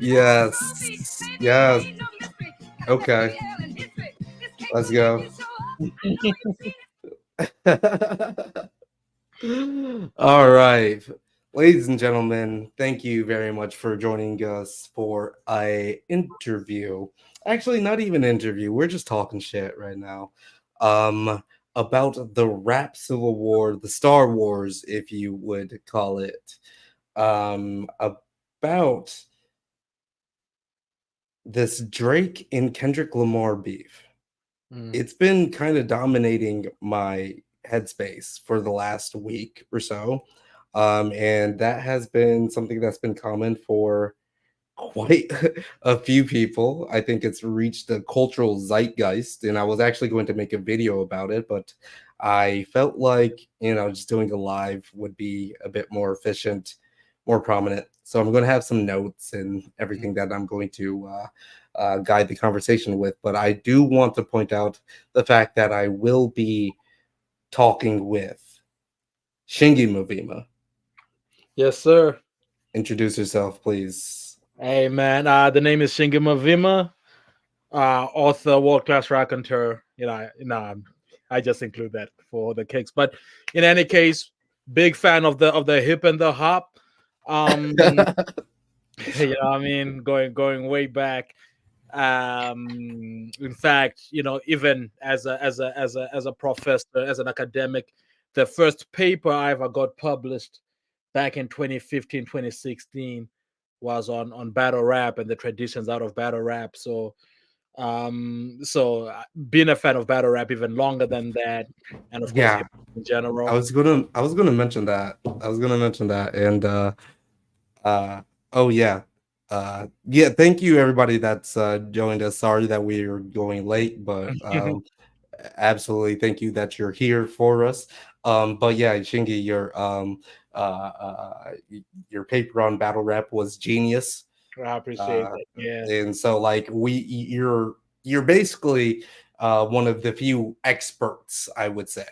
Yes. Yes. Okay. Let's go. All right. Ladies and gentlemen, thank you very much for joining us for a interview. Actually, not even interview. We're just talking shit right now. Um about the rap civil war, the Star Wars, if you would call it. About this Drake and Kendrick Lamar beef. Mm. It's been kind of dominating my headspace for the last week or so. And that has been something that's been common for quite a few people. I think it's reached a cultural zeitgeist, and I was actually going to make a video about it, but I felt like, just doing a live would be a bit more efficient, more prominent. So I'm going to have some notes and everything that I'm going to guide the conversation with. But I do want to point out the fact that I will be talking with Shingi Movima. Yes, sir. Introduce yourself, please. Hey, man. The name is Shingima Vima, author, world class raconteur. I just include that for the kicks. But in any case, big fan of the hip and the hop. Um, I mean, going way back. In fact, even as a professor, as an academic, the first paper I ever got published back in 2015, 2016 was on battle rap and the traditions out of battle rap. So being a fan of battle rap even longer than that, and of course Yeah, hip hop in general. I was gonna mention that. I was gonna mention that. And uh oh yeah. Yeah, thank you everybody that's joined us. Sorry that we're going late, but absolutely thank you that you're here for us. But yeah, Shingi, your paper on battle rap was genius. I appreciate uh, that. Yeah. and so like you're basically one of the few experts, I would say,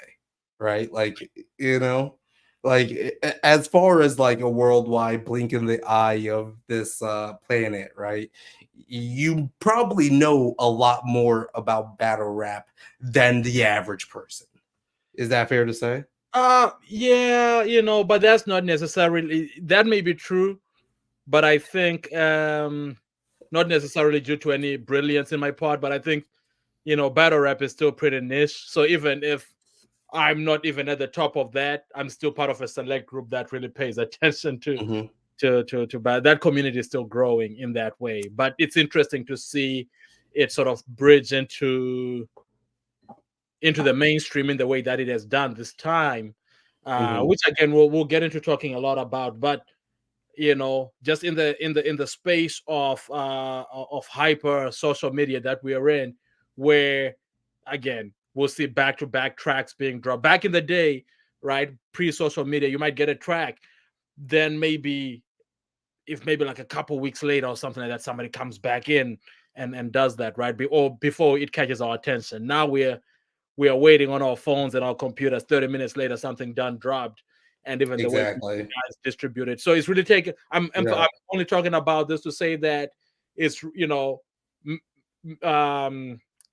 right? Like, you know, like as far as like a worldwide blink in the eye of this planet, right? You probably know a lot more about battle rap than the average person. Is that fair to say? Yeah, but that's not necessarily, that may be true, but I think not necessarily due to any brilliance in my part, but I think battle rap is still pretty niche. So even if I'm not even at the top of that, I'm still part of a select group that really pays attention Hmm. that community is still growing in that way. But it's interesting to see it sort of bridge into the mainstream in the way that it has done this time, Hmm. which again we'll get into talking a lot about. But just in the space of hyper social media that we are in, where again we'll see back to back tracks being dropped. Back in the day, right, pre social media, you might get a track, then maybe if maybe like a couple weeks later or something like that, somebody comes back in and does that, right, or before it catches our attention. Now we are waiting on our phones and our computers. 30 minutes later, something done dropped, and even the way Exactly. guys distribute it. So it's really taking. I'm Yeah. only talking about this to say that it's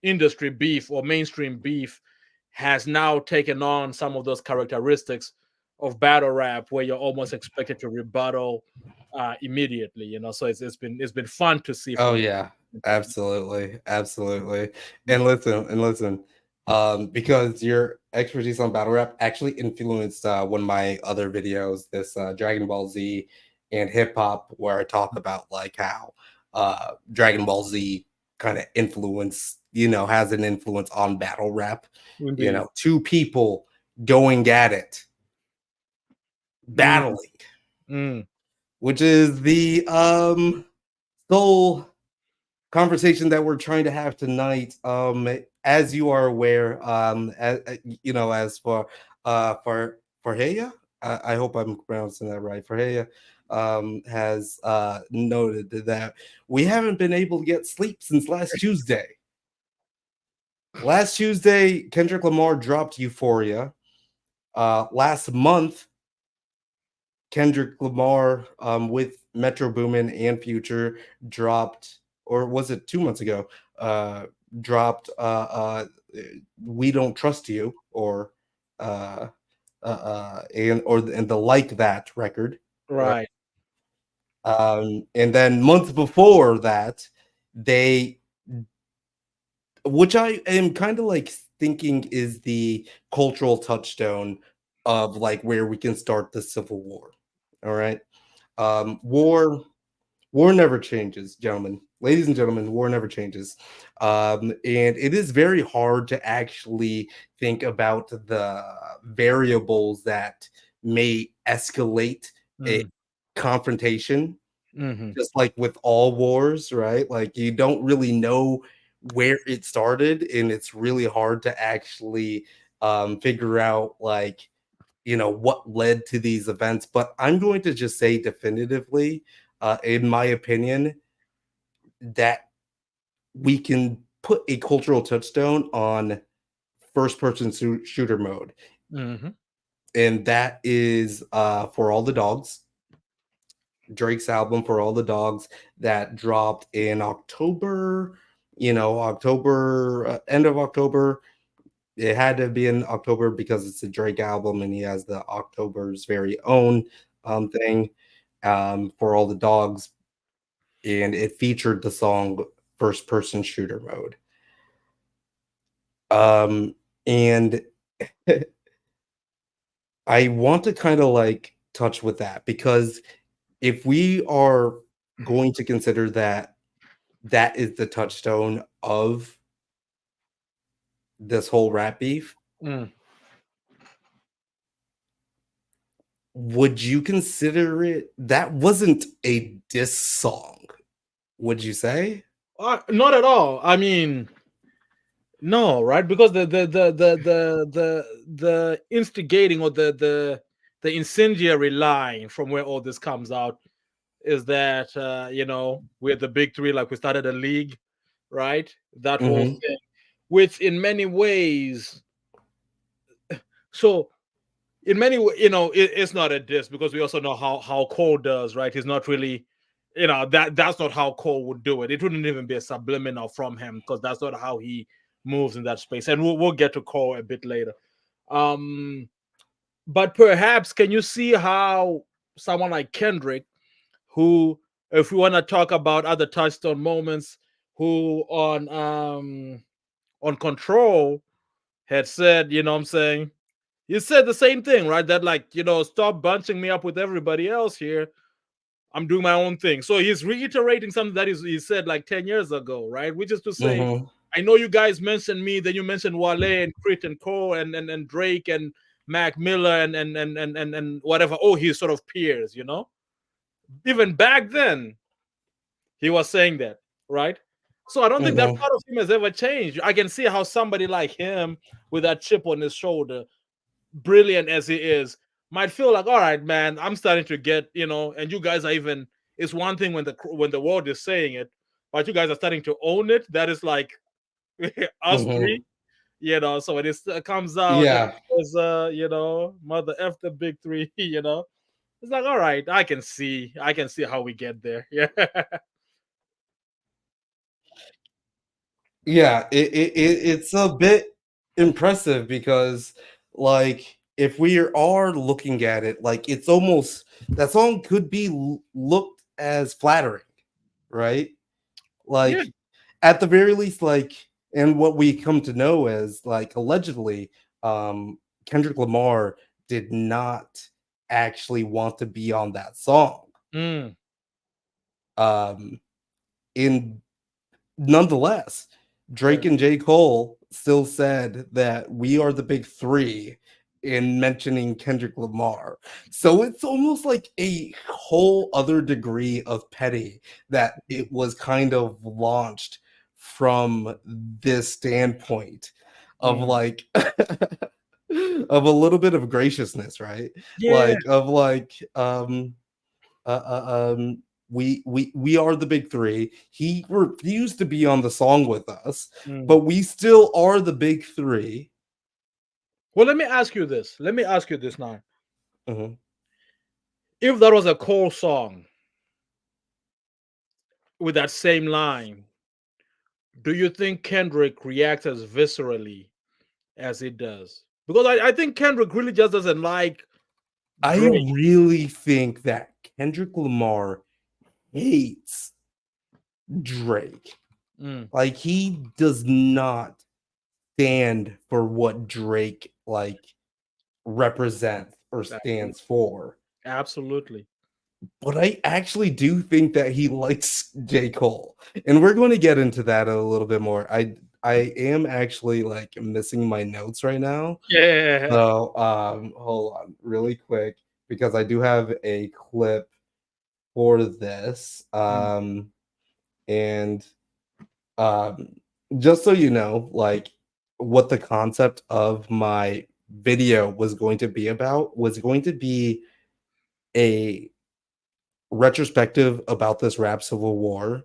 industry beef or mainstream beef has now taken on some of those characteristics of battle rap, where you're almost expected to rebuttal immediately. So it's been fun to see Oh from that. yeah, absolutely, absolutely. And listen, because your expertise on battle rap actually influenced one of my other videos, this Dragon Ball Z and hip hop, where I talk about like how Dragon Ball Z kind of influence, has an influence on battle rap. Indeed. Two people going at it, Mm, battling, mm. which is the sole conversation that we're trying to have tonight. As you are aware, as for Heya, I hope I'm pronouncing that right. For Heya, has noted that we haven't been able to get sleep since last Tuesday. Last Tuesday, Kendrick Lamar dropped Euphoria. Last month, Kendrick Lamar with Metro Boomin and Future dropped, or was it 2 months ago? Uh, dropped "We Don't Trust You" or uh, and the Like That record, right? Right. And then months before that, they, which I am kind of like thinking is the cultural touchstone of like where we can start the Civil War. All right. War never changes, gentlemen. Ladies and gentlemen, war never changes. And it is very hard to actually think about the variables that may escalate a Mm, confrontation, hmm. just like with all wars, right? Like you don't really know where it started, and it's really hard to actually figure out like what led to these events. But I'm going to just say definitively, in my opinion, that we can put a cultural touchstone on first person shooter mode, Hmm. and that is For All the Dogs, Drake's album For All the Dogs, that dropped in October, October, end of October. It had to be in October because it's a Drake album and he has the October's very own thing, For All the Dogs, and it featured the song First Person Shooter Mode. And I want to kind of like touch with that because if we are going to consider that that is the touchstone of this whole rap beef, Mm. would you consider it that wasn't a diss song? Would you say? Not at all. I mean, no, right? Because the instigating or the incendiary line from where all this comes out is that we're the big three, like we started a league, right? That whole Mm-hmm. thing, which in many ways, so in many ways, it's not a diss because we also know how Cole does, right? He's not really, that's not how Cole would do it. It wouldn't even be a subliminal from him because that's not how he moves in that space. And we'll get to Cole a bit later. Um, but perhaps can you see how someone like Kendrick, who, if we want to talk about other touchstone moments, who on Control had said, you know what I'm saying, he said the same thing, right? That, like, stop bunching me up with everybody else here. I'm doing my own thing. So he's reiterating something that he said like 10 years ago, right? Which is to say, Mm-hmm. I know you guys mentioned me, then you mentioned Wale and Crit and Cole and Drake and Mac Miller and whatever. Oh, he's sort of peers, Even back then, he was saying that, right? So I don't think that Mm-hmm. part of him has ever changed. I can see how somebody like him with that chip on his shoulder, brilliant as he is, might feel like, all right, man, I'm starting to get, and you guys are even. It's one thing when the world is saying it, but you guys are starting to own it. That is like us Mm-hmm. three, So when it comes out, Yeah. as mother f the big three, it's like, all right, I can see how we get there. Yeah. Yeah, it's a bit impressive because, like, if we are looking at it, like, it's almost that song could be looked as flattering, right? Yeah. Like, at the very least, like, and what we come to know as like allegedly, Kendrick Lamar did not actually want to be on that song. Mm, Um, in Nonetheless, yeah. Drake and J. Cole still said that we are the big three in mentioning Kendrick Lamar. So it's almost like a whole other degree of petty that it was kind of launched from this standpoint of Mm. like of a little bit of graciousness, right? Yeah. Like of like uh, uh, um, we are the big three. He refused to be on the song with us, Mm. but we still are the big three. Well, let me ask you this. Let me ask you this now. Mhm. If that was a Cole song with that same line, do you think Kendrick reacts as viscerally as it does? Because I think Kendrick really just doesn't like I Drake. really think that Kendrick Lamar hates Drake. Mm, Like he does not stand for what Drake like represents or stands for. absolutely. But I actually do think that he likes J. Cole. And we're going to get into that a little bit more. I am actually like missing my notes right now. Yeah. So hold on really quick because I do have a clip for this. Mm, And um just so you know, like what the concept of my video was going to be about was going to be a retrospective about this rap civil war,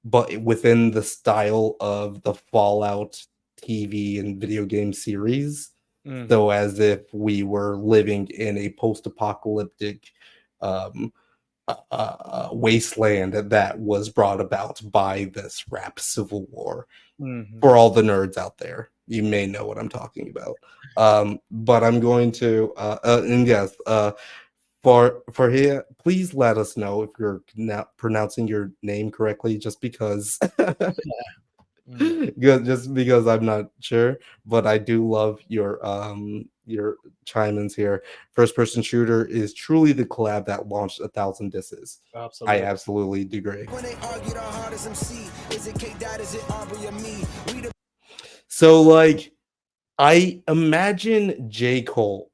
but within the style of the Fallout TV and video game series. mhm, So as if we were living in a post-apocalyptic um, wasteland that was brought about by this rap civil war. mhm. For all the nerds out there, you may know what I'm talking about. But I'm going to, and yes, for here, please let us know if you're not pronouncing your name correctly, just because, Mm, just because I'm not sure. But I do love your chime-ins here. First person shooter is truly the collab that launched 1,000 disses. I absolutely. absolutely do agree. When they argue the hardest MC, is it K Dot, is it Aubrey or me? We the So like I imagine J. Cole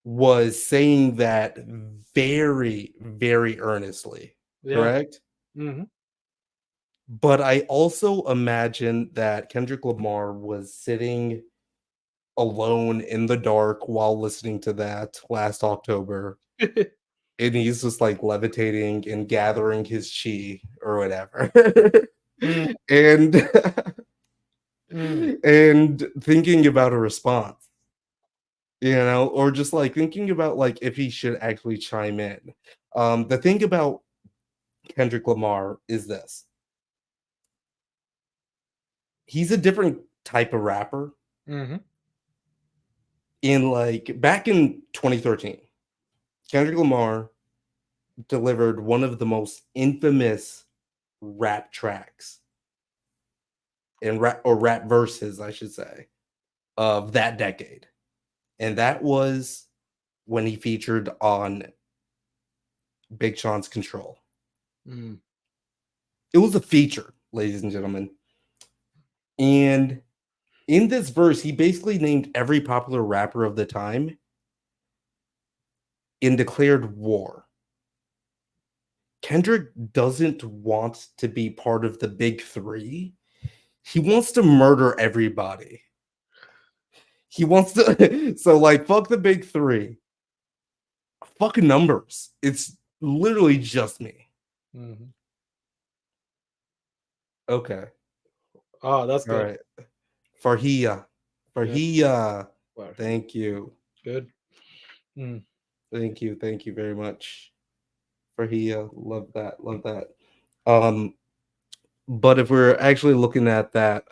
was saying that very, very earnestly, Yeah. correct? Mhm. But I also imagine that Kendrick Lamar was sitting alone in the dark while listening to that last October, and he's just like levitating and gathering his chi or whatever. Mm, and mm, and thinking about a response, or just like thinking about like if he should actually chime in. The thing about Kendrick Lamar is this: he's a different type of rapper. mhm, In like back in 2013, Kendrick Lamar delivered one of the most infamous rap tracks and rap verses, I should say, of that decade. And that was when he featured on Big Sean's Control. mm, It was a feature, ladies and gentlemen. And in this verse, he basically named every popular rapper of the time and declared war. Kendrick doesn't want to be part of the big three. He wants to murder everybody. He wants to, so like, fuck the big three. Fuck numbers. It's literally just me. mhm. Okay. Oh, that's All good. right. Farhia. Good. Farhia. Well, Thank you. good. Mm, Thank you. Thank you very much. Farhia. Love that. Love that. Um, but if we're actually looking at that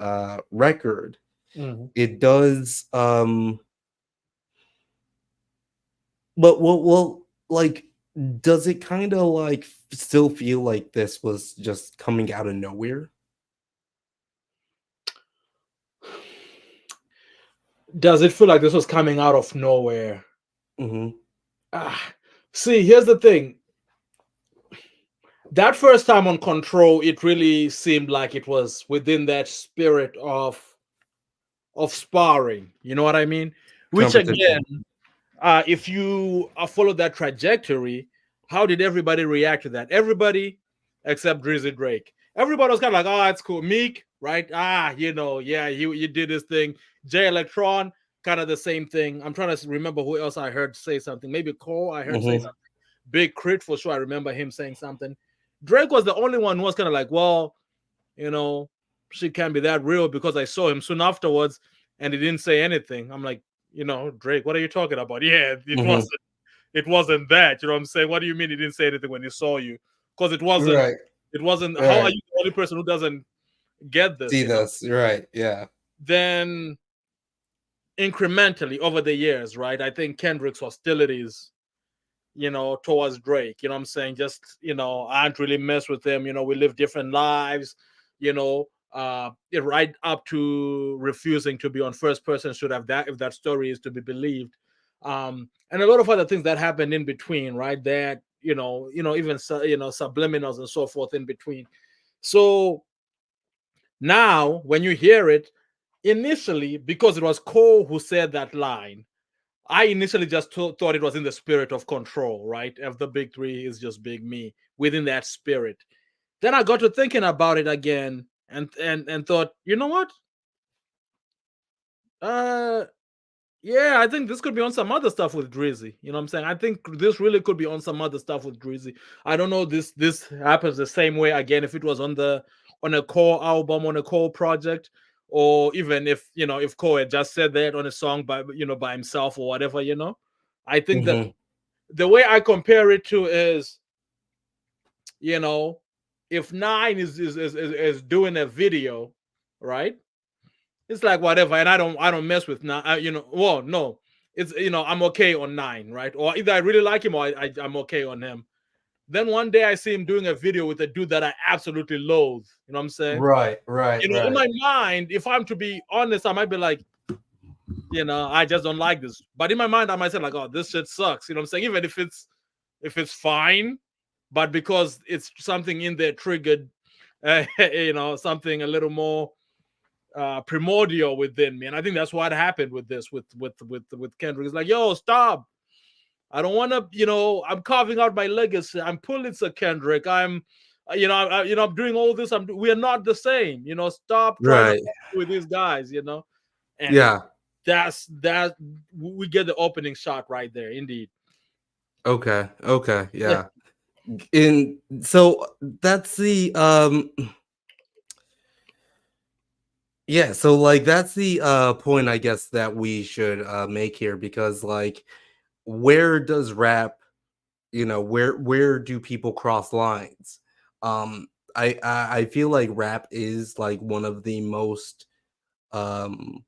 record, mhm. it does but like does it kind of like still feel like this was just coming out of nowhere? Does it feel like this was coming out of nowhere? Hmm. Ah, see, here's the thing. That first time on Control, it really seemed like it was within that spirit of sparring. You know what I mean? Which Competition. again, if you follow that trajectory, how did everybody react to that? Everybody except Drizzy Drake. Everybody was kind of like, "Oh, it's cool." Meek, right? Yeah, you did this thing. Jay Electron, kind of the same thing. I'm trying to remember who else I heard say something. Maybe Cole, I heard say Hmm. something. Big Crit for sure. I remember him saying something. Drake was the only one who was kind of like, "Well, you know, she can't be that real because I saw him soon afterwards and he didn't say anything." I'm like, Drake, what are you talking about? Yeah, it Hmm. wasn't. it wasn't that. You know what I'm saying? What do you mean he didn't say anything when he saw you? Because it wasn't. Right. It wasn't. How are Right. you the only person who doesn't get this? See You know. this. Right. Yeah. Then incrementally over the years, right? I think Kendrick's hostilities, towards Drake, you know what I'm saying? Just, I don't really mess with him. We live different lives, right up to refusing to be on first person should have that if that story is to be believed. And a lot of other things that happened in between, right? That, even subliminals and so forth in between. So now when you hear it, initially, because it was Cole who said that line, I initially just thought it was in the spirit of control, right? If the big three is just big me within that spirit. Then I got to thinking about it again and thought, you know what? Uh yeah, I think this could be on some other stuff with Drizzy. You know what I'm saying? I think this really could be on some other stuff with Drizzy. I don't know this happens the same way again if it was on a core album, on a core project, or even if Cole had just said that on a song by himself or whatever. I think that Hmm. the way I compare it to is, you know, if Nine is doing a video, right? It's like whatever, and I don't mess with Nine. Well, no, it's I'm okay on Nine, right? Or either I really like him or I'm okay on him. Then one day I see him doing a video with a dude that I absolutely loathe. You know what I'm saying? Right. Right. In Right. my mind, if I'm to be honest, I might be like, I just don't like this. But in my mind, I might say like, oh, this shit sucks. You know what I'm saying? Even if it's fine, but because it's something in there triggered, something a little more primordial within me, and I think that's what happened with this with Kendrick. It's like, yo, stop! I don't want to, I'm carving out my legacy. I'm Pulitzer Kendrick. I'm doing all this. We are not the same. Stop trying to Right. with these guys. And Yeah. that's that. We get the opening shot right there. Indeed. Okay. Okay. Yeah. Yeah. And so that's the yeah, so like that's the point I guess that we should make here, because like where does rap, where do people cross lines? Um I feel like rap is like one of the most um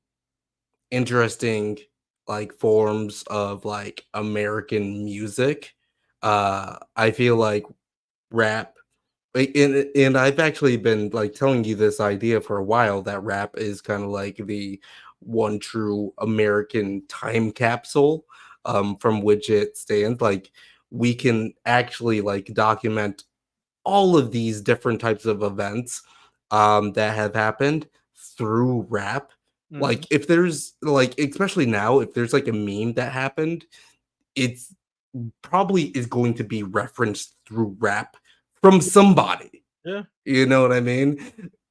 interesting like forms of like American music. I feel like rap, and I've actually been like telling you this idea for a while, that rap is kind of like the one true American time capsule, from which it stands. Like we can actually like document all of these different types of events that have happened through rap. Mhm. Like if there's like, especially now, if there's like a meme that happened, it's probably is going to be referenced through rap from somebody. Yeah. You know what I mean?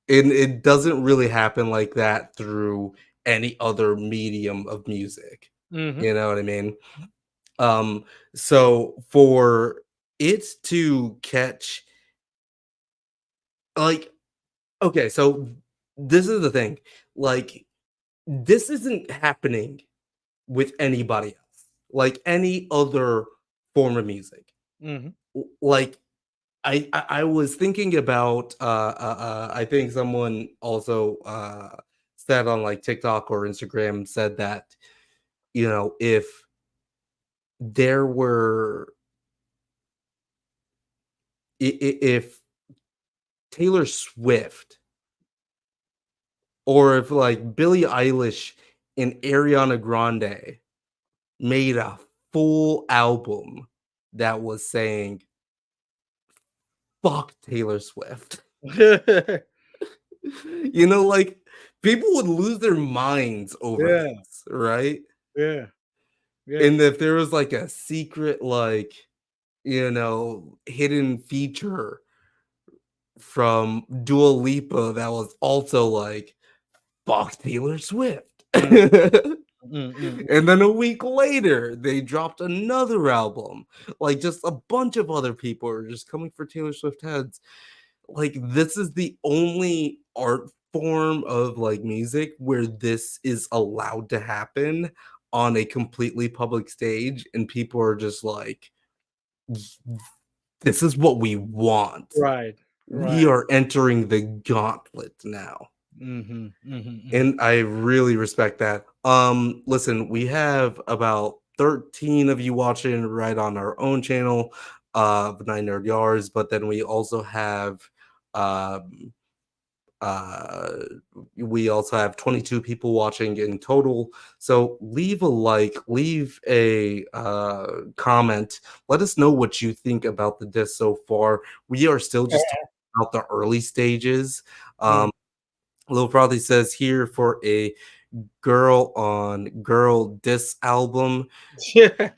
And it doesn't really happen like that through any other medium of music. Hmm. You know what I mean? Um, so for it to catch, like, okay, so this is the thing. Like, this isn't happening with anybody else, like any other form of music. Hmm. Like, I was thinking about I think someone also said on like TikTok or Instagram, said that, if there were, if Taylor Swift, or if like Billie Eilish and Ariana Grande made a full album that was saying fuck Taylor Swift, like people would lose their minds over Yeah. this, right? Yeah. Yeah. And if there was like a secret, like, hidden feature from Dua Lipa that was also like fuck Taylor Swift. Mm, mm, mm, And then a week later, they dropped another album. Like, just a bunch of other people are just coming for Taylor Swift heads. Like, this is the only art form of like music where this is allowed to happen on a completely public stage and people are just like, this is what we want. Right. We Right. are entering the gauntlet now. Mm-hmm. Mm-hmm. Mm-hmm. And I really respect that. Listen, we have about 13 of you watching right on our own channel of Nine Nerd Yards, but then we also have um uh we also have 22 people watching in total. So leave a like, leave a comment, let us know what you think about the disc so far. We are still just talking about the early stages. Mm. Lil Frothy says here for a girl on girl diss album. Yeah.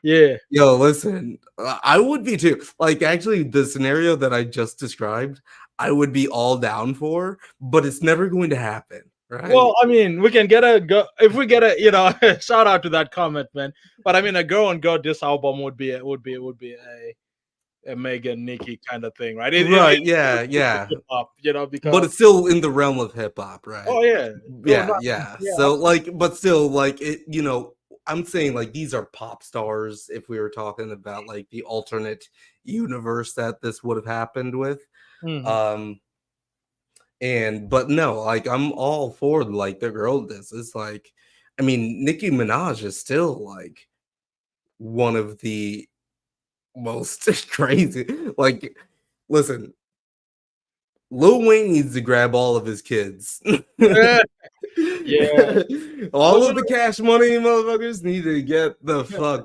Yeah. Yo, listen, I would be too. Like, actually, the scenario that I just described, I would be all down for, but it's never going to happen, right? Well, I mean, we can get a go if we get a shout out to that comment, man. But I mean, a girl on girl this album would be a Megan Nikki kind of thing, right? Right, yeah, yeah. Hip hop, But because it's still in the realm of hip hop, right? oh yeah, oh Yeah, not yeah. yeah, So, like, but still, like, I'm saying, like, these are pop stars if we were talking about, like, the alternate universe that this would have happened with. mm-hmm. Um, And but no, like I'm all for like the girl this. It's like, I mean, Nicki Minaj is still like one of the most crazy. Like, listen, Lil Wayne needs to grab all of his kids. Yeah. All Well, of the cash money motherfuckers need to get the fuck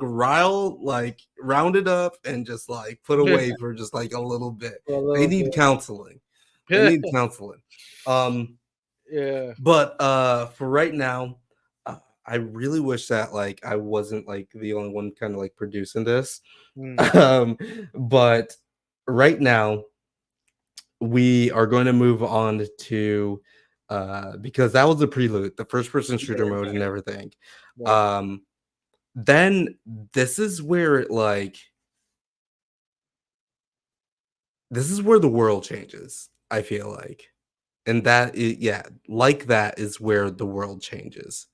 rounded up and just like put yeah, away for just like a little bit. a They little need bit. counseling. They Yeah, need counseling. Um yeah. But for right now, I really wish that like I wasn't like the only one kind of like producing this. Mm. Um, but right now we are going to move on to because that was the prelude, the first person shooter mode and everything. Right. Um, then this is where it like this is where the world changes, I feel like. And that is, yeah, like that is where the world changes.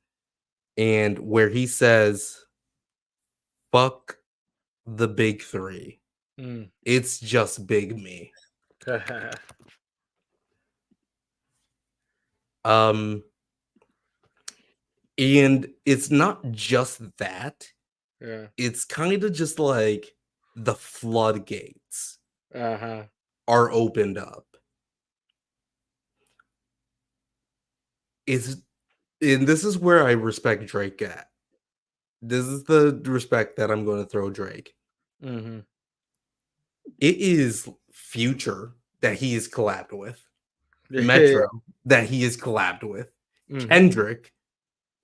And where he says, fuck the big three. Mm. It's just big me. Um, and it's not just that, Yeah. it's kind of just like the floodgates Uh-huh. are opened up. It's and this is where I respect Drake at. This is the respect that I'm going to throw Drake. Mm-hmm. It is Future that he is collabed with, Yeah. Metro that he is collabed with, Mm-hmm. Kendrick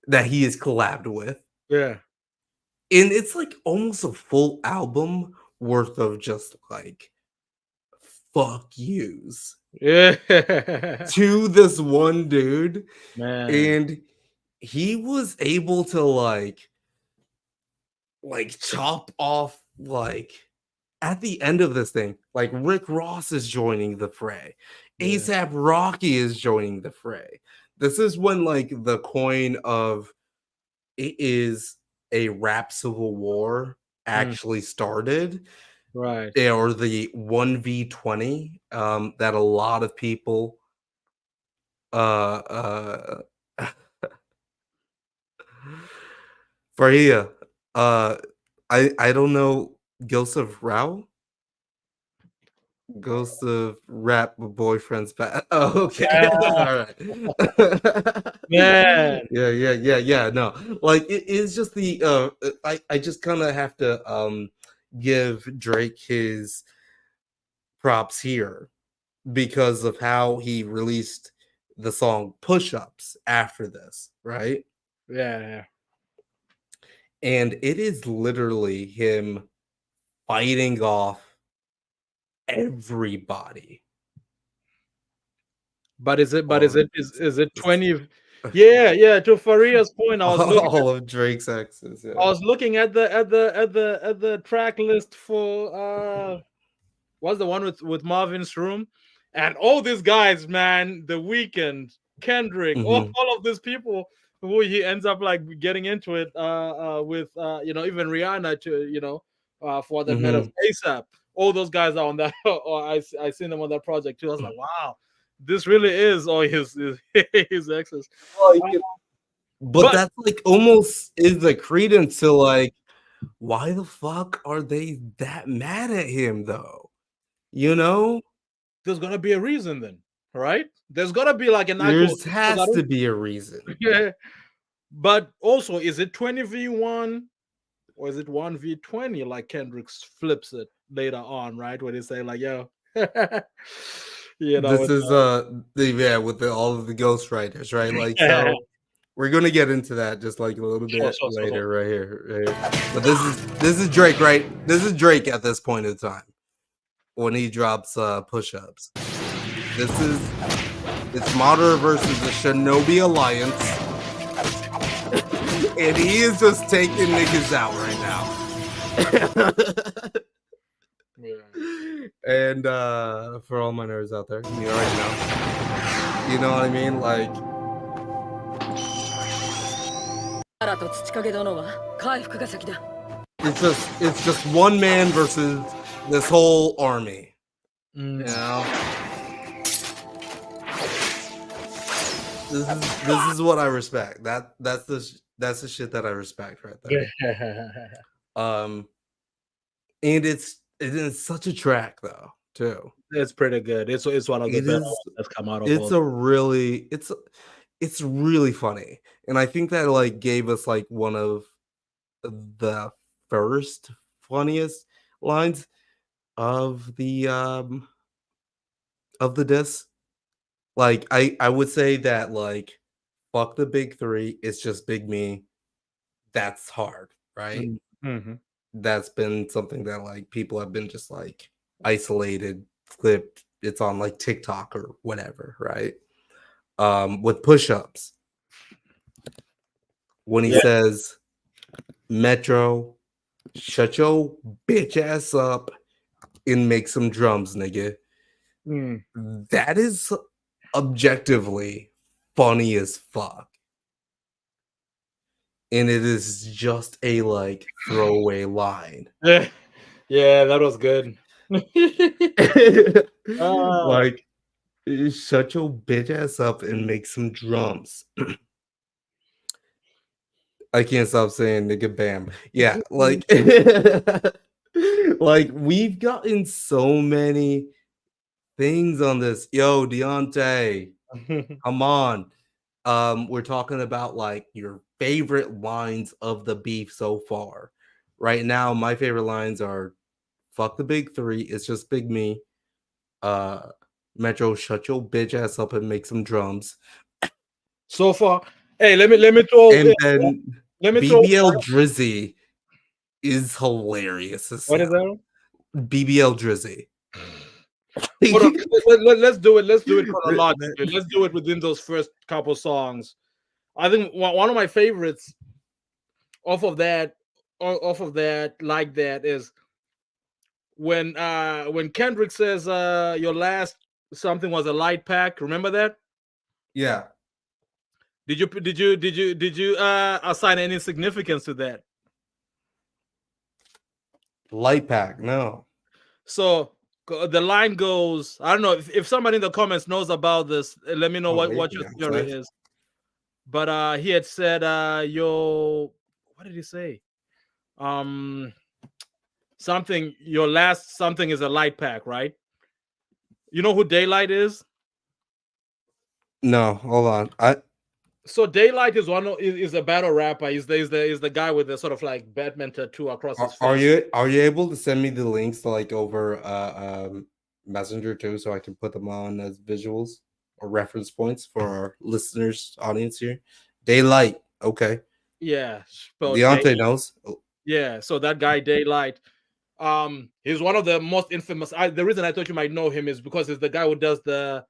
that he is collabed with. Yeah. And it's like almost a full album worth of just like fuck yous Yeah. to this one dude. Man. And he was able to like chop off like at the end of this thing, like Rick Ross is joining the fray. Yeah. ASAP Rocky is joining the fray. This is when like the coin of it is a rap civil war Mm. actually started, Right. or the 1v20 that a lot of people uh Farhia, uh I don't know, Joseph Rao, Ghost of Rap Boyfriend's Bad. Oh, okay. Yeah. All right. Man. Yeah. No, like it is just the I just kind of have to give Drake his props here because of how he released the song Pushups after this, right? Yeah. And it is literally him fighting off everybody. But is it? But All is of it? Is it 20? Yeah. Yeah. To Faria's point, I was looking. all of Drake's exes, I yeah. was looking at the track list for what's the one with Marvin's Room, and all these guys, man, The Weeknd, Kendrick, all, Mhm. all of these people, who he ends up like getting into it with even Rihanna to for that matter Mhm. of ASAP. All those guys are on that. Or I seen them on that project too. I was like, wow, this really is all his his exes. Like, but But that's like almost is a credence to like, why the fuck are they that mad at him though? You know, there's gonna be a reason then, right? There's gonna be like an actual there's because I has to don't. be a reason. Yeah. But also, is it 20v1 or is it 1v20 like Kendrick flips it later on, right? Where they say like, yo, This it's is yeah, with all of the ghostwriters, right? Like, sure, so we're gonna get into that just like a little sure, bit sure. later, right here, right here. But this is Drake, right? This is Drake at this point in time when he drops push-ups. It's Madara versus the Shinobi Alliance, and he is just taking niggas out right now. And for all my nerds out there, you already know. You know what I mean? Like, it's just one man versus this whole army. You know? This is what I respect. That's the shit that I respect right there. And it's such a track though, too. It's pretty good. It's one of the best that's come out of all. It's really funny. And I think that like gave us like one of the first funniest lines of the disc. Like I would say that like fuck the big three, it's just big me. That's hard, right? Mm-hmm. That's been something that like people have been just like isolated, clipped. It's on like TikTok or whatever, right? With push-ups. When he says, Metro, shut your bitch ass up and make some drums, nigga. That is objectively funny as fuck. And it is just a like throwaway line. Yeah, that was good. Like, shut your bitch ass up and make some drums. I can't stop saying nigga bam. Yeah, like like we've gotten so many things on this. Yo, Deonte, come on. We're talking about like your favorite lines of the beef so far. Right now, my favorite lines are fuck the big three, it's just big me. Metro, shut your bitch ass up and make some drums. So far, hey, let me throw. And then let me throw. BBL Drizzy is hilarious. What is that? BBL Drizzy. Hold on. Let's do it. Let's do it chronologically. Let's do it within those first couple songs. I think one of my favorites off of that, like that, is when Kendrick says your last something was a light pack. Remember that? Yeah. Did you assign any significance to that? Light pack, no. So the line goes, I don't know if somebody in the comments knows about this, let me know what your theory is. But he had said what did he say? Something, your last something is a light pack, right? You know who Daylight is? No, hold on. So Daylight is a battle rapper. He's the guy with the sort of like Batman tattoo across his face. Are you able to send me the links to like over Messenger too, so I can put them on as visuals or reference points for our listeners audience here? Daylight, okay. Yeah, Deonte knows. Yeah, so that guy Daylight, he's one of the most infamous. The reason I thought you might know him is because he's the guy who does the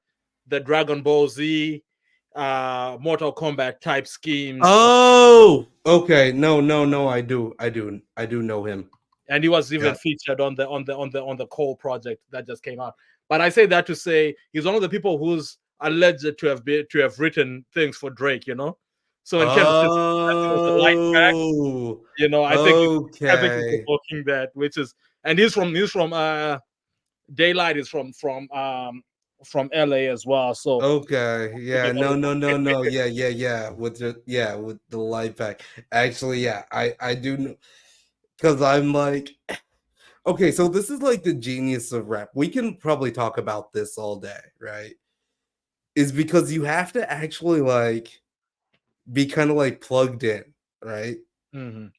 Dragon Ball Z, Mortal Kombat type schemes. Oh, okay. No, I do know him. And he was even featured on the Cole project that just came out. But I say that to say he's one of the people who's alleged to have written things for Drake, So when Kendrick is that it was a light track, Oh, I think Kendrick is okay. evoking that, which is, and he's from Daylight is from LA as well. So Okay. Yeah. together, No, no, no, no. Yeah, yeah, yeah. With the light pack. Actually, yeah, I do know because I'm like, okay, so this is like the genius of rap. We can probably talk about this all day, right? Is because you have to actually like be kind of like plugged in, right? mhm.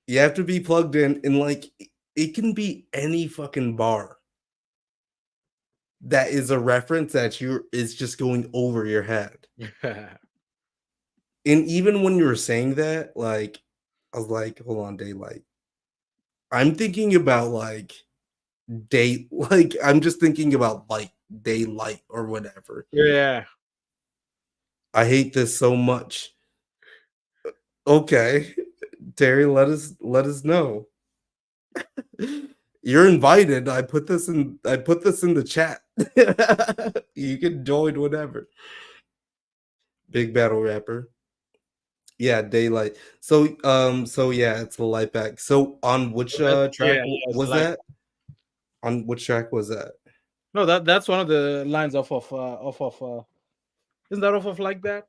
You have to be plugged in and like it can be any fucking bar that is a reference that you is just going over your head. And even when you were saying that, like I was like, hold on, daylight. I'm thinking about like like I'm just thinking about like daylight or whatever. Yeah. I hate this so much. Okay. Terry, let us know. You're invited. I put this in the chat. You can join whatever. Big battle rapper. Yeah, daylight. So yeah, it's the light back. So on which Yeah, track yeah, it's was like that? On which track was that? no, that's one of the lines off of isn't that off of like that?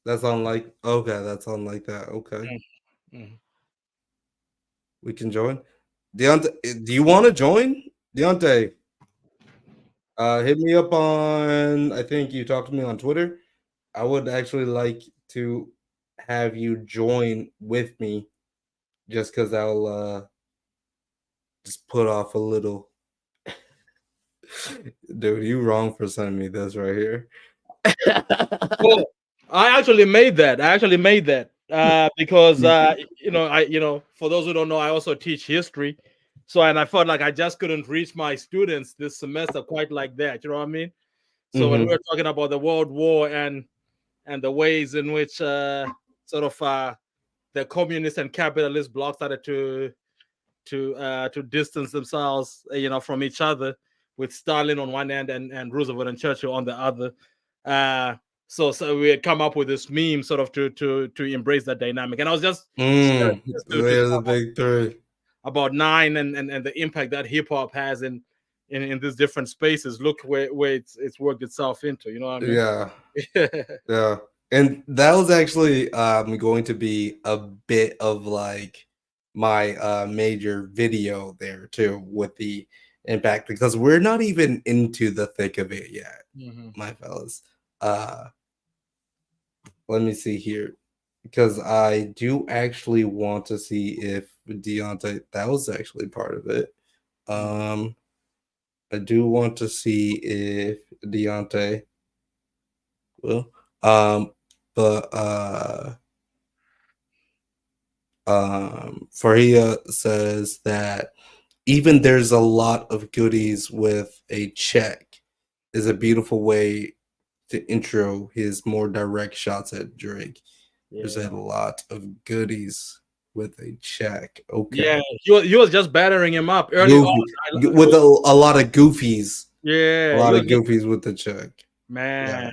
That's on like okay, that's on like that. Okay. Mm, mm. We can join. Deonte, do you want to join? Deonte, hit me up on I think you talked to me on Twitter. I would actually like to have you join with me just because I'll just put off a little. Dude, you wrong for sending me this right here. Well, I actually made that. Because for those who don't know, I also teach history. So, and I felt like I just couldn't reach my students this semester quite like that. You know what I mean? So when we Mhm. were talking about the World War and the ways in which sort of the communist and capitalist blocs started to distance themselves, from each other, with Stalin on one end and Roosevelt and Churchill on the other. Uh, so we had come up with this meme sort of to embrace that dynamic, and I was just sharing this to They're the talk big three. about nine and the impact that hip hop has in these different spaces. Look where it's worked itself into. You know what I mean? Yeah, yeah. And that was actually going to be a bit of like my major video there too with the impact because we're not even into the thick of it yet, Mhm. my fellas. Uh let me see here because I do actually want to see if Deonte that was actually part of it. Um I do want to see if Deonte will but Faria says that even there's a lot of goodies with a check is a beautiful way to intro his more direct shots at Drake. There's a Yeah. lot of goodies with a check. Yeah, Okay. he was just battering him up early on. Goofy with a lot of goofies. A Yeah, he lot was of just goofies with the check. Yeah. man.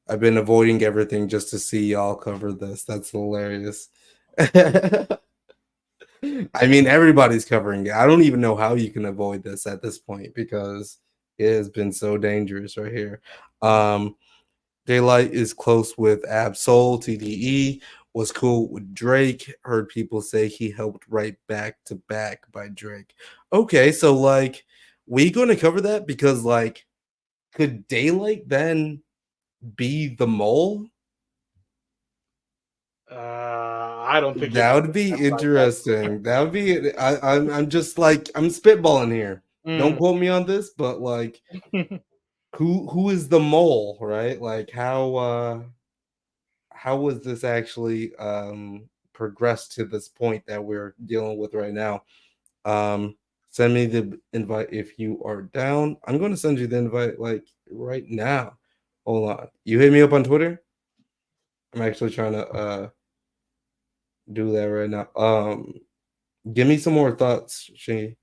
I've been avoiding everything just to see y'all cover this. That's hilarious. I mean, everybody's covering it. I don't even know how you can avoid this at this point because it has been so dangerous right here. Um, Daylight is close with Absol. TDE was cool with Drake. Heard people say he helped write Back to Back by Drake. Okay, so like we going to cover that because like could Daylight then be the mole? I don't think he That can would be interesting. That would be. I'm just like I'm spitballing here. Don't Mm. quote me on this, but like, who is the mole, right? Like, how was this actually progressed to this point that we're dealing with right now? Send me the invite if you are down. I'm going to send you the invite like right now. Hold on. You hit me up on Twitter. I'm actually trying to do that right now. Give me some more thoughts, Shingy.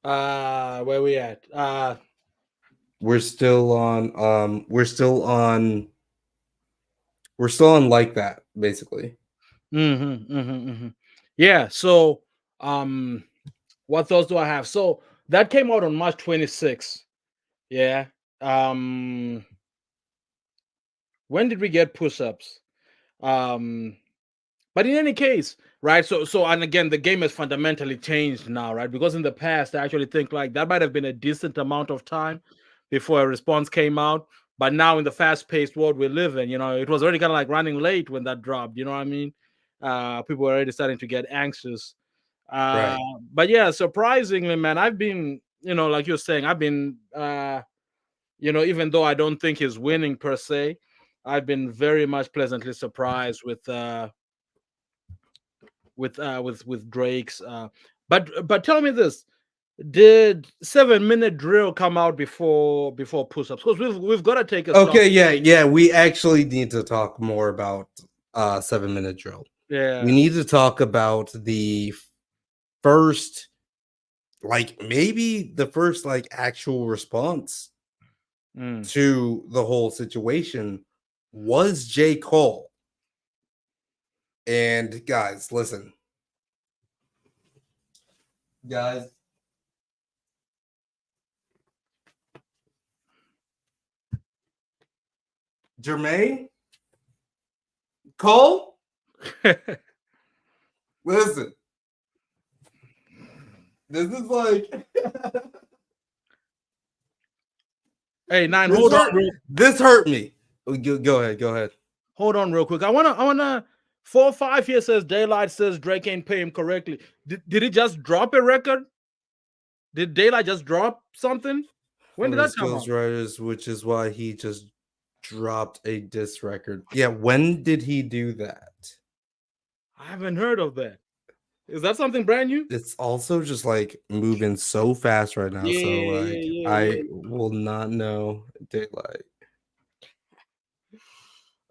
Where we at? we're still on like that basically. Yeah. So, what thoughts do I have? So that came out on March 26th. Yeah. Um, when did we get push-ups? Um, but in any case, right? So, and again, the game has fundamentally changed now, right? Because in the past, I actually think like that might have been a decent amount of time before a response came out. But now in the fast-paced world we live in, it was already kind of like running late when that dropped. You know what I mean? People were already starting to get anxious. Uh, Right. but yeah, surprisingly, man, I've been, like you're saying, I've been, even though I don't think he's winning per se, I've been very much pleasantly surprised with Drake's. But tell me this: did 7 Minute Drill come out before Push-Ups? Because we've got to take a stop. Okay, yeah, we actually need to talk more about 7 Minute Drill. We Yeah. need to talk about the first, like maybe the first like actual response to the whole situation was J. Cole. And guys, listen. Guys, Jermaine Cole, listen. This is like Hey, Nine, this hurt me. Go ahead. hold on real quick. I wanna 4-5 here says Daylight says Drake ain't pay him correctly. Did he just drop a record? Did Daylight just drop something? When did that come out? Ghostwriters, which is why he just dropped a diss record. Yeah, when did he do that? I haven't heard of that. Is that something brand new? It's also just like moving so fast right now. Yeah, So like yeah. I will not know Daylight.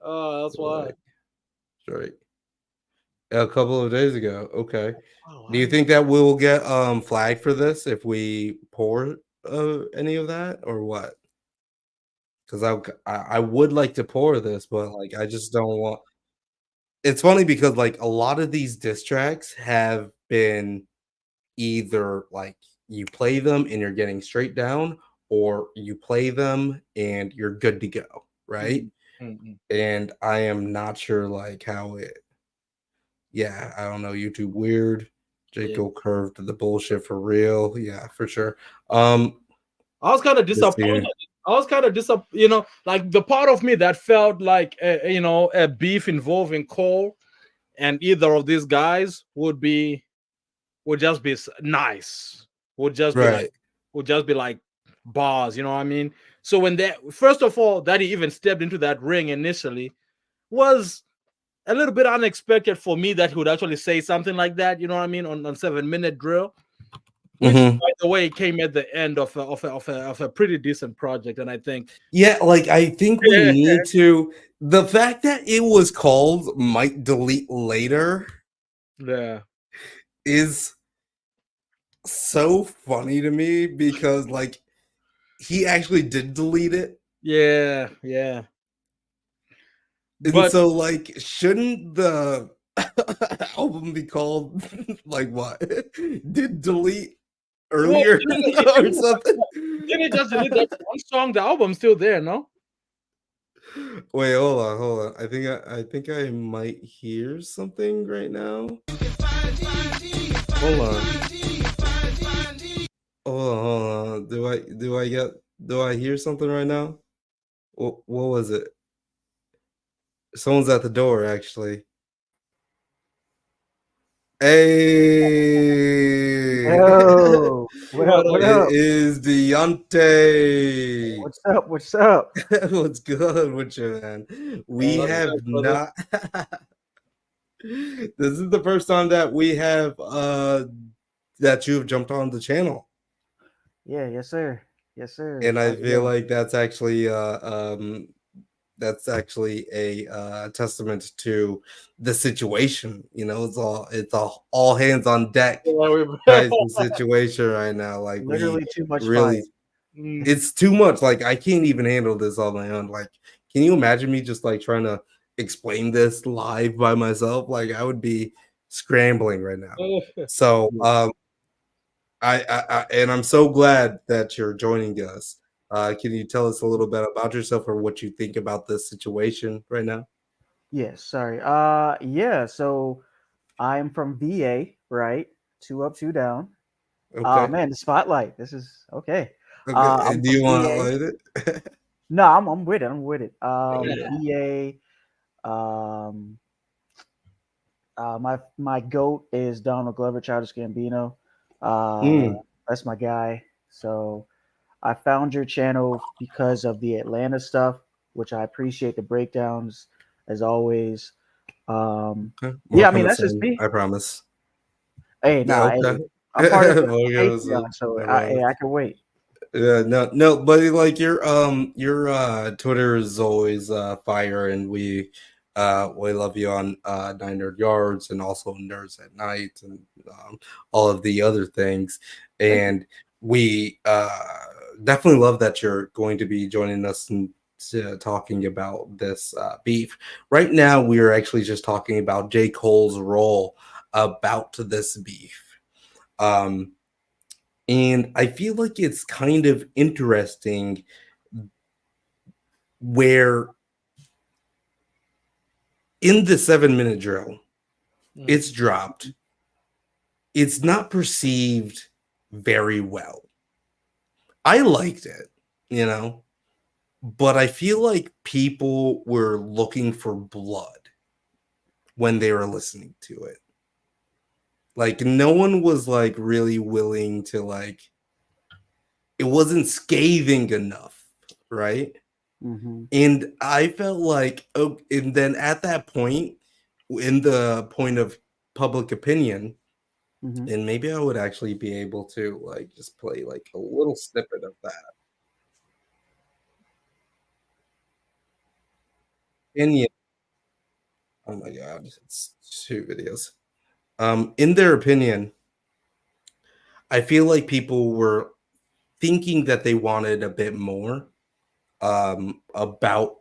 Oh, that's why. Right. A couple of days ago. Okay. Oh, Do you think that we'll get flagged for this if we pour any of that or what? Because I would like to pour this, but like I just don't want. It's funny because like a lot of these diss tracks have been either like you play them and you're getting straight down, or you play them and you're good to go, right? And I am not sure like how it. Yeah, I don't know. YouTube weird. Jacob curved the bullshit for real. Yeah, for sure. I was kind of disappointed. Like the part of me that felt like a beef involving Cole and either of these guys would just be nice. Would just be like bars, you know what I mean? So when first of all, that he even stepped into that ring initially was a little bit unexpected for me that he would actually say something like that, you know what I mean, on 7 Minute Drill. Which, by the way, came at the end of a pretty decent project, and I think, yeah, like I think we need to. The fact that it was called "Might Delete Later," yeah, is so funny to me because like he actually did delete it. Yeah. And But so like shouldn't the album be called like what? Did delete earlier or something? Didn't he just delete that one song? The album's still there, no? Wait, hold on. I think I might hear something right now. Hold on. Do I hear something right now? What was it? Someone's at the door, actually. Hey! Yo, what up? What up? It is Deonte. What's up? What's good with you, man? We have not. This is the first time that we have that you've jumped on the channel. Yeah, yes, sir. And I feel like that's actually a testament to the situation. You know, it's all hands on deck type of situation right now. Like literally too much really fire. It's too much. Like, I can't even handle this on my own. Like, can you imagine me just like trying to explain this live by myself? Like, I would be scrambling right now. So, and I'm so glad that you're joining us. Can you tell us a little bit about yourself or what you think about this situation right now? Yes, sorry. Yeah, so I'm from VA, right? Two up, two down. Okay. Man, the spotlight. This is okay. Okay. I'm Do from you want to VA. light it? No, I'm with it. I'm with it. Yeah. VA. Um, my goat is Donald Glover, Childish Gambino. Uh, Mm, that's my guy. So I found your channel because of the Atlanta stuff, which I appreciate the breakdowns as always. okay. More Yeah, I mean coming that's just soon, me. I promise. Hey, Yeah, nah, okay. hey, I'm part of the More coming Patreon, soon, so I promise. I can wait. Yeah, no, but like your Twitter is always fire, and we love you on 9 Nerd Yards and also Nerds at Night and all of the other things, Thank you. and we definitely love that you're going to be joining us and talking about this beef. Right now, we are actually just talking about J. Cole's role about this beef. Um, and I feel like it's kind of interesting where in the 7 minute drill, it's dropped. It's not perceived very well. I liked it, you know, but I feel like people were looking for blood when they were listening to it. Like, no one was like really willing to, like, it wasn't scathing enough, right? Mm-hmm. And I felt like, oh, and then at that point, in the point of public opinion, Mm-hmm. and maybe I would actually be able to like just play like a little snippet of that. Opinion. Oh my god, it's 2 videos. In their opinion, I feel like people were thinking that they wanted a bit more about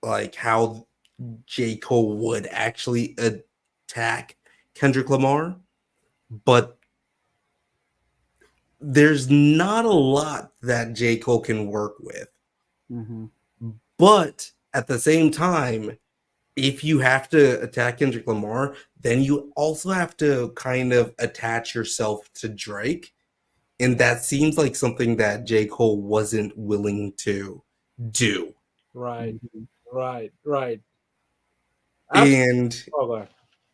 like how J. Cole would actually attack Kendrick Lamar, but there's not a lot that J. Cole can work with. Mm-hmm. But at the same time, if you have to attack Kendrick Lamar, then you also have to kind of attach yourself to Drake. And that seems like something that J. Cole wasn't willing to do. Right, Mm-hmm. right. And Oh, go ahead.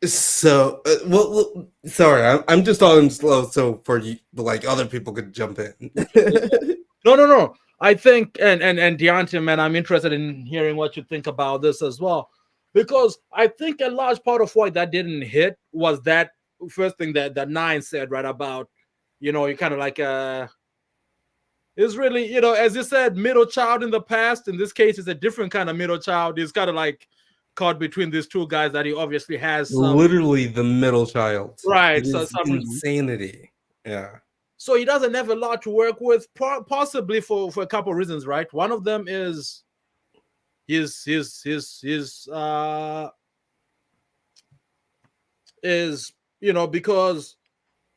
so, well, sorry, I'm just talking slow so for you, like other people could jump in. No. I think and Deonte, man, I'm interested in hearing what you think about this as well, because I think a large part of why that didn't hit was that first thing that Nine said right about, you kind of like is really, as you said, middle child in the past. In this case, it's a different kind of middle child. He's kind of like caught between these two guys that he obviously has some Literally the middle child. right, It so is some insanity. Yeah. so he doesn't have a lot to work with, possibly for a couple of reasons, right? One of them is his is because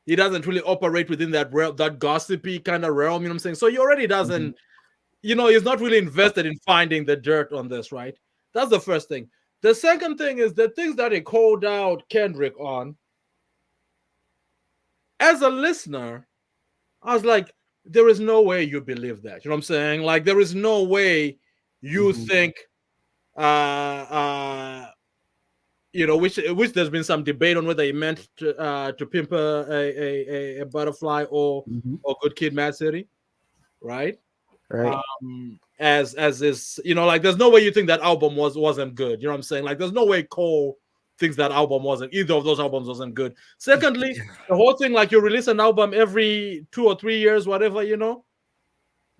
he doesn't really operate within that realm, that gossipy kind of realm, what I'm saying? So he already Mm-hmm. doesn't, he's not really invested in finding the dirt on this, right? That's the first thing. The second thing is the things that he called out Kendrick on. As a listener, I was like, there is no way you believe that. You know what I'm saying? Like, there is no way you Mm-hmm. think, uh, uh, which there's been some debate on whether he meant to pimp a butterfly Mm-hmm. or Good Kid, Mad City, right? Right. As is, like, there's no way you think that album wasn't good. You know what I'm saying? Like, there's no way Cole thinks that album wasn't, either of those albums wasn't good. Secondly, the whole thing, like, you release an album every 2 or 3 years, whatever,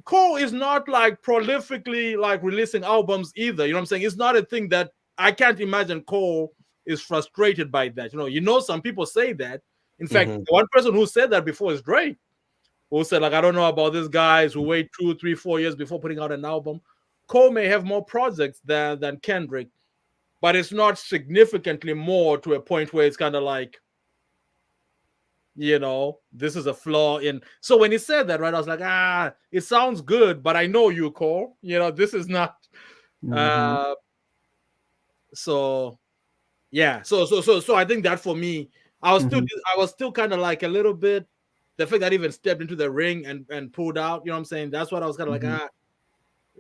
Cole is not like prolifically like releasing albums either. You know what I'm saying? It's not a thing that I can't imagine Cole is frustrated by that. Some people say that. In fact, Mhm. one person who said that before is Drake. who said, like, I don't know about these guys who wait 2, 3, 4 years before putting out an album. Cole may have more projects than Kendrick, but it's not significantly more to a point where it's kind of like, this is a flaw in. So when he said that, right, I was like, it sounds good, but I know you, Cole. This is not. Mhm. So yeah, so I think that for me, I was Mhm. still kind of like a little bit. The fact that I even stepped into the ring and pulled out, you know what I'm saying? That's what I was kind of Mhm. like,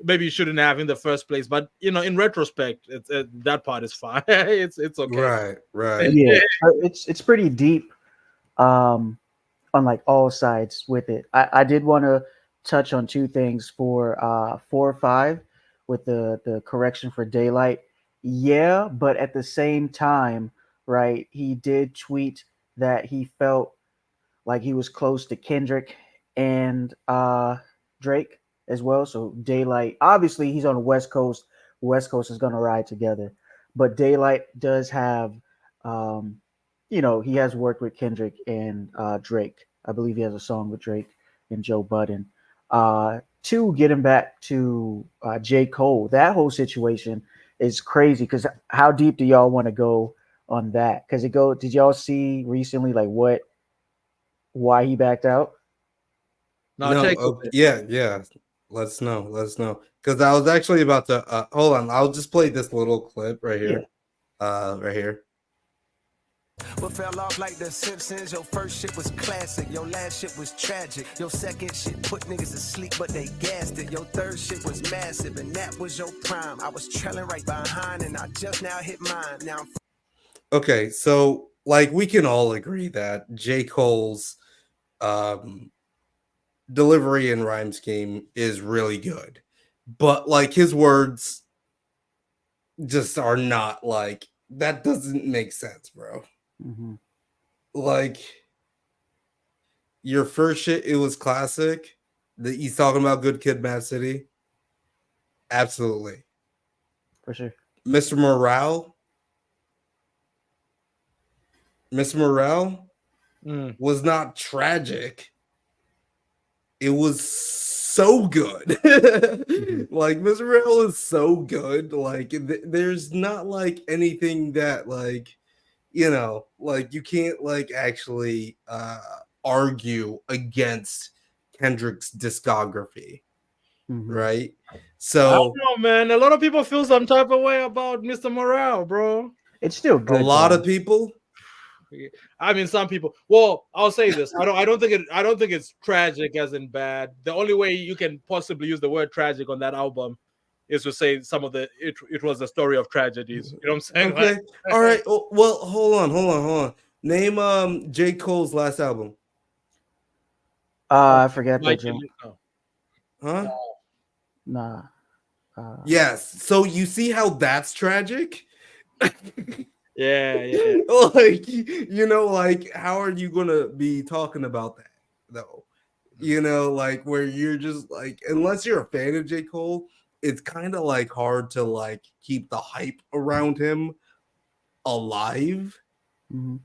maybe you shouldn't have in the first place. But in retrospect, that part is fine. it's okay. Right. Yeah, it's pretty deep. Um, on like all sides with it. I did want to touch on two things for 4 or 5 with the correction for daylight. Yeah, but at the same time, right, he did tweet that he felt like he was close to Kendrick and Drake as well. So daylight, obviously he's on the West Coast. West Coast is going to ride together, but daylight does have he has worked with Kendrick and Drake. I believe he has a song with Drake and Joe Budden. To getting back to J. Cole, that whole situation is crazy because how deep do y'all want to go on that? Because did y'all see recently like why he backed out? Now No, take it. yeah. Let's know. Because I was actually about to hold on. I'll just play this little clip right Yeah. here. Right here. What fell off like the Simpsons? Your first shit was classic, your last shit was tragic. Your second shit put niggas to sleep, but they gassed it. Your third shit was massive, and that was your prime. I was trailing right behind, and I just now hit mine. Now I'm Okay, so like we can all agree that J. Cole's um delivery and rhyme scheme is really good. But like his words just are not like that doesn't make sense, bro. Mm-hmm. Like your first shit, it was classic. He's talking about Good Kid, Mad City. Absolutely. For sure. Mr. Morale, Mr. Morale Mm. was not tragic. It was so good. Mm-hmm. Like Mr. Morale is so good. Like there's not like anything that like like you can't like actually argue against Kendrick's discography, Mm-hmm. right? I don't So know, man. A lot of people feel some type of way about Mr. Morale, bro. It's still a good lot of though. people, I mean, some people. Well, I'll say this. I don't think it's tragic as in bad. The only way you can possibly use the word tragic on that album is to say some of it was a story of tragedies. You know what I'm saying? Like, okay, all right. Well, hold on. Name J. Cole's last album, I forgot that Mike, joke. no. huh? Nah. Uh, Yes. So you see how that's tragic? Yeah. Like like how are you gonna be talking about that though? Like where you're just like, unless you're a fan of J. Cole, it's kind of like hard to like keep the hype around him alive. mhm.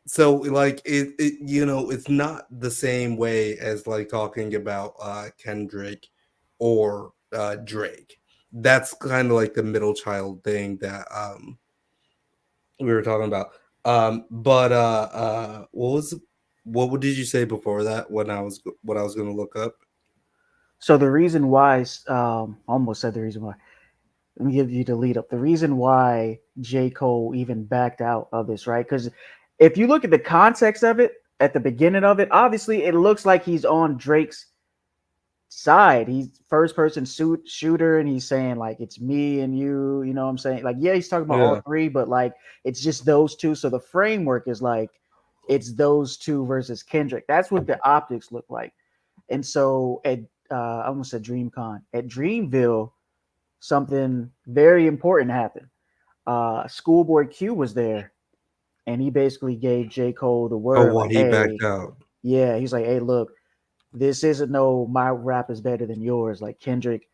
So like it's not the same way as like talking about Kendrick or Drake. That's kind of like the middle child thing that we were talking about. But what did you say before that when what I was going to look up? So the reason why, almost said the reason why. Let me give you the lead up. The reason why J. Cole even backed out of this, right? Because if you look at the context of it at the beginning of it, obviously it looks like he's on Drake's side. He's first person shooter, and he's saying like it's me and you. You know what I'm saying? Like, yeah, he's talking about all Yeah. three, but like it's just those two. So the framework is like it's those two versus Kendrick. That's what the optics look like. And so at I almost said DreamCon at Dreamville, something very important happened. Schoolboy Q was there, and he basically gave J. Cole the Oh, word, what like, he backed "Hey, out. yeah." He's like, "Hey, look, this isn't no my rap is better than yours. Like Kendrick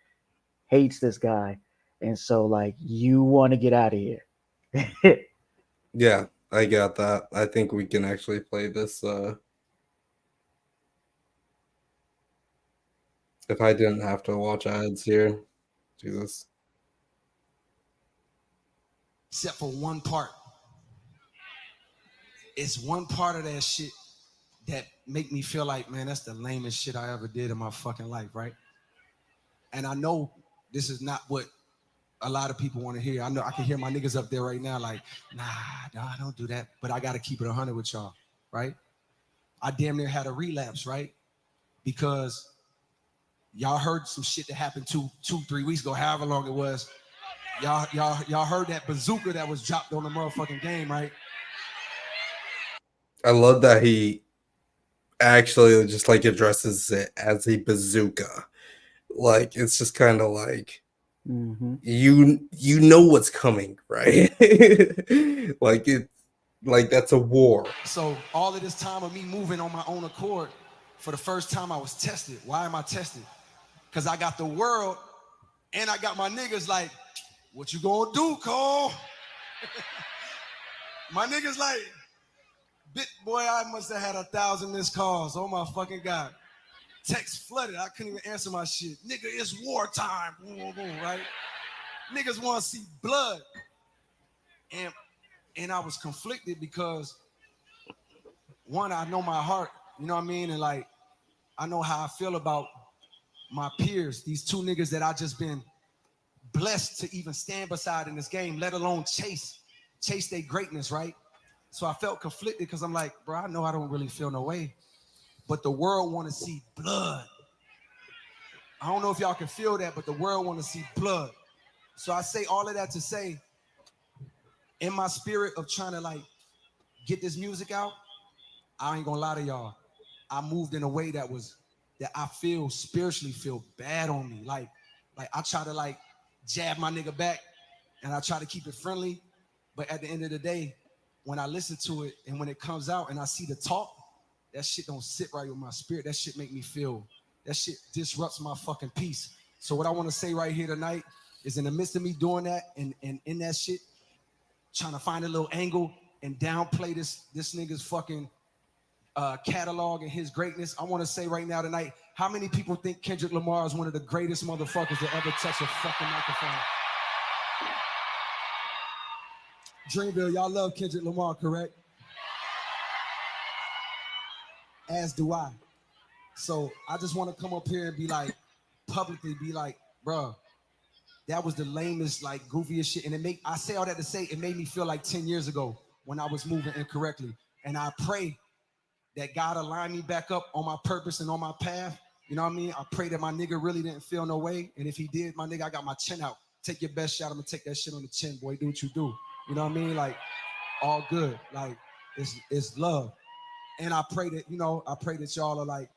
hates this guy, and so like you want to get out of here." Yeah, I got that. I think we can actually play this. If I didn't have to watch ads here, Jesus. Except for one part. It's one part of that shit that make me feel like, man, that's the lamest shit I ever did in my fucking life, right? And I know this is not what a lot of people want to hear. I know I can hear my niggas up there right now like, nah, don't do that. But I got to keep it 100 with y'all, right? I damn near had a relapse, right? Because y'all heard some shit that happened 3 weeks ago, however long it was. Y'all heard that bazooka that was dropped on the motherfucking game, right? I love that he actually just like addresses it as a bazooka. Like it's just kind of like you know what's coming, right? Like it, like that's a war. So all of this time of me moving on my own accord, for the first time I was tested. Why am I tested? Because I got the world and I got my niggas like, what you gonna do, Cole? My niggas like, boy, I must have had 1,000 missed calls. Oh my fucking God. Text flooded. I couldn't even answer my shit. Nigga, it's wartime. Boom, boom, boom, right? Niggas want to see blood. And I was conflicted because, one, I know my heart, you know what I mean? And like, I know how I feel about my peers, these two niggas that I just been blessed to even stand beside in this game, let alone chase their greatness, right? So I felt conflicted because I'm like, bro, I know I don't really feel no way, but the world want to see blood. I don't know if y'all can feel that, but the world want to see blood. So I say all of that to say, in my spirit of trying to like get this music out, I ain't gonna lie to y'all, I moved in a way that I feel spiritually feel bad on me. Like I try to like jab my nigga back and I try to keep it friendly. But at the end of the day, when I listen to it and when it comes out and I see the talk, that shit don't sit right with my spirit. That shit make me feel, that shit disrupts my fucking peace. So what I want to say right here tonight is, in the midst of me doing that and in that shit, trying to find a little angle and downplay this nigga's fucking catalog and his greatness, I want to say right now tonight, how many people think Kendrick Lamar is one of the greatest motherfuckers to ever touch a fucking microphone? Dreamville, y'all love Kendrick Lamar, correct? As do I. So I just want to come up here and be like, publicly be like, bro, that was the lamest, like goofiest shit. And I say all that to say, it made me feel like 10 years ago when I was moving incorrectly. And I pray that God align me back up on my purpose and on my path. You know what I mean? I pray that my nigga really didn't feel no way. And if he did, my nigga, I got my chin out. Take your best shot. I'm gonna take that shit on the chin, boy. Do what you do. You know what I mean? Like, all good. Like, it's love. And I pray that, y'all are like,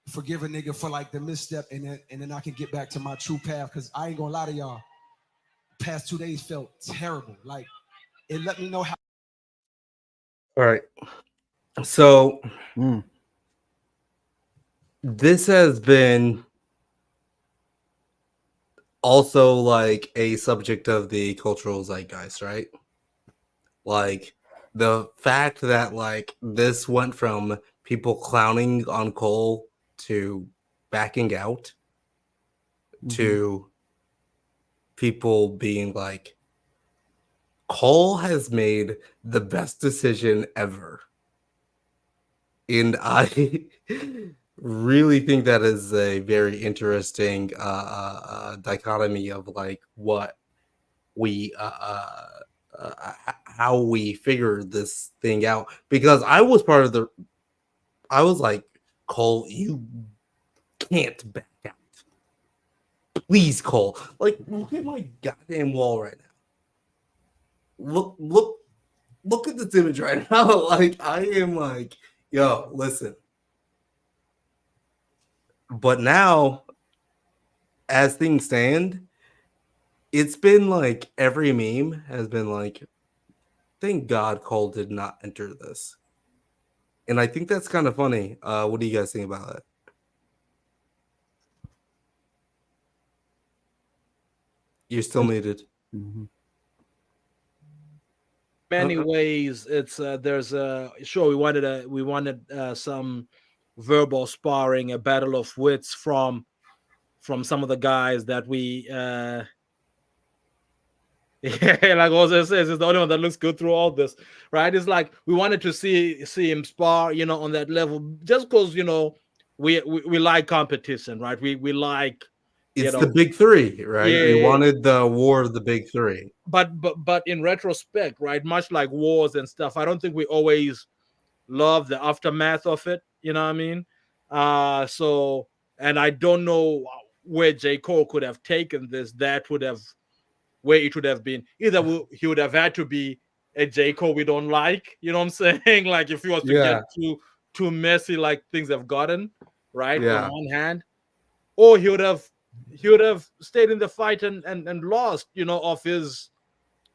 forgive a nigga for like the misstep, and then I can get back to my true path. Cause I ain't gonna lie to y'all. Past 2 days felt terrible. Like, it let me know how. All right. So this has been also like a subject of the cultural zeitgeist, right? Like the fact that like this went from people clowning on Cole to backing out to people being like, Cole has made the best decision ever. And I really think that is a very interesting dichotomy of like what we how we figure this thing out. Because I was like, Cole, you can't back out. Please, Cole. Like, look at my goddamn wall right now. Look at this image right now. Like, I am like, yo, listen. But now, as things stand, it's been like every meme has been like, thank God Cole did not enter this. And I think that's kind of funny. What do you guys think about that? You're still muted. Many ways, it's there's sure we wanted some verbal sparring, a battle of wits from from some of the guys that we yeah, like Jose says, it's the only one that looks good through all this, right? It's like we wanted to see him spar, on that level, just because we like competition, right? We like, It's the big three, right? We yeah. wanted the war of the big three. But in retrospect, right? Much like wars and stuff, I don't think we always love the aftermath of it. You know what I mean? So, and I don't know where J. Cole could have taken this. That would have where it would have been. Either he would have had to be a J. Cole we don't like. You know what I'm saying? Like if he was to get too messy, like things have gotten, right? On Yeah. one hand, or he would have stayed in the fight and lost, of his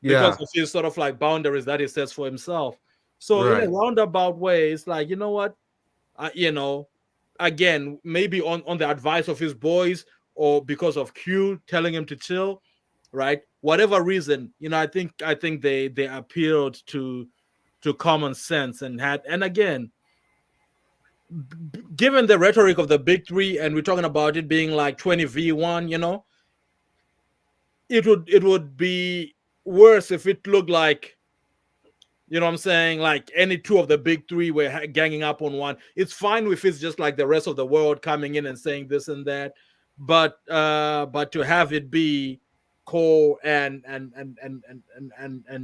because Yeah. of his sort of like boundaries that he sets for himself. So in a Right. roundabout way, it's like, you know what, again, maybe on the advice of his boys or because of Q telling him to chill, right? Whatever reason, I think they appealed to common sense and again, given the rhetoric of the big three, and we're talking about it being like 20v1, it would be worse if it looked like, you know what I'm saying, like any two of the big three were ganging up on one. It's fine if it's just like the rest of the world coming in and saying this and that, but to have it be Cole and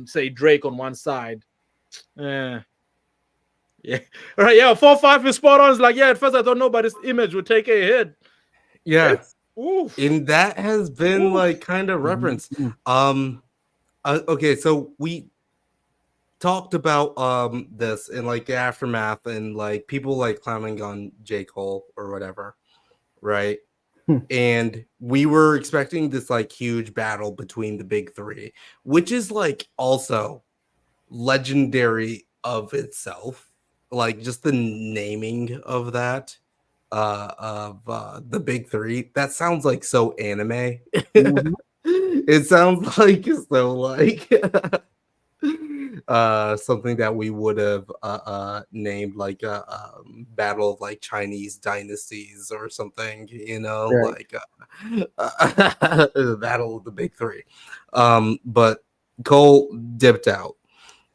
say Drake on one side, eh, yeah, right, yeah, 4-5 is spot on. It's like, yeah, at first I thought nobody's image would take a hit. Yeah. It's oof, And that has been oof. like kind of referenced. Mhm. Okay, so we talked about this in like the aftermath and like people like clowning on J. Cole or whatever, right? Hmm. And we were expecting this like huge battle between the big three, which is like also legendary of itself. Like just the naming of that of the big three, that sounds like so anime. Mhm. It sounds like so like something that we would have named like a battle of like Chinese dynasties or something, Right. like the battle of the big three. But Cole dipped out,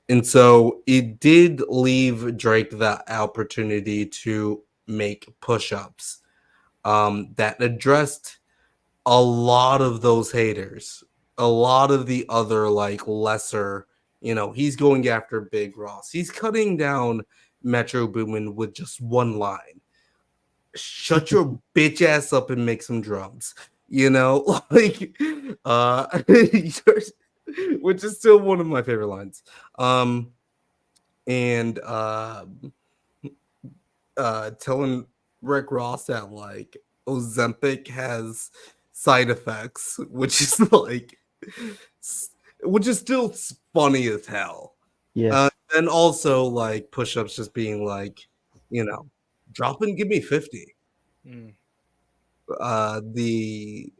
and so it did leave Drake the opportunity to make push-ups that addressed a lot of those haters, a lot of the other like lesser, he's going after Big Ross. He's cutting down Metro Boomin with just one line. Shut your bitch ass up and make some drums. Like which is still one of my favorite lines. And telling Rick Ross that like Ozempic has side effects, which is like, which is still funny as hell. Yes. And also like push-ups just being like, drop and give me 50. Mm. The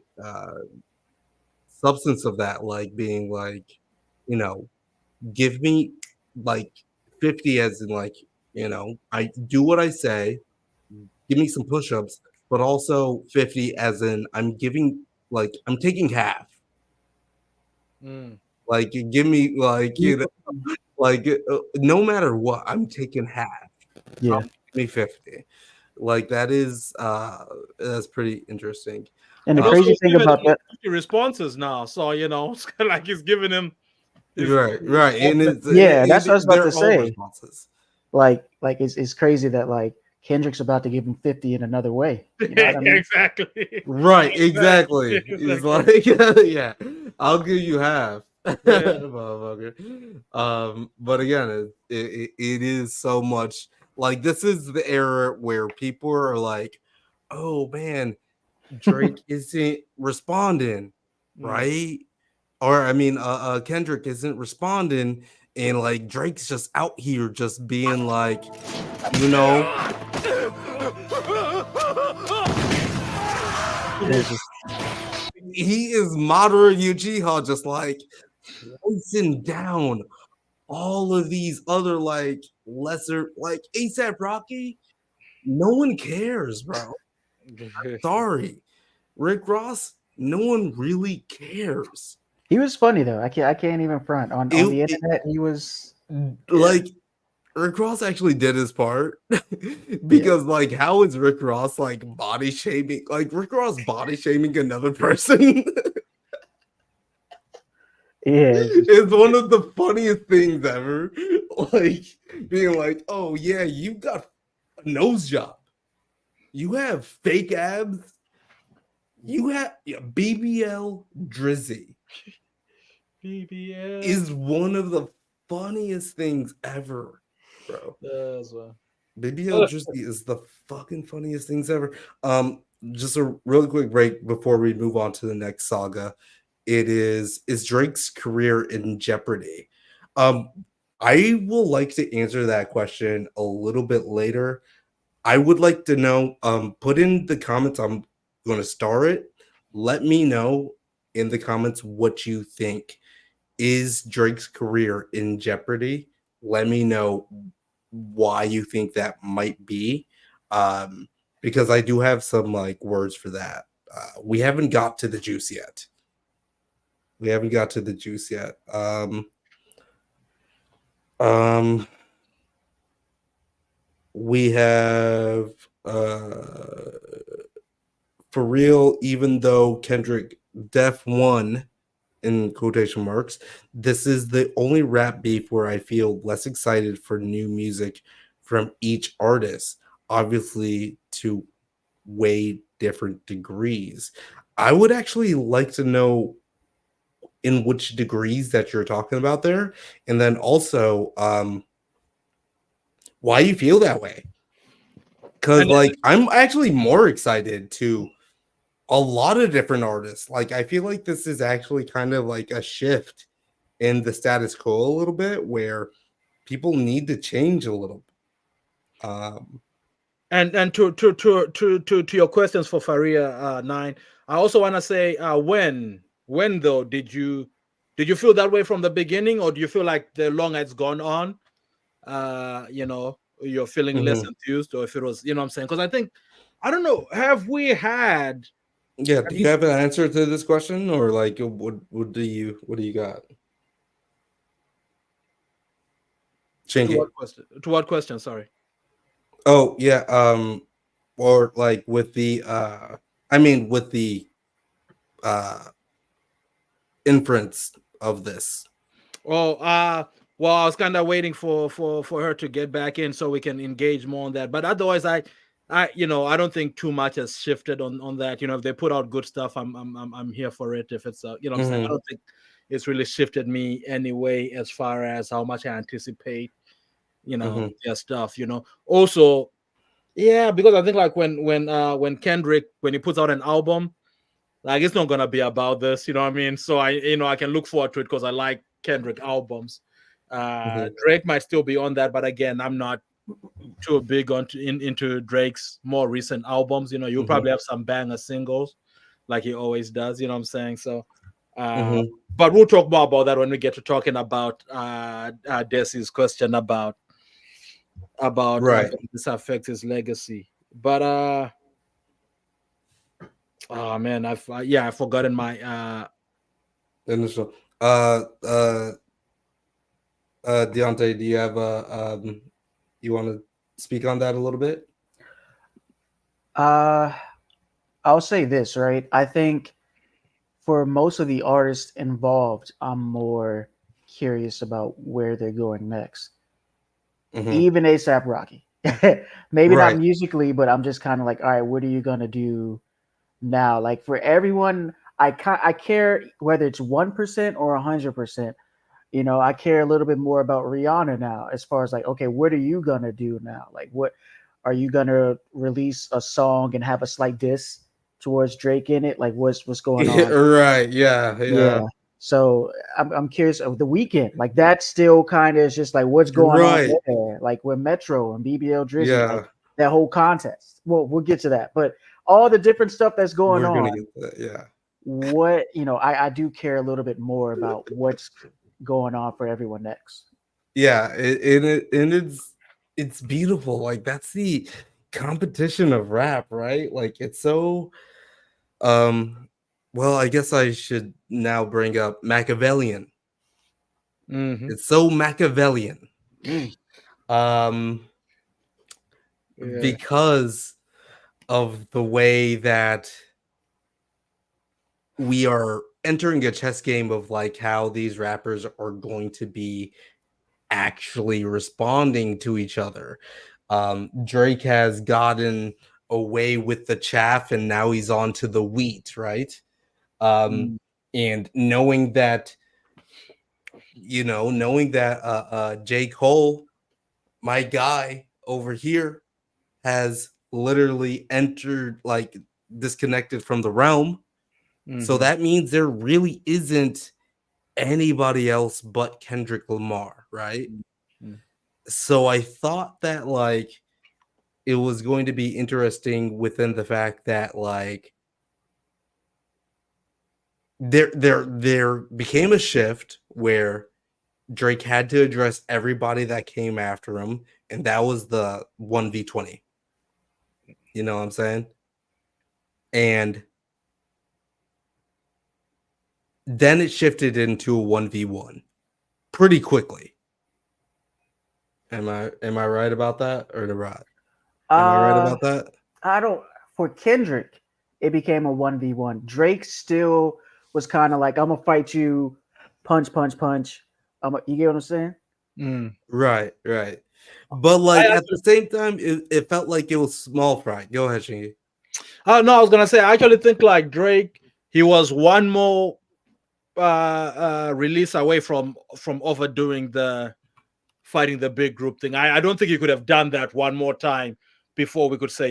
substance of that, like being like, give me like 50 as in like, I do what I say, give me some push-ups, but also 50 as in I'm giving, like I'm taking half. Mm. Like give me like, like no matter what, I'm taking half. Yeah. Give me 50. Like that's pretty interesting. And the And Uh, also, crazy he's thing giving about him that, 50 responses now, so it's kind of like he's giving him his right. And yeah, that's what I was about to they're all say. responses. Like it's crazy that like Kendrick's about to give him 50 in another way. You know what I mean? exactly. Right, Exactly. exactly. He's Exactly. like, yeah, I'll give you half, Yeah. motherfucker. But again, it is so much like this is the era where people are like, oh man, Drake isn't responding, Mm. right? Or I mean, Kendrick isn't responding, and like Drake's just out here just being like, you know, There's just he is Madara Uchiha, just like slicing down all of these other like lesser, like ASAP Rocky. No one cares, bro. Sorry. Rick Ross, no one really cares. He was funny though. I can't even front on the internet. He was Like Rick Ross actually did his part because like how is Rick Ross like body shaming? Like Rick Ross body shaming another person yeah. is one of the funniest things ever. Like being like, oh yeah, you got a nose job, you have fake abs, you have BBL Drizzy BBL is one of the funniest things ever, bro. as well. BBL Drizzy is the fucking funniest things ever. Just a really quick break before we move on to the next saga. It is Drake's career in jeopardy? I will like to answer that question a little bit later. I would like to know, put in the comments, I'm going to star it. Let me know in the comments what you think. Is Drake's career in jeopardy? Let me know why you think that might be. Because I do have some like words for that. We haven't got to the juice yet. We haven't got to the juice yet. We have for real, even though Kendrick Def won in quotation marks, this is the only rap beef where I feel less excited for new music from each artist, obviously to way different degrees. I would actually like to know in which degrees that you're talking about there, and then also why you feel that way. Because And like I'm actually more excited to a lot of different artists. Like I feel like this is actually kind of like a shift in the status quo a little bit where people need to change a little. and to your questions for Faria 9, I also want to say when though did you feel that way from the beginning, or do you feel like the longer it's gone on, you're feeling less enthused, or if it was, what I'm saying? Because I think, I don't know, have we had Yeah, do you have an answer to this question, or like what do you got? Chinky. to what question? Sorry. Oh yeah, or like with the I mean with the uh inference of this. Oh, well, I was kind of waiting for her to get back in so we can engage more on that. But otherwise, I don't think too much has shifted on that. If they put out good stuff, I'm here for it. If it's what I'm saying, I don't think it's really shifted me anyway as far as how much I anticipate, their stuff. Also, yeah, because I think like when Kendrick, when he puts out an album, like it's not gonna be about this, you know what I mean? So I can look forward to it because I like Kendrick albums. Drake might still be on that, but again, I'm not too big into Drake's more recent albums. You'll probably have some banger singles like he always does, you know what I'm saying? So but we'll talk more about that when we get to talking about Desi's question about Right. this affect his legacy. But oh man, I've forgotten my Initial. Deonte, do you have you want to speak on that a little bit? I'll say this, right? I think for most of the artists involved, I'm more curious about where they're going next. Even ASAP Rocky. Maybe not Right. musically, but I'm just kind of like, all right, what are you gonna do now? Like for everyone, I care whether it's 1% or 100%. I care a little bit more about Rihanna now, as far as like, okay, what are you gonna do now? Like, what are you gonna release a song and have a slight diss towards Drake in it? Like, what's going on? Right. Yeah. Yeah. So I'm curious of the weekend. Like that still kind of is just like what's going on Right. there. Like with Metro and BBL Drizzy, like Yeah. that whole contest. Well, we'll get to that. But all the different stuff that's going We're gonna on, get to that. Yeah. what I do care a little bit more about what's going on for everyone next. Yeah. And it's beautiful. Like that's the competition of rap, right? Like it's so Well, I guess I should now bring up Machiavellian. Mm-hmm. It's so Machiavellian. Mm. Um, Yeah. because of the way that we are entering a chess game of like how these rappers are going to be actually responding to each other. Drake has gotten away with the chaff and now he's on to the wheat, right? Um, Mm. and knowing that, J. Cole, my guy over here, has literally entered, like, disconnected from the realm. So Mm-hmm. that means there really isn't anybody else but Kendrick Lamar, right? Mm-hmm. So I thought that like it was going to be interesting within the fact that like there became a shift where Drake had to address everybody that came after him, and that was the 1v20. You know what I'm saying? And then it shifted into a 1v1 pretty quickly. Am I right about that or right? Am I right Uh, about that? I don't. For Kendrick, it became a 1v1. Drake still was kind of like, I'm gonna fight you, punch, punch, punch. You get what I'm saying? Mm. Right, right. But I like at the actually, same time, it felt like it was small fry. Go ahead, Shingy. no, I was gonna say I actually think like Drake, he was one more release away from overdoing the fighting the big group thing. I don't think he could have done that one more time before we could say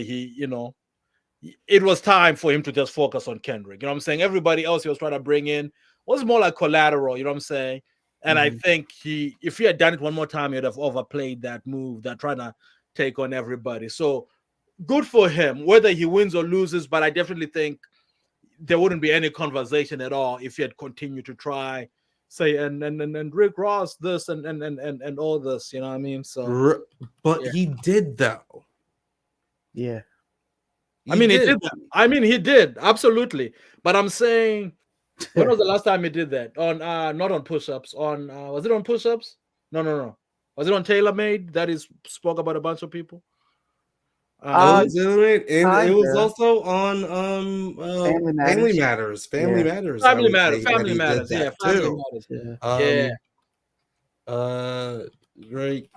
it was time for him to just focus on Kendrick. You know what I'm saying? Everybody else he was trying to bring in was more like collateral, you know what I'm saying? And I Mm-hmm. think if he had done it one more time, he'd have overplayed that move, that trying to take on everybody. So good for him, whether he wins or loses. But I definitely think there wouldn't be any conversation at all if he had continued to try, say, and Rick Ross this and all this. You know what I mean? So R- but yeah. he did though. Yeah. I He mean, he did. did that. I mean, he did absolutely. But I'm saying, when was the last time he did that? On not on push-ups. On was it on push-ups? No, no, no. Was it on Tailor Made that is spoke about a bunch of people? That uh, was it, and it was Kinda. also on Family Family Matters. Matters. Family Yeah. Matters. I Family would Matters. say that Family he did Matters. Yeah, that Family too. Matters. Yeah. Yeah. Um uh Drake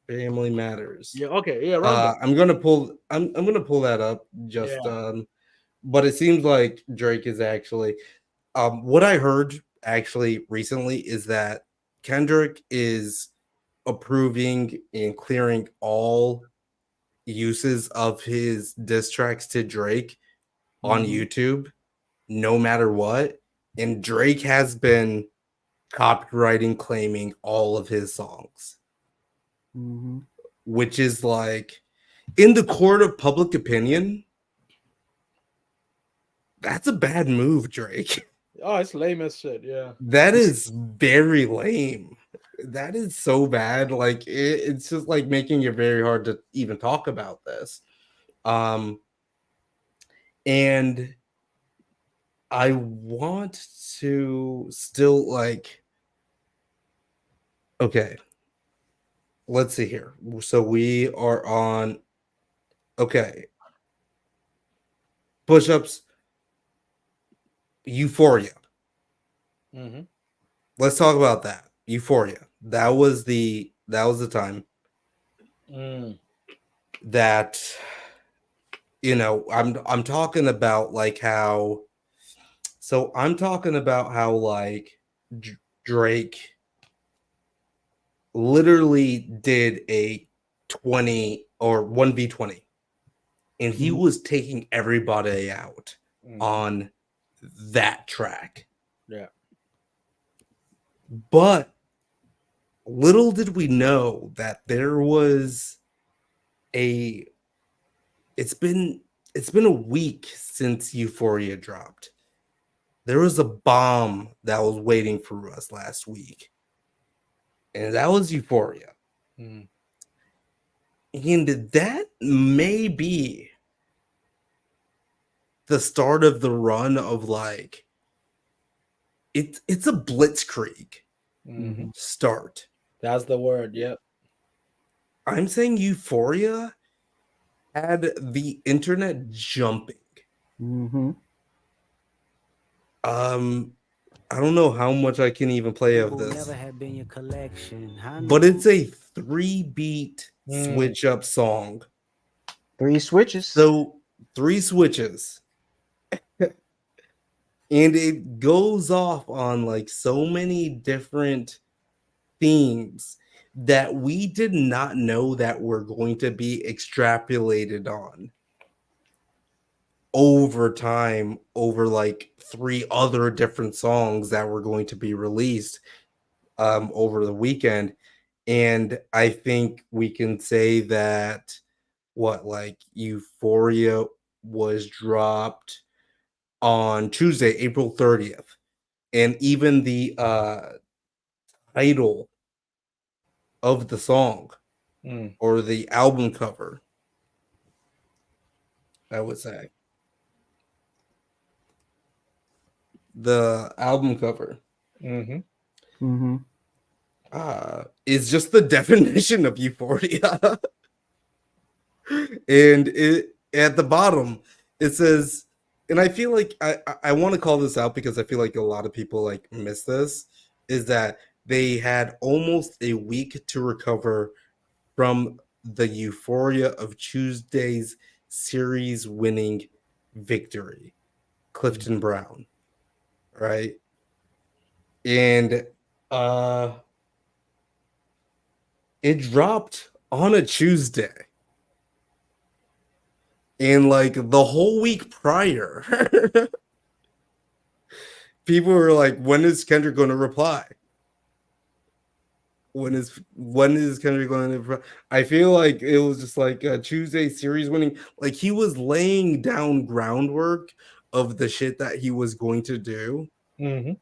Family Matters. Yeah. Okay. Yeah. Run that. I'm gonna pull that up just Yeah. but it seems like Drake is actually what I heard actually recently is that Kendrick is approving and clearing all uses of his diss tracks to Drake on Mm-hmm. YouTube, no matter what. And Drake has been copywriting claiming all of his songs, Mm-hmm. which is like in the court of public opinion, that's a bad move, Drake. Oh, it's lame as shit. Yeah. That is very lame. That is so bad. Like it's just like making it very hard to even talk about this. Um, and I want to still like okay, let's see here. So we are on okay. Push-ups, Euphoria. Mm-hmm. Let's talk about that. Euphoria. That was the time Mm. that I'm talking about like how I'm talking about how like Drake literally did a 20 or 1v20 and he Mm-hmm. was taking everybody out Mm-hmm. on that track. Yeah. But little did we know that there was a it's been a week since Euphoria dropped. There was a bomb that was waiting for us last week, and that was Euphoria. Mm. And that may be the start of the run of like it's a blitzkrieg Mhm. start. That's the word. Yep. I'm saying Euphoria had the internet jumping. Mm-hmm. Um, I don't know how much I can even play of Never this, had been your collection. I but know. it's a 3-beat Mm. switch up song. 3 switches. So 3 switches, and it goes off on like so many different themes that we did not know that were going to be extrapolated on over time, over like 3 other different songs that were going to be released over the weekend. And I think we can say that what, like, Euphoria was dropped on Tuesday, April 30th, and even the title of the song Mm. or the album cover, I would say the album cover Mhm. Mm-hmm. is just the definition of Euphoria. And it at the bottom it says, and I feel like I want to call this out because I feel like a lot of people like miss this, is that they had almost a week to recover from the euphoria of Tuesday's series winning victory, Clifton Brown, right? And uh it dropped on a Tuesday. And like the whole week prior, people were like, when is Kendrick going to reply? When is Kendrick going to reply? I feel like it was just like a Tuesday series winning. Like he was laying down groundwork of the shit that he was going to do Mhm.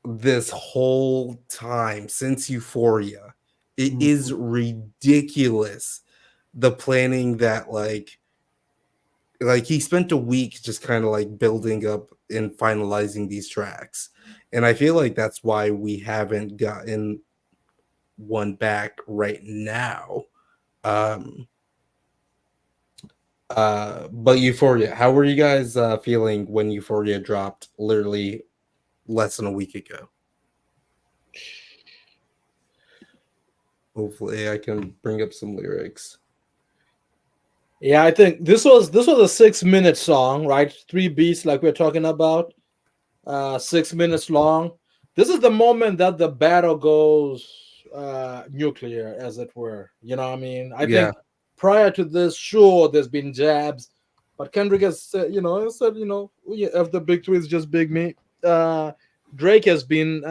this whole time since Euphoria. It Mm-hmm. is ridiculous the planning that like he spent a week just kind of like building up and finalizing these tracks, and I feel like that's why we haven't gotten one back right now. um but Euphoria, how were you guys feeling when Euphoria dropped literally less than a week ago? Hopefully I can bring up some lyrics. Yeah, I think this was a 6 minute song, right? 3 beats, like we're talking about. 6 minutes long. This is the moment that the battle goes nuclear, as it were. You know what I mean? I Yeah, think prior to this, sure, there's been jabs, but Kendrick has said, if the big three is just big me. Uh, Drake has been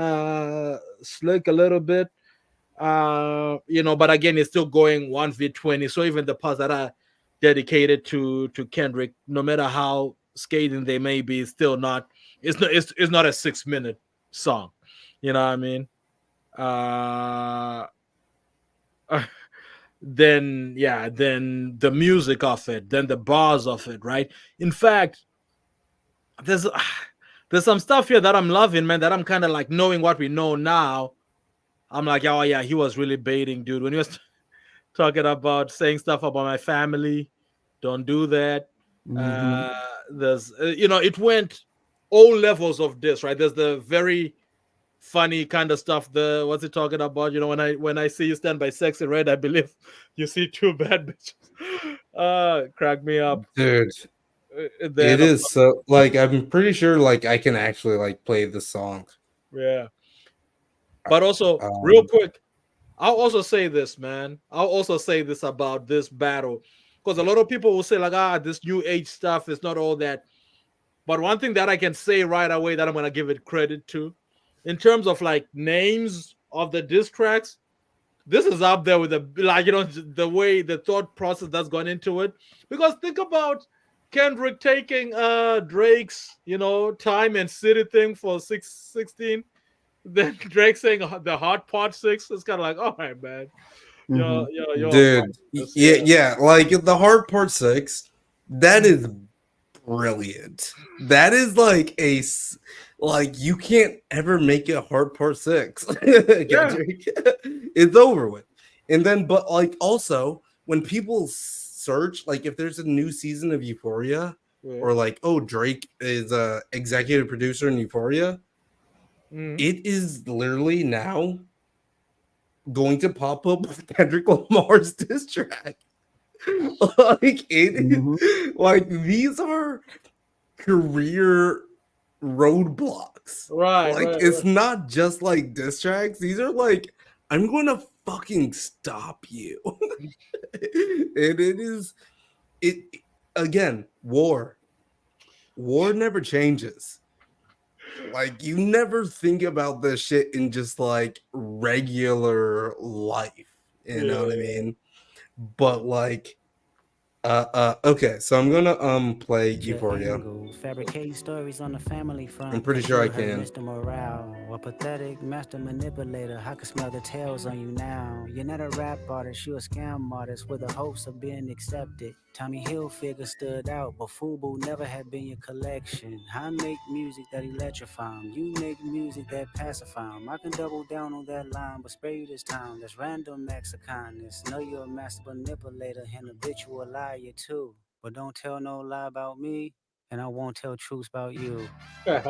slick a little bit, but again, it's still going 1v20. So even the parts that are dedicated to Kendrick, no matter how scathing they may be, it's still not. It's not a 6 minute song. You know what I mean? Uh, then the music of it, then the bars of it, right? In fact, there's there's some stuff here that I'm loving, man. That I'm kind of like, knowing what we know now. I'm like, oh yeah, he was really baiting, dude. When he was talking about saying stuff about my family, don't do that. Mm-hmm. Uh, there's, it went all levels of this, right? There's the very funny kind of stuff. The What's it talking about? When I see you stand by sexy red, I believe you see two bad bitches. Crack me up. dude, it Then of is so like I'm pretty sure like I can actually like play the song. Yeah, but also real um quick, I'll also say this, man. I'll also say this about this battle, because a lot of people will say like, this new age stuff is not all that. But one thing that I can say right away that I'm gonna give it credit to, in terms of like names of the diss tracks, this is up there with the way the thought process that's gone into it. Because think about Kendrick taking Drake's time and city thing for 616. Then Drake saying the hot pot six. It's kind of like, all right, man, Mm-hmm. you're on point Dude, with this, yeah, yeah. yeah, like the hard part 6, that is brilliant. That is like like you can't ever make it hard part 6. Kendrick. It's over with. And then, but like also when people search, like if there's a new season of Euphoria, or like, oh, Drake is a executive producer in Euphoria, it is literally now going to pop up with Kendrick Lamar's diss track. Like it is, like these are career roadblocks. Like it's not just like diss tracks. These are like, I'm gonna fucking stop you. And it again, war never changes. Like you never think about this shit in just like regular life, you know what I mean? But like okay, so I'm gonna play Euphoria. Fabricate stories on the family front. I'm pretty sure I can. Mr. Morale, a pathetic master manipulator. I can smell the tails on you now. You're not a rap artist, you a scam artist with the hopes of being accepted. Tommy Hilfiger stood out, but FUBU never had been your collection. I make music that electrify 'em. You make music that pacify 'em. I can double down on that line, but spare you this time. That's random acts of kindness. Know you're a master manipulator and habitual liar too. But don't tell no lie about me, and I won't tell truths about you. Shoo!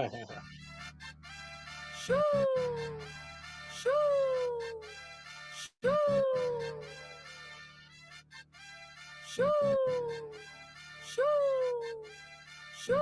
Shoo! Shoo! Shoo! Shoo! Shoo!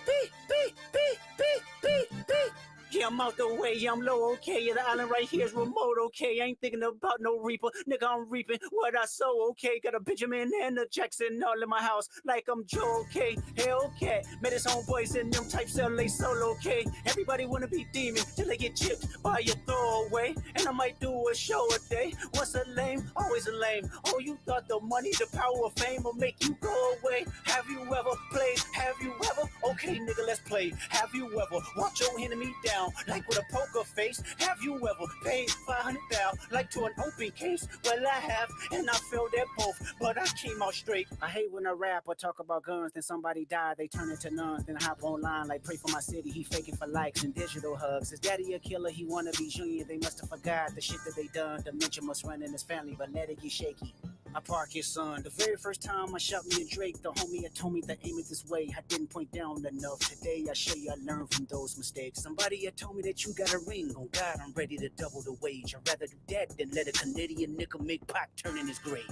Beep, beep, beep, beep, beep, beep. Yeah, I'm out the way, yeah, I'm low, okay. Yeah, the island right here is remote, okay. I ain't thinking about no reaper, nigga, I'm reaping what I sow, okay. Got a Benjamin and a Jackson all in my house, like I'm Joe, okay. Hellcat, met his homeboys in them types LA solo, okay. Everybody wanna be demon till they get chipped by your throwaway. And I might do a show a day. Once a lame, always a lame. Oh, you thought the money, the power of fame will make you go away. Have you ever played? Have you ever? Okay, nigga, let's play. Have you ever walked your enemy down like with a poker face? Have you ever paid 500,000 like to an open case? Well, I have, and I failed at both, but I came out straight. I hate when a rapper talk about guns, then somebody die, they turn into nuns, then hop online like pray for my city. He faking for likes and digital hugs. His daddy a killer, he wanna be junior. They must have forgot the shit that they done. Dementia must run in his family, but let it get shaky. I park his son. The very first time I shot me a Drake, the homie had told me to aim it this way. I didn't point down enough. Today I show you I learned from those mistakes. Somebody had told me that you got a ring. On God, I'm ready to double the wage. I'd rather do that than let a Canadian nigga make Pac turn in his grave.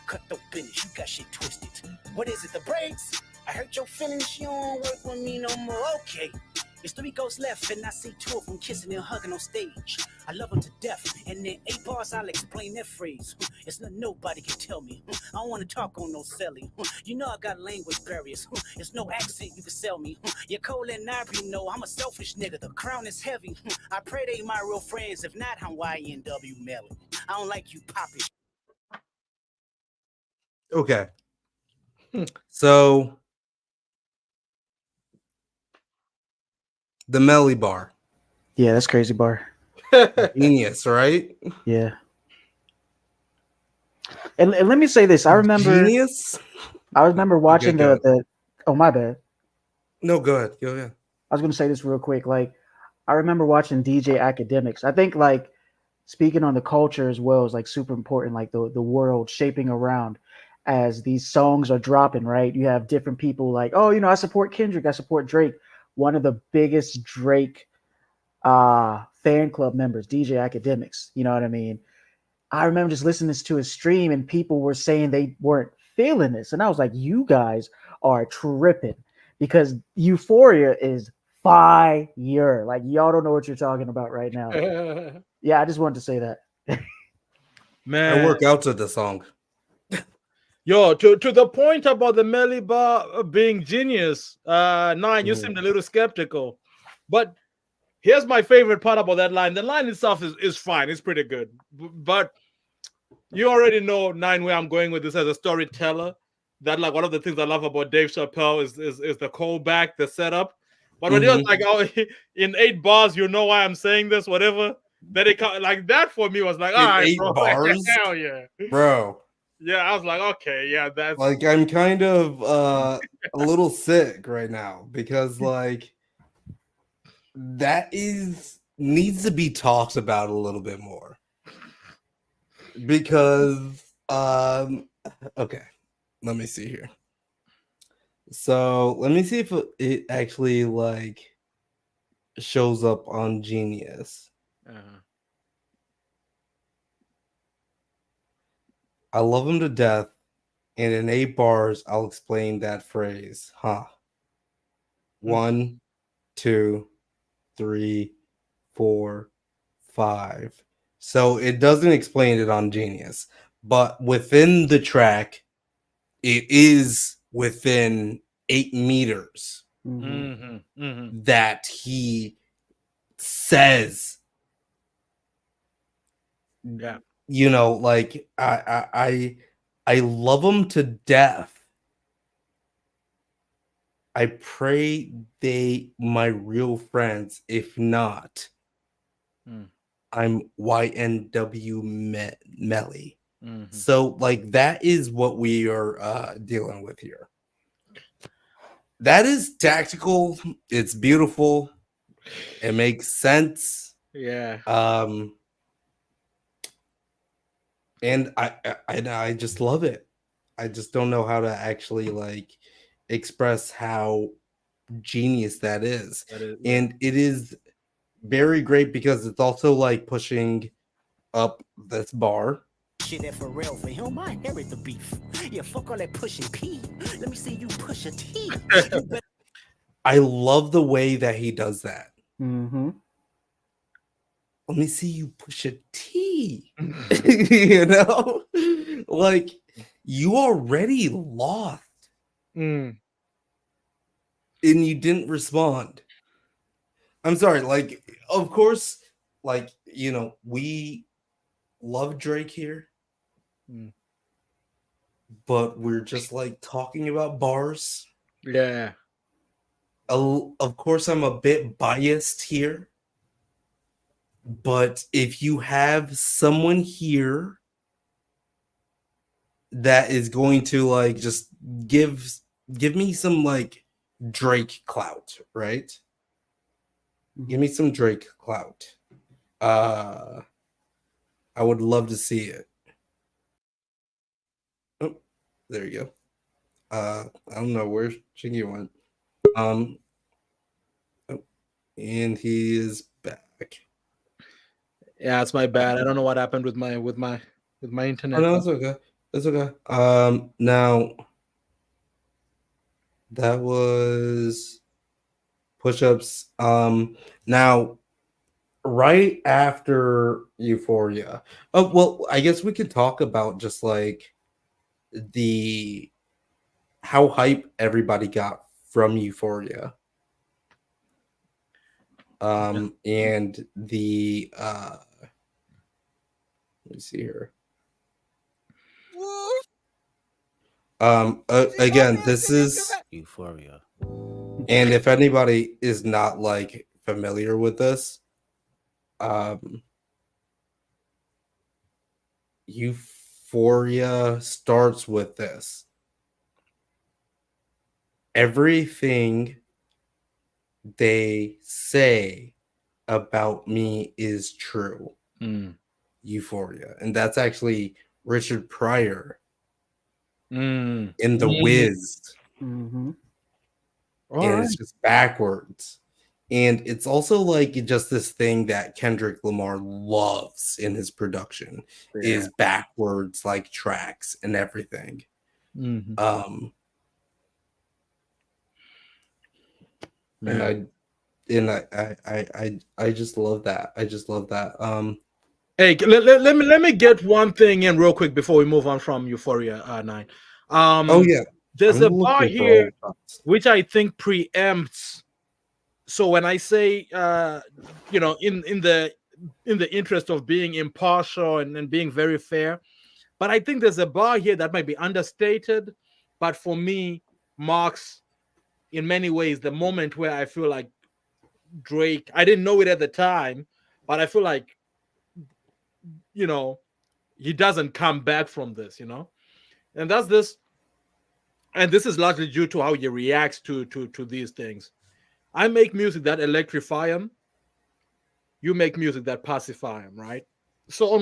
Cut the business, you got shit twisted. What is it, the brakes? I hurt your feelings, you don't work with me no more. Okay. There's 3 ghosts left, and I see 2 of them kissing and hugging on stage. I love them to death, and in 8 bars I'll explain that phrase. It's not nobody can tell me. I don't want to talk on no selling. You know I got language barriers. It's no accent you can sell me. You're cold and ivory, no, I'm a selfish nigga. The crown is heavy. I pray they my real friends. If not, I'm YNW Melly. I don't like you popping. Okay. So the Melly bar. Yeah, that's crazy bar. Genius, right? Yeah. And let me say this. I remember Genius. I remember watching Okay, the oh, my bad. No, go ahead. Go ahead. I was gonna say this real quick. Like, I remember watching DJ Academics. I think like speaking on the culture as well is like super important, like the world shaping around as these songs are dropping, right? You have different people like, oh, I support Kendrick, I support Drake. One of the biggest Drake fan club members, DJ Academics. You know what I mean? I remember just listening to his stream and people were saying they weren't feeling this. And I was like, you guys are tripping because Euphoria is fire. Like, y'all don't know what you're talking about right now. Yeah, I just wanted to say that. Man, I work out to the song. Yo, to the point about the Melly bar being genius, Nine, you seemed a little skeptical. But here's my favorite part about that line. The line itself is fine. It's pretty good. But you already know, Nine, where I'm going with this as a storyteller. That, like, one of the things I love about Dave Chappelle is the callback, the setup. But when you're like, oh, in 8 bars, you know why I'm saying this, whatever. Then it like that for me was like, all right, 8 bro. bars? Hell yeah. Bro. Yeah, I was like, okay, yeah, that's Like I'm kind of a little sick right now because like that is needs to be talked about a little bit more. Because okay, let me see here. So let me see if it actually like shows up on Genius. I love him to death, and in 8 bars, I'll explain that phrase. Huh. 1, 2, 3, 4, 5. So it doesn't explain it on Genius, but within the track, it is within 8 meters that he says, yeah, you know, like I love him to death. I pray they my real friends. If not, I'm YNW Melly. So like that is what we are dealing with here. That is tactical. It's beautiful. It makes sense. yeah. And I just love it. I just don't know how to actually like express how genius that is. That is, yeah. And it is very great because it's also like pushing up this bar. Shit that for real for him, I inherit the beef. Yeah, fuck all that pushing P. Let me see you push a T. I love the way that he does that. Mm-hmm. Let me see you push a T. You know, like you already lost Mm. and you didn't respond. I'm sorry, like, of course, like, you know, we love Drake here, but we're just like talking about bars. Yeah. Of course, I'm a bit biased here, but if you have someone here that is going to like just give me some like Drake clout, right? Give me some Drake clout. I would love to see it. Oh, there you go. I don't know where Chingy went. Oh, and he is back. Yeah, it's my bad. I don't know what happened with my Oh internet. no, it's okay. It's okay. Now that was push-ups. Now right after Euphoria. Oh well, I guess we could talk about just like the how hype everybody got from Euphoria. And the let me see here. Again, this is Euphoria. and if anybody is not like familiar with this, Euphoria starts with this. Everything they say about me is true. Euphoria. And that's actually Richard Pryor in The Wiz. Mm-hmm. All And right. it's just backwards. And it's also like just this thing that Kendrick Lamar loves in his production is backwards like tracks and everything. And I just love that. I just love that. Hey, let me get one thing in real quick before we move on from Euphoria 9. Oh yeah, There's I'm a bar looking for all here the thoughts. which I think preempts. So when I say you know, in the interest of being impartial and being very fair, but I think there's a bar here that might be understated, but for me marks in many ways the moment where I feel like Drake, I didn't know it at the time, but I feel like, you know, he doesn't come back from this, you know. and that's this, and this is largely due to how he reacts to these things. I make music that electrify him. You make music that pacify him, right? So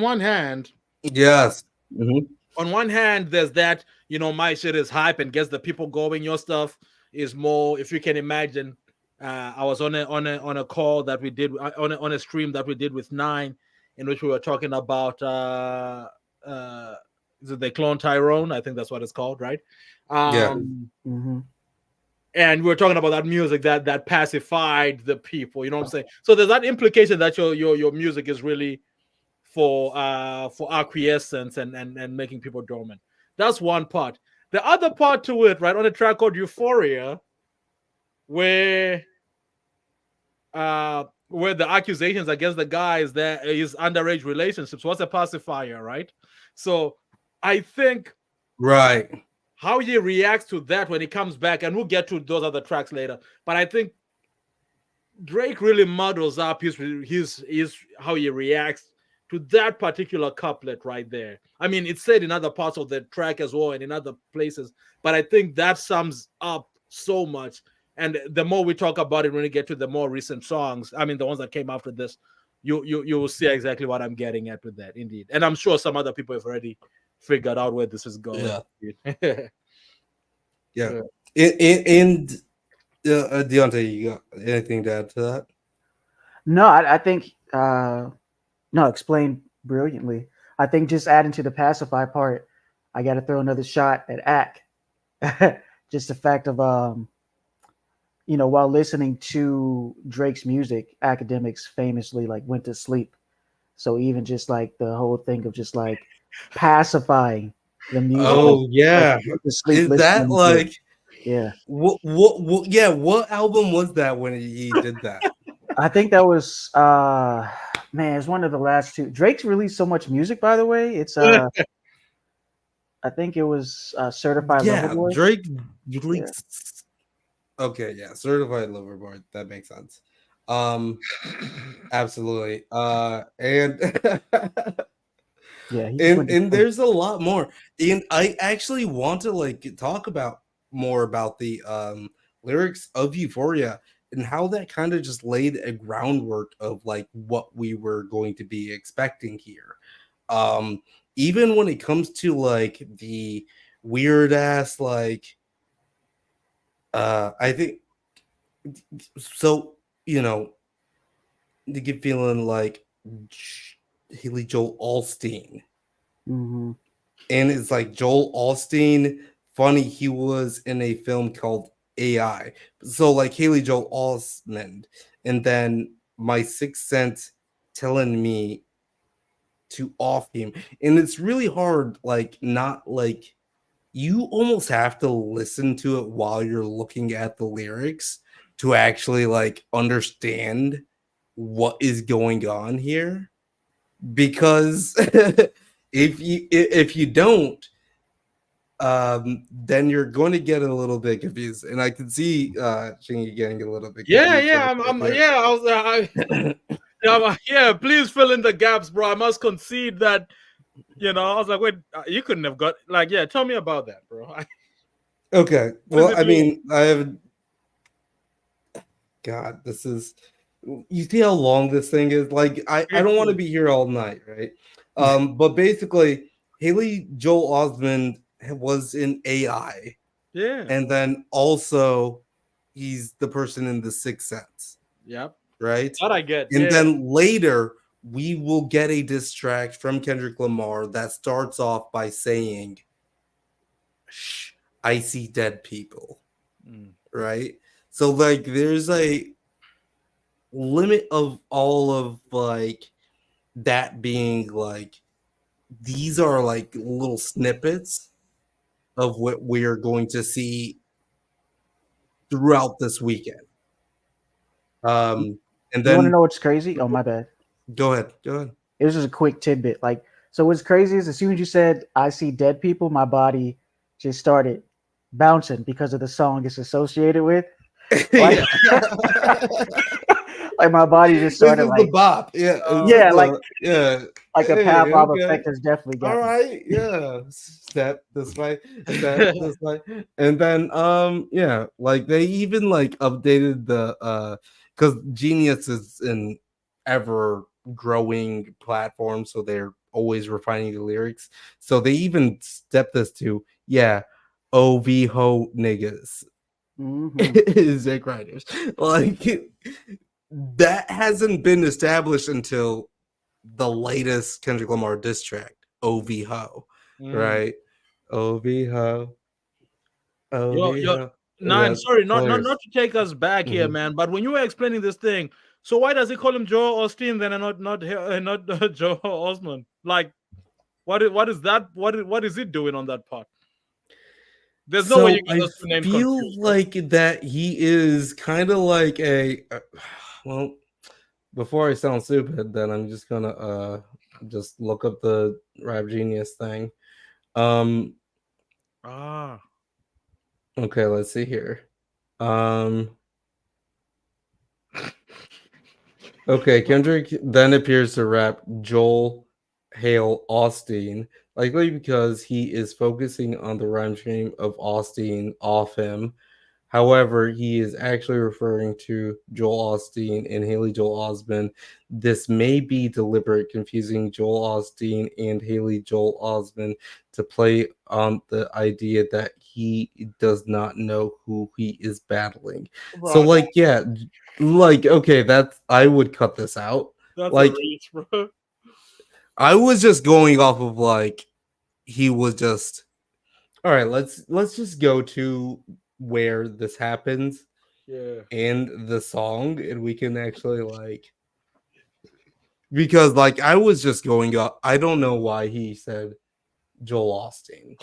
Yes. Mhm. on one hand, there's that, my shit is hype and gets the people going. Your stuff is more, if you can imagine. I was on a call that we did on a stream that we did with Nine, in which we were talking about is it the clone Tyrone? I think that's what it's called, right? Yeah. Mm-hmm. And we were talking about that music that pacified the people. You know what I'm saying? So there's that implication that your music is really for acquiescence and making people dormant. That's one part. The other part to it, right, on a track called Euphoria, where the accusations against the guy is that is underage relationships. What's a pacifier, right? So I think Right. how he reacts to that when he comes back, and we'll get to those other tracks later. But I think Drake really muddles up his how he reacts to that particular couplet right there. I mean, it's said in other parts of the track as well and in other places, but I think that sums up so much. And the more we talk about it when we get to the more recent songs, I mean, the ones that came after this, you will see exactly what I'm getting at with that, indeed. And I'm sure some other people have already figured out where this is going. Yeah. Yeah. And Deonte, you got anything to add to that? No, I think no, explained brilliantly. I think just adding to the pacify part, I got to throw another shot at Ack. Just the fact of while listening to Drake's music, academics famously like went to sleep. So even just like the whole thing of just like pacifying the music, Oh yeah. like, went to sleep Is that listening to it. like Yeah, what yeah, what album was that when he did that? I think that was man, it's one of the last two. Drake's released so much music, by the way. It's I think it was Certified Lover Yeah, Boy. Drake Yeah. released. Okay, yeah, Certified Lover Boy. That makes sense. Absolutely. And Yeah, he just went to and sleep. there's a lot more. And I actually want to like talk about more about the lyrics of Euphoria and how that kind of just laid a groundwork of like what we were going to be expecting here. Even when it comes to like the weird ass like I think so, to get feeling like Haley Joel Osteen. Mm-hmm. And it's like Joel Osteen, funny, he was in a film called AI. So like Haley Joel Osment, and then My Sixth Sense telling me to off him. And it's really hard, like not like you almost have to listen to it while you're looking at the lyrics to actually like understand what is going on here, because if you don't, then you're going to get a little bit confused, and I can see Chingy getting a little bit confused. Yeah, please fill in the gaps, bro. I must concede that. I was like, wait, you couldn't have got like, yeah. Tell me about that, bro. Okay, well, I mean, I have. God, this is. You see how long this thing is? Like, I don't want to be here all night, right? But basically, Haley Joel Osment was in AI, Yeah, and then also he's the person in the Sixth Sense. Yep. Right? That I get. And Yeah. then later we will get a diss track from Kendrick Lamar that starts off by saying, "Shh, I see dead people." Right? So like there's a limit of all of like that being like these are like little snippets of what we're going to see throughout this weekend. And You want to then know what's crazy? Oh, my bad. go ahead. It was just a quick tidbit. Like, so what's crazy is as soon as you said I see dead people, my body just started bouncing because of the song it's associated with. Like, like my body just This started is the bop. Yeah, this is yeah, the yeah. like a Hey, Pavlov okay. effect has definitely All got me. right, yeah. Step this way. And then yeah, like they even like updated the because Genius is an ever growing platform, so they're always refining the lyrics. So they even stepped this to yeah, OV ho niggas. Hmm. Zack Riders. Like that hasn't been established until the latest Kendrick Lamar diss track, OV Ho, Mm. right? OV Ho, Yo, OV yo, Ho. Nine. That's Sorry, not hilarious. to take us back here, Mhm. man. But when you were explaining this thing, so why does he call him Joe Austin then, and not Joe Osman? Like, what is that? What is it doing on that part? There's no way you So get I those two names feel confused, right? like that he is kind of like a well, before I sound stupid, then I'm just gonna just look up the Rap Genius thing. Um Ah, okay, let's see here. Um Okay, Kendrick then appears to rap Joel Hale Austin, likely because he is focusing on the rhyme scheme of Austin off him. However, he is actually referring to Joel Osteen and Haley Joel Osment. This may be deliberate, confusing Joel Osteen and Haley Joel Osment to play on the idea that he does not know who he is battling. So, bro, like, yeah, like, okay, that's I would cut this out. that's a Like, reach, bro. I was just going off of like he was just all right. Let's just go to where this happens Yeah. and the song and we can actually like because like I was just going up I don't know why he said Joel Austin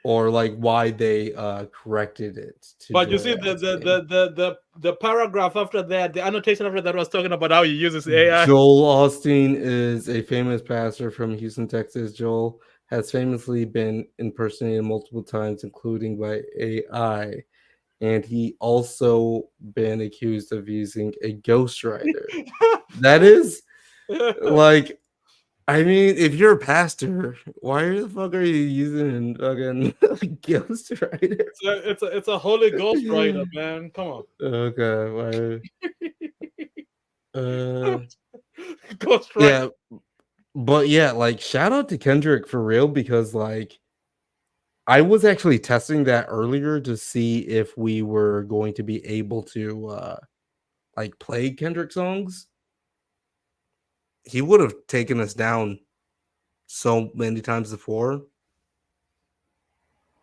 or like why they corrected it to But you see Joel Austin. the paragraph after that, the annotation after that was talking about how he uses AI. Joel Austin is a famous pastor from Houston, Texas. Joel has famously been impersonated multiple times, including by AI, and he also been accused of using a ghostwriter. That is like, I mean, if you're a pastor, why the fuck are you using fucking ghostwriter? It's a holy ghost writer, man. Come on. Okay, Ghost writer. yeah, but yeah, like shout out to Kendrick for real because like I was actually testing that earlier to see if we were going to be able to like play Kendrick songs. He would have taken us down so many times before,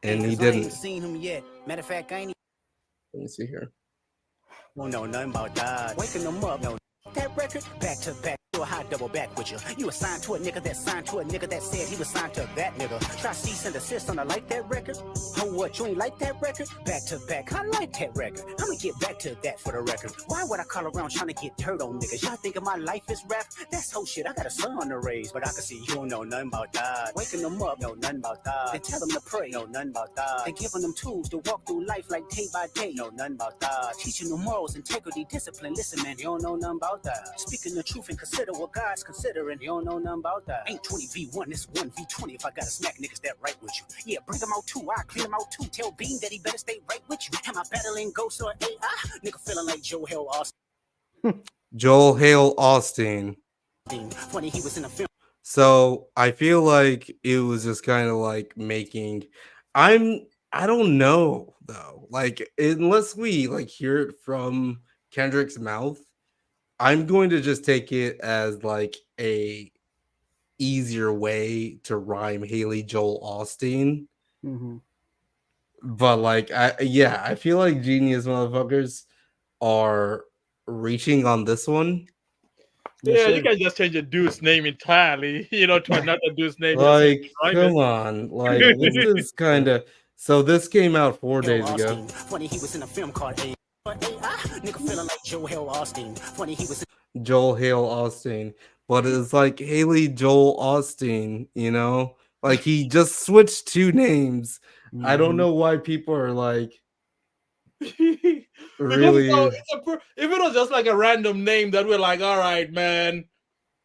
and he Cause I ain't didn't. seen him yet. Matter of fact, I ain't Let me see here. even know nothing about that. Waking them up, no. That record, back to back, do a high double back with you. You assigned to a nigga that signed to a nigga that said he was signed to that nigga. Try cease and desist on a like that record. Oh, what, you ain't like that record? Back to back, I like that record. I'ma get back to that for the record. Why would I call around trying to get dirt on niggas? Y'all thinking my life is rap? That's whole shit. I got a son to raise, but I can see you don't know nothing about that. Waking them up, know nothing about that. Then tell them to pray, know nothing about that. Then giving them tools to walk through life like day by day, know nothing about that. Teaching them morals, integrity, discipline. Listen, man, you don't know nothing about that. Speaking the truth and consider what God's considering. You don't know nothing about that. Ain't 20v1, it's 1v20 if I gotta smack niggas that right with you. Yeah, bring them out too, I clean them out too. Tell Bean that he better stay right with you. Am I battling ghosts or AI? Nigga feeling like Joe Hill Austin. Joel Hale Austin. Funny he was in a film. So I feel like it was just kind of like making. I don't know though. Like unless we like hear it from Kendrick's mouth, I'm going to just take it as like a easier way to rhyme Haley Joel Austin. Hmm. But like I feel like genius motherfuckers are reaching on this one. Yes, Yeah, you sir. can just change the dude's name entirely, to another dude's name. Just say Like, right come on. Like this is kind of so this came out 4 days ago. Funny he was in a film called A. Nigga feeling like Joe Hill Austin. Funny he was Joel Hale Austin, but it's like Haley Joel Austin, you know? Like he just switched two names. I don't Hmm. know why people are like Because really. if it was just like a random name that we're like, all right, man,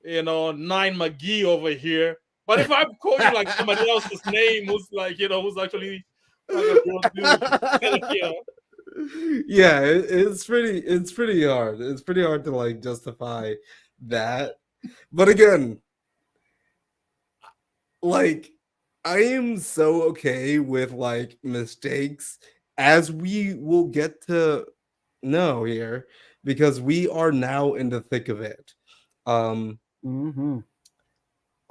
Nine McGee over here. But if I'm quoting like somebody else's name who's like, who's actually like a real dude, Yeah, it's pretty hard. It's pretty hard to like justify that. But again, like I am so okay with like mistakes, as we will get to know here, because we are now in the thick of it. Mm-hmm.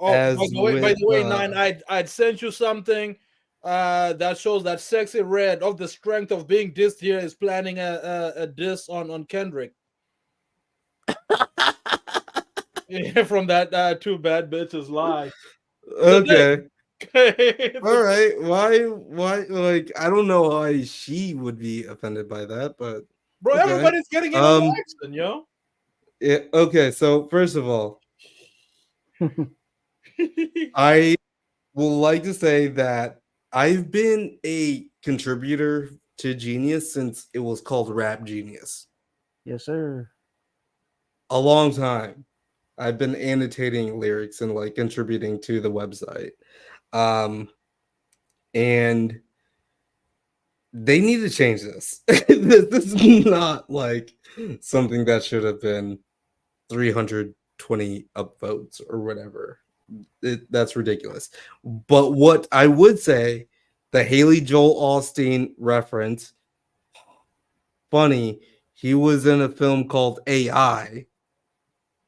Oh, As by with the way, Nine, I'd sent you something that shows that Sexy Red, of the strength of being dissed here, is planning a diss on Kendrick. Yeah, from that Two Bad Bitches Live. okay. It's All right. Why like I don't know why she would be offended by that, but bro, okay. everybody's getting in on the action, yo. Yeah, okay, so first of all, I would like to say that I've been a contributor to Genius since it was called Rap Genius. Yes, sir. A long time. I've been annotating lyrics and like contributing to the website. Um and they need to change this. This is not like something that should have been 320 upvotes or whatever. That's ridiculous. But what I would say, the Haley Joel Osteen reference, funny, he was in a film called AI,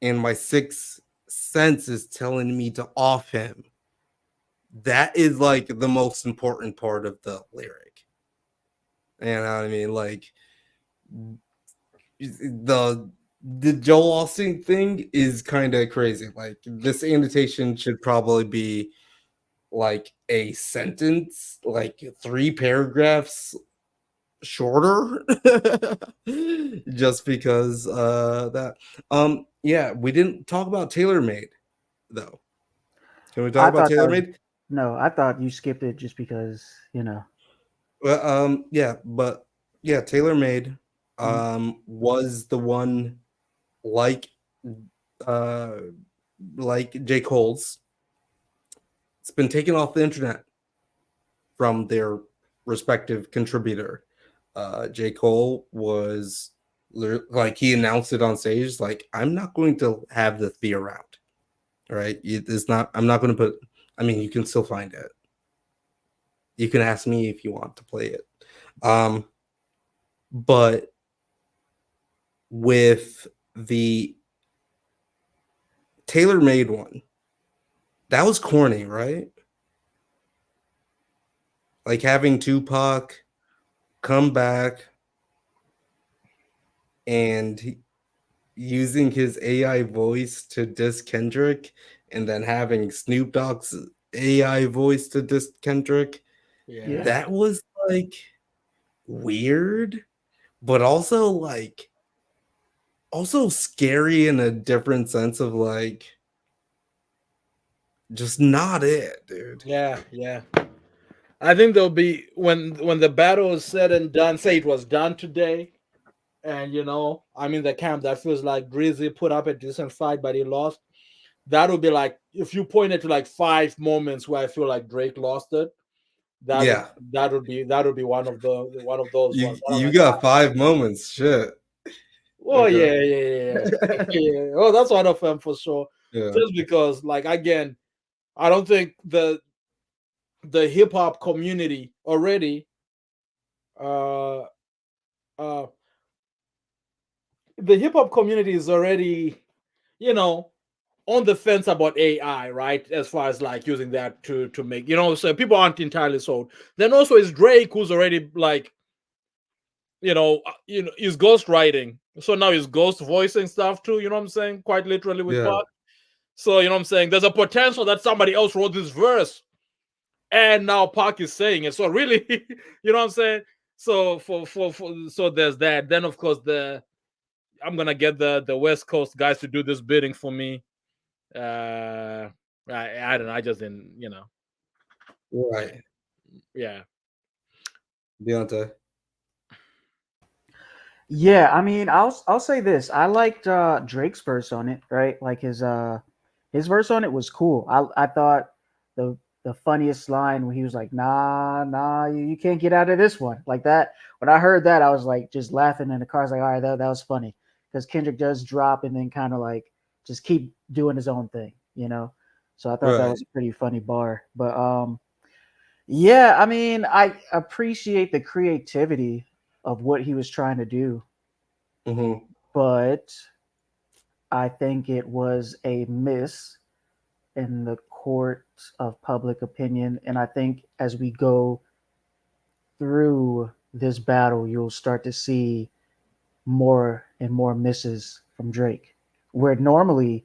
and my sixth sense is telling me to off him. That is like the most important part of the lyric. You know what I mean? Like the Joel Osteen thing is kind of crazy. Like this annotation should probably be like a sentence, like 3 paragraphs shorter. Just because that yeah, we didn't talk about TaylorMade though. Can we talk I about thought that was TaylorMade? no. I thought you skipped it just because Well, yeah, but yeah, TaylorMade Mm, was the one, like uh like J. Cole's. It's been taken off the internet from their respective contributor. J. Cole was like, he announced it on stage, like, I'm not going to have this be around. Right? It's not, I'm not going to put, I mean, you can still find it. You can ask me if you want to play it. But with the TaylorMade one, that was corny, right? Like having Tupac come back and using his AI voice to diss Kendrick, and then having Snoop Dogg's AI voice to diss Kendrick. Yeah. yeah. That was like weird, but also like also scary in a different sense of like just not it, dude. Yeah, yeah. I think there'll be when the battle is said and done, say it was done today, and I'm in the camp that feels like Drizzy put up a decent fight, but he lost. That would be like, if you pointed to like 5 moments where I feel like Drake lost it, that would Yeah, that would be one of those you ones. And I'm you like, got 5 moments. Shit. oh Okay. yeah, yeah, yeah, yeah. Oh, that's one of them for sure. Yeah. Just because, like, again, I don't think the hip hop community already uh uh the hip hop community is already, you know, on the fence about AI, right? As far as like using that to make, so people aren't entirely sold. Then also is Drake, who's already like, he's ghost writing. So now he's ghost voicing stuff too, you know what I'm saying? Quite literally with Yeah. Pac. So you know what I'm saying? There's a potential that somebody else wrote this verse and now Pac is saying it. So really, you know what I'm saying? So so there's that. Then of course I'm gonna get the West Coast guys to do this bidding for me. I don't know. I just didn't, Right. yeah. Deonte. Yeah, I mean, I'll say this. I liked Drake's verse on it, right? Like his verse on it was cool. I thought the the funniest line when he was like, "Nah, nah, you can't get out of this one." Like that. When I heard that, I was like just laughing in the car. I was like, "All right, that was funny." Because Kendrick does drop and then kind of like just keep doing his own thing, you know. So I thought that Right. was a pretty funny bar. But yeah, I mean, I appreciate the creativity of what he was trying to do, Hmm. but I think it was a miss in the court of public opinion. And I think as we go through this battle, you'll start to see more and more misses from Drake, where normally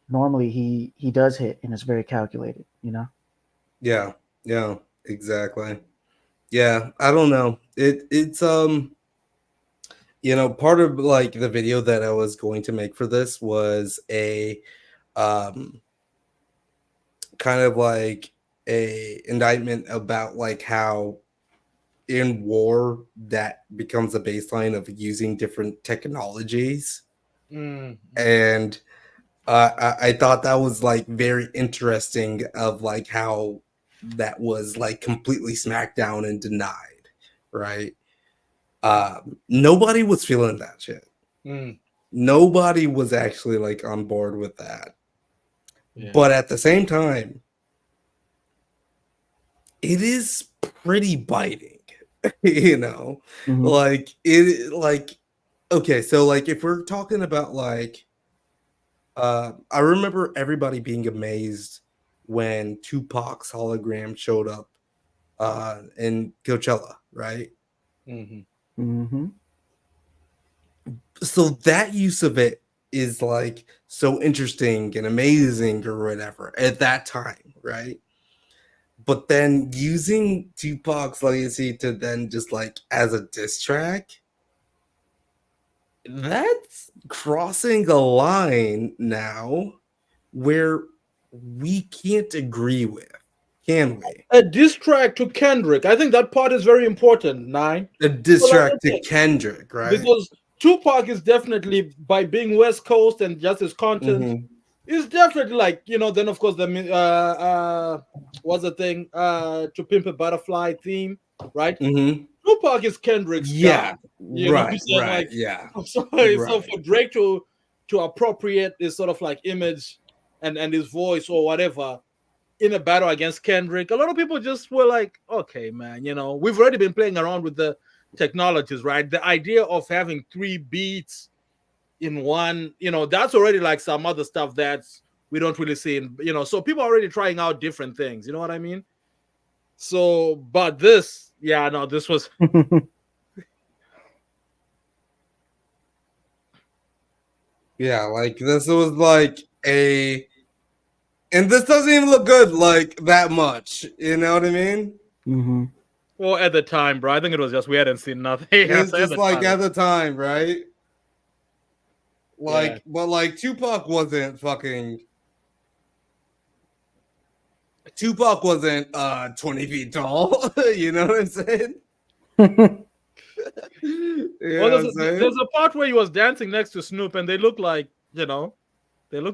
he does hit and it's very calculated, you know. Yeah. Yeah. Exactly. Yeah. I don't know. It's part of like the video that I was going to make for this was a um kind of like a indictment about like how in war that becomes a baseline of using different technologies. Mm, mm, And I thought that was like very interesting of like how that was like completely smacked down and denied, right? Nobody was feeling that shit. mm, Nobody was actually like on board with that. yeah. But at the same time, it is pretty biting, you know? Mm-hmm. Like it like okay, so like if we're talking about like I remember everybody being amazed when Tupac's hologram showed up in Coachella, right? Hmm. Mm-hmm. So that use of it is like so interesting and amazing or whatever at that time, right? But then using Tupac's legacy to then just like as a diss track, that's crossing a line now where we can't agree with, can we? A diss track to Kendrick. I think that part is very important. Nine. A diss Well, like track I to said, Kendrick, right? because Tupac is definitely by being West Coast and just his content Mm-hmm. is definitely like then of course what's the thing to Pimp a Butterfly theme, right? Mm-hmm. Tupac is Kendrick's Yeah. God. You know what I'm Right. saying? Right. Like, Yeah. so Right. for Drake to appropriate this sort of like image and his voice or whatever in a battle against Kendrick, a lot of people just were like, okay, man, we've already been playing around with the technologies, right? The idea of having three beats in one, that's already like some other stuff that's we don't really see so people are already trying out different things, you know what I mean? So, but this, yeah, no, this was Yeah. Like this was like and this doesn't even look good like that much. You know what I mean? Mm-hmm. well at the time, bro. I think it was just we hadn't seen nothing. Yeah, It's so at just the like time, at the time, right? yeah. Like, but like Tupac wasn't 20 feet tall. You know what I'm saying? You Well, know what I'm saying? there's a part where he was dancing next to Snoop, and they look like they look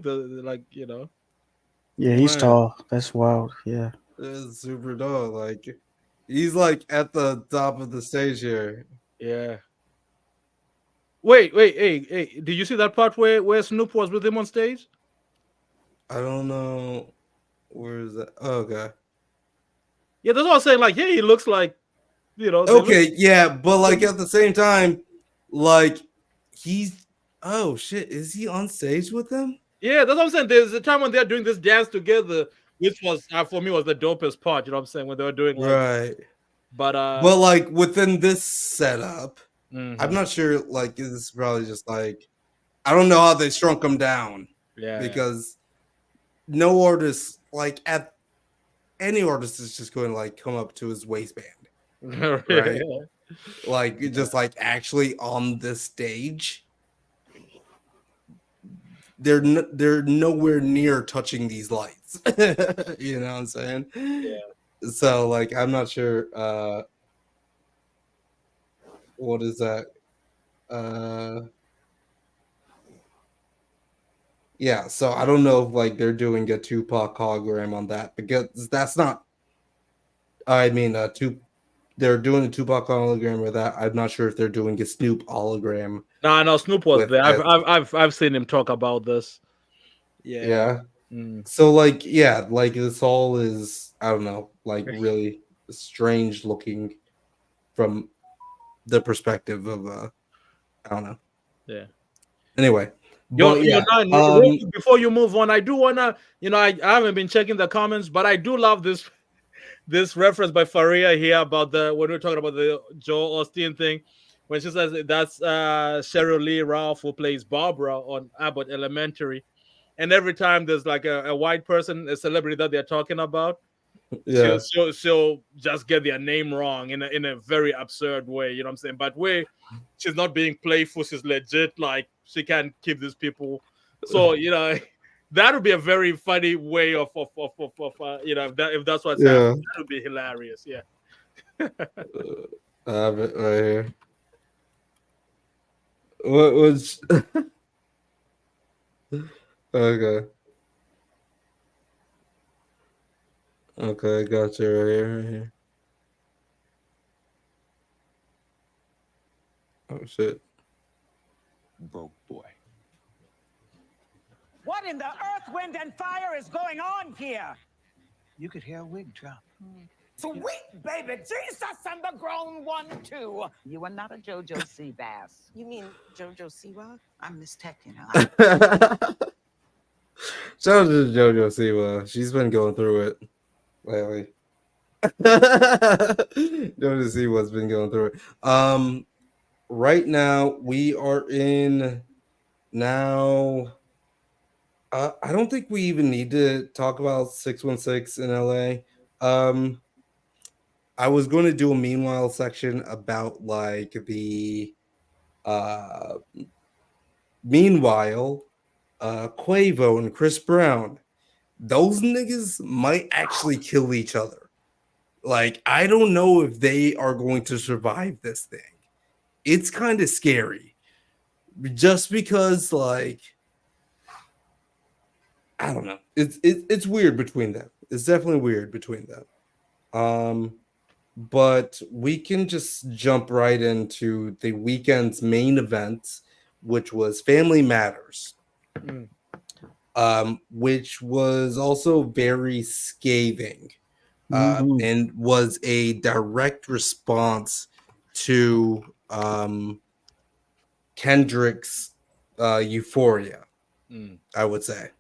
like Yeah, he's Man, tall. That's wild. Yeah. it's super dope. Like he's like at the top of the stage here. yeah. Wait, hey, did you see that part where Snoop was with him on stage? I don't know where is that. Oh, okay. Yeah, that's what I was saying. Like, yeah, he looks like they look. Okay, yeah, but like at the same time, like he's oh shit, is he on stage with them? Yeah, that's what I'm saying. There's a time when they're doing this dance together, which was for me was the dopest part. You know what I'm saying when they were doing like, Right. but But like within this setup, I'm mhm, not sure. Like this is probably just like I don't know how they shrunk him down yeah, because no artist like at any artist is just going to like come up to his waistband, yeah, right? yeah. Like just like actually on this stage, they're nowhere near touching these lights. You know what I'm saying? So like I'm not sure what is that? Yeah, so I don't know if like they're doing a Tupac hologram on that because that's not. I mean, they're doing a Tupac hologram with that. I'm not sure if they're doing a Snoop hologram No, Snoop was with there. it. I've seen him talk about this. Yeah. Yeah. Mm. So like yeah, like this all is I don't know, like really strange looking from the perspective of I don't know. Yeah. Anyway, Yo, but yo, yeah, Nine, real quick before you move on, I do wanna, I haven't been checking the comments, but I do love this reference by Faria here about when we're talking about the Joel Osteen thing, when she says that's Cheryl Lee Ralph who plays Barbara on Abbott Elementary, and every time there's like a white person, a celebrity that they're talking about, yeah, she'll just get their name wrong in a very absurd way, you know what I'm saying? But she's not being playful, she's legit, like she can't keep these people. So that would be a very funny way of if that's what's yeah. happening, that would be hilarious. Yeah. I have it right here. What was okay? Okay, I got you right here. Right here. Oh shit! Broke boy. What in the earth, wind, and fire is going on here? You could hear a wig drop. Sweet baby Jesus and the grown one, too. You are not a JoJo Seabass. You mean JoJo Siwa? I'm Miss Tech, you know. Shout out to JoJo Siwa. She's been going through it lately. JoJo Siwa's been going through it. Right now we are in now. I don't think we even need to talk about 616 in LA. I was going to do a meanwhile section about like the uh meanwhile Quavo and Chris Brown. Those niggas might actually kill each other. Like I don't know if they are going to survive this thing. It's kind of scary. Just because like I don't know. It's weird between them. It's definitely weird between them. But we can just jump right into the weekend's main event, which was Family Matters. Which was also very scathing, and was a direct response to Kendrick's Euphoria, I would say.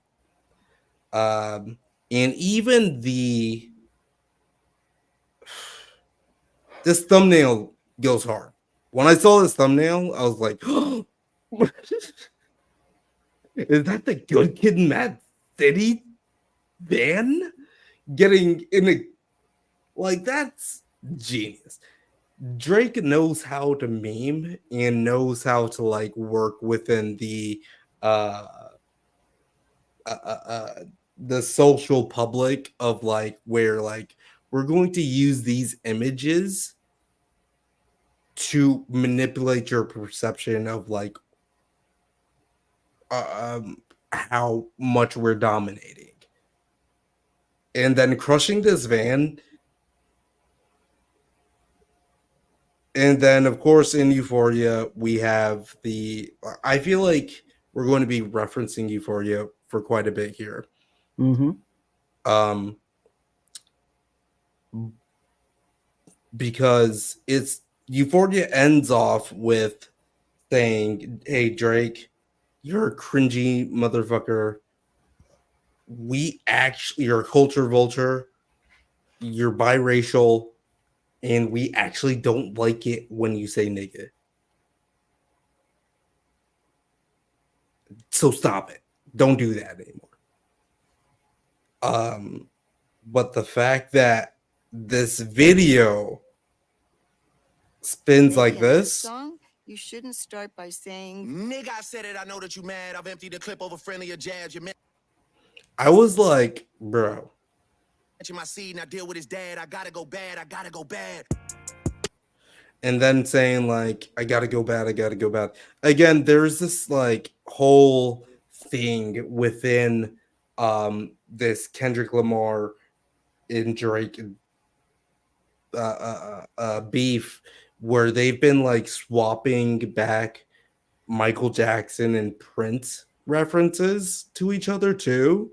And even this thumbnail goes hard. When I saw this thumbnail, I was like, oh, is that the Good Kid, Mad City band getting in a like that's genius. Drake knows how to meme and knows how to like work within uh, the social public of like where like we're going to use these images to manipulate your perception of like how much we're dominating, and then crushing this van. And then, of course, in Euphoria, we have I feel like we're going to be referencing Euphoria for quite a bit here. Because Euphoria ends off with saying, "Hey, Drake, you're a cringy motherfucker. You're a culture vulture. You're biracial. And we actually don't like it when you say nigga. So stop it. Don't do that anymore." But the fact that this video spins like this. Song, you shouldn't start by saying, Nigga, I said it. I know that you mad. I've emptied the clip over friendlier jabs. You I was like, bro. mention my seed and I deal with his dad. I gotta go bad. I gotta go bad. and then saying like, I gotta go bad, I gotta go bad. Again, there's this like whole thing within this Kendrick Lamar and Drake beef where they've been like swapping back Michael Jackson and Prince references to each other too.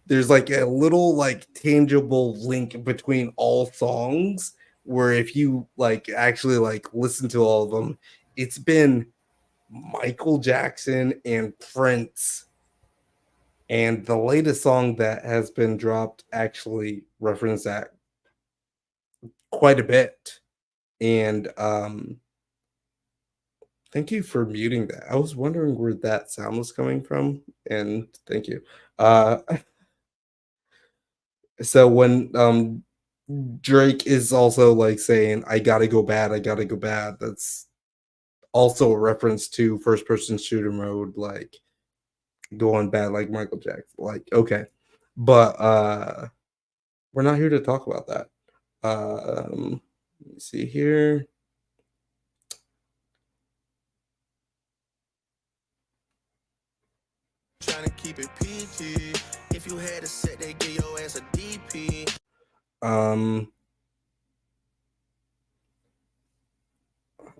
There's like a little like tangible link between all songs where if you like actually like listen to all of them, it's been Michael Jackson and Prince. And the latest song that has been dropped actually referenced that quite a bit. And thank you for muting that. I was wondering where that sound was coming from, and thank you. So when Drake is also like saying, I gotta go bad, I gotta go bad, that's also a reference to first person shooter mode, like going bad like Michael Jackson. Like, okay. But we're not here to talk about that. Let me see here. Trying to keep it PG. If you had a set, they give your ass a DP.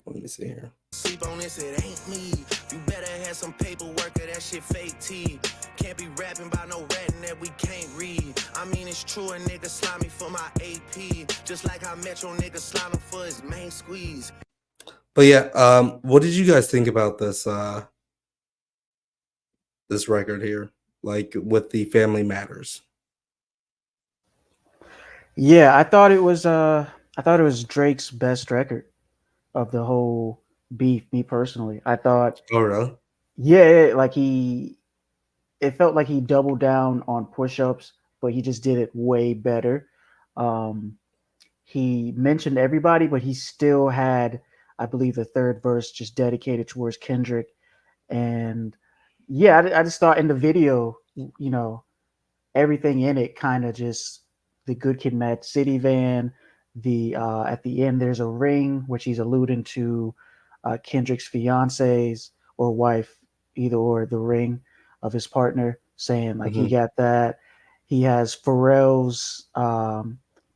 Let me see here. Sleep on this, it ain't me. You better have some paperwork or that shit fake tea. Can't be rapping about no ratting that we can't read. I mean, it's true, a nigga slimy for my AP. Just like how Metro nigga slimy for his main squeeze. But yeah, what did you guys think about this this record here? Like with the Family Matters. Yeah, I thought it was Drake's best record of the whole beef. Me personally, I thought, Oh really? yeah, like it felt like he doubled down on push-ups, but he just did it way better. Um, he mentioned everybody, but he still had, I believe, the third verse just dedicated towards Kendrick. And yeah, I just thought in the video, you know, everything in it kind of just the Good Kid, Mad City van. The at the end there's a ring which he's alluding to Kendrick's fiance's or wife, either or, the ring of his partner, saying like he got that. He has Pharrell's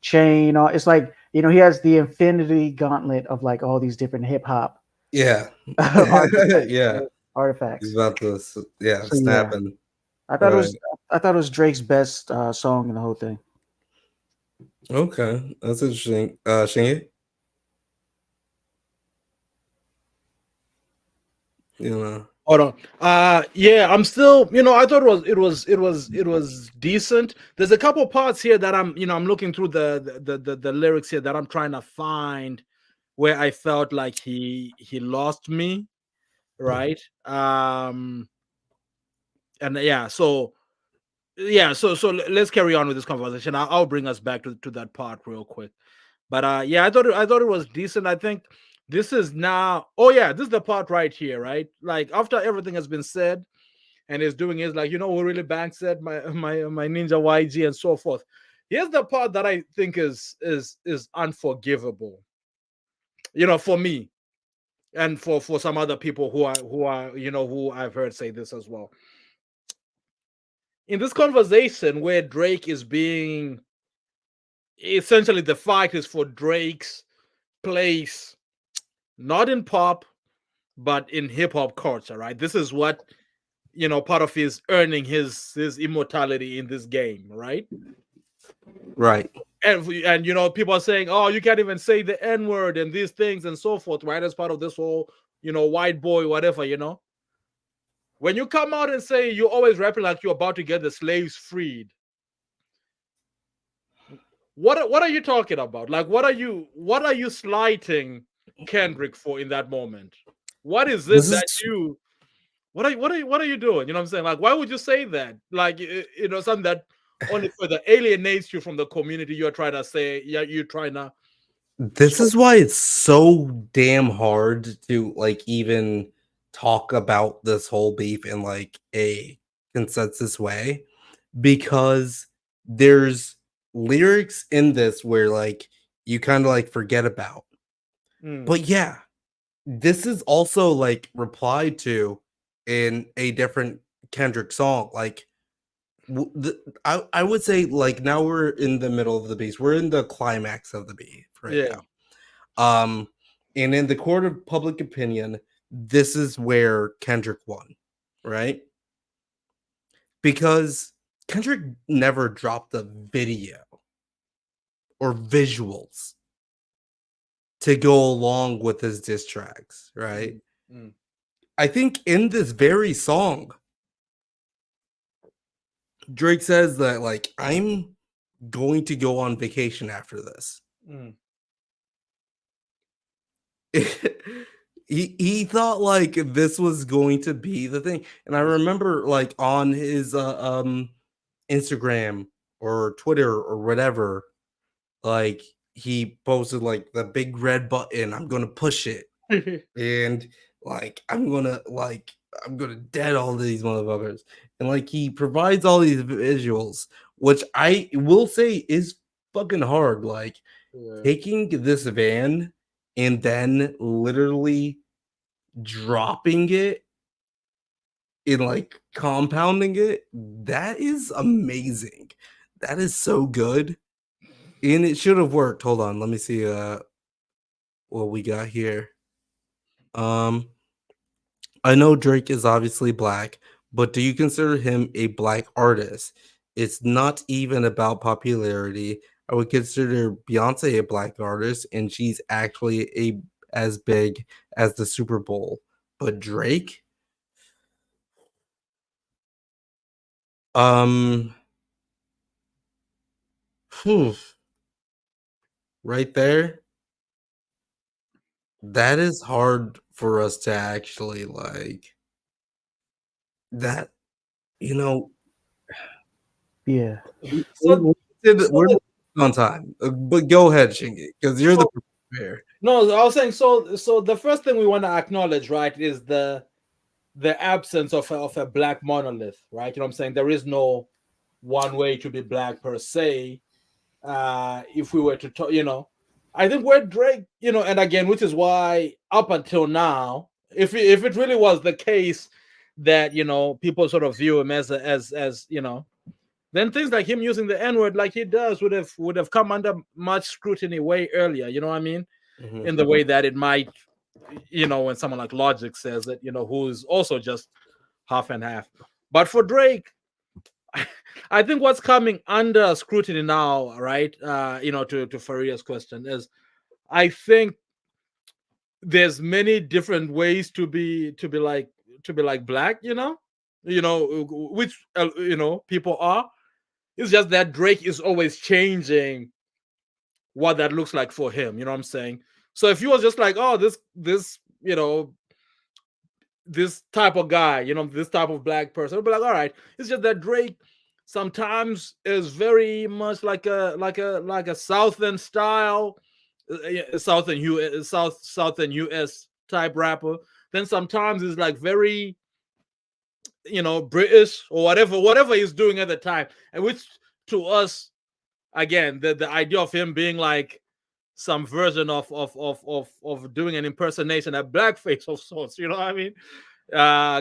chain on. It's like, you know, he has the infinity gauntlet of like all these different hip hop Yeah. artifacts, Yeah. right? He's Artifacts. about to So yeah, snapping. I thought it Right. was I thought it was Drake's best song in the whole thing. Okay. That's interesting. Shingy? You know. Hold on. Yeah, I'm still, I thought it was decent. There's a couple parts here that I'm looking through the lyrics here that I'm trying to find where I felt like he lost me, right? And so let's carry on with this conversation. I'll bring us back to that part real quick. But yeah, I thought it was decent. I think this is now. Oh yeah, this is the part right here, right? Like after everything has been said, and he's doing is like, who really banks said my ninja YG and so forth. Here's the part that I think is unforgivable. For me and for some other people who I've heard say this as well. In this conversation where Drake is being essentially, the fight is for Drake's place, not in pop, but in hip hop culture, right? This is what part of his earning his immortality in this game, right? Right. And people are saying, oh, you can't even say the N-word and these things and so forth, right? As part of this whole, white boy, whatever, When you come out and say you're always rapping like you're about to get the slaves freed, what are you talking about? Like, what are you slighting Kendrick for in that moment? What is This it that is you what are you doing? You know what I'm saying? Like, why would you say that? Like, something that only further alienates you from the community you're trying to say, yeah, you're trying to this show. is why it's so damn hard to like even talk about this whole beef in like a consensus way, because there's lyrics in this where like you kind of like forget about. But yeah, this is also like replied to in a different Kendrick song. Like, I would say like now we're in the middle of the beast. We're in the climax of the beat right Yeah. now. And in the court of public opinion, this is where Kendrick won, right? Because Kendrick never dropped a video or visuals to go along with his diss tracks, right? I think in this very song, Drake says that like I'm going to go on vacation after this. He thought like this was going to be the thing. And I remember like on his Instagram or Twitter or whatever, like he posted like the big red button, I'm gonna push it. And like I'm gonna dead all these motherfuckers. And like he provides all these visuals, which I will say is fucking hard. Like taking this van and then literally dropping it and like compounding it, that is amazing. That is so good. And it should have worked. Hold on, let me see what we got here. I know Drake is obviously black, but do you consider him a black artist? It's not even about popularity. I would consider Beyonce a black artist, and she's actually as big as the Super Bowl. But Drake, um, phew, right there, that is hard for us to actually like. That you know, Yeah. So, we're on time, but go ahead, Shingy, because you're the preparer. No, I was saying so the first thing we want to acknowledge, right, is the absence of a black monolith, right? You know what I'm saying? There is no one way to be black per se. If we were to talk, I think where Drake, and again, which is why up until now, if it really was the case that people sort of view him as then things like him using the N-word like he does would have come under much scrutiny way earlier. You know what I mean? In the way that it might, when someone like Logic says it, who's also just half and half. But for Drake, I think what's coming under scrutiny now, right? To Faria's question is, I think there's many different ways to be like black, which people are. It's just that Drake is always changing what that looks like for him. You know what I'm saying? So if you was just like, oh, this this type of guy, this type of black person, I'd be like, all right. It's just that Drake sometimes is very much like a Southern style, Southern US type rapper. Then sometimes it's like very, British or whatever he's doing at the time, and which to us, again, the idea of him being like some version of doing an impersonation, a blackface of sorts, you know what I mean?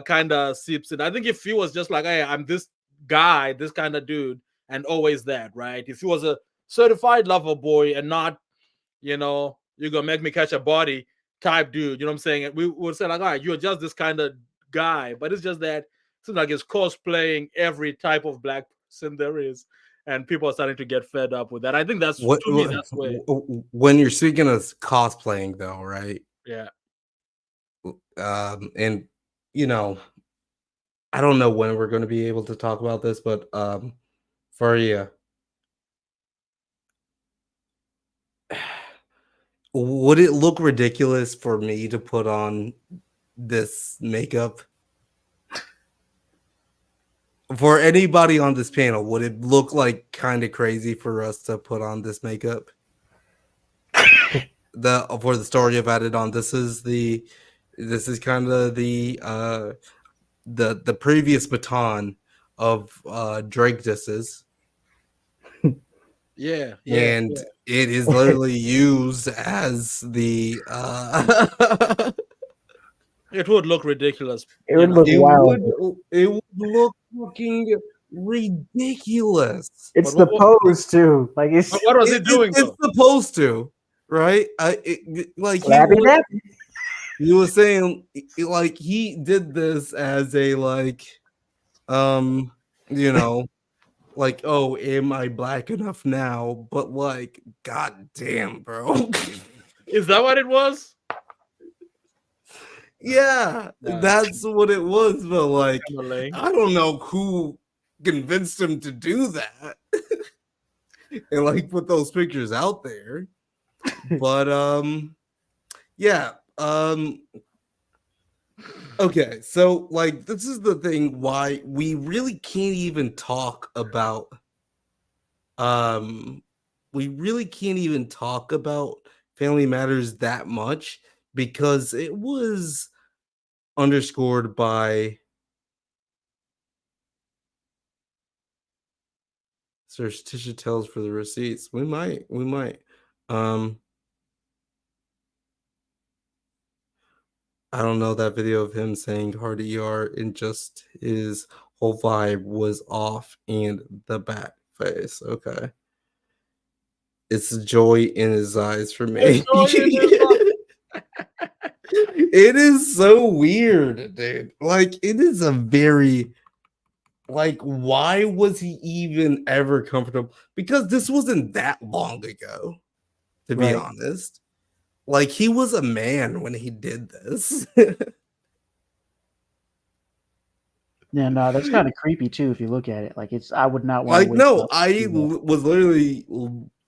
Kind of seeps in. I think if he was just like, hey, I'm this guy, this kind of dude, and always that, right? If he was a certified lover boy and not, you're gonna make me catch a body type dude, you know what I'm saying? We would say like, all right, you're just this kind of guy, but it's just that it seems like it's cosplaying every type of black person there is, and people are starting to get fed up with that. I think that's to me that's where when you're speaking of cosplaying though, right? Yeah. And I don't know when we're going to be able to talk about this, but Faria, would it look ridiculous for me to put on this makeup? For anybody on this panel, would it look like kind of crazy for us to put on this makeup? For the story I've added on, this is kind of the previous baton of Drake disses. Yeah, and it is literally used as the it would look ridiculous. It would look it wild. would look fucking ridiculous. It's But the pose too. Like it's what was it doing It's though? supposed to, right? Like slappy that. he was saying, like he did this as a like, um, you know, like, oh, am I black enough now? But like, god damn, bro. Is that what it was? Yeah, that's what it was. But like, Emily. I don't know who convinced him to do that and like put those pictures out there. But yeah. Okay, so like this is the thing why we really can't even talk about um we really can't even talk about Family Matters that much because it was underscored by Search Tisha Tells for the receipts. We might. Um I don't know, that video of him saying hard ER and just his whole vibe was off and the back face. Okay. It's the joy in his eyes for me. It is so weird, dude. Like, it is a very like, why was he even ever comfortable? Because this wasn't that long ago, to be Right. honest. Like, he was a man when he did this. Yeah, no, that's kind of creepy too if you look at it. Like it's I would not want to Like, wake no, up. was literally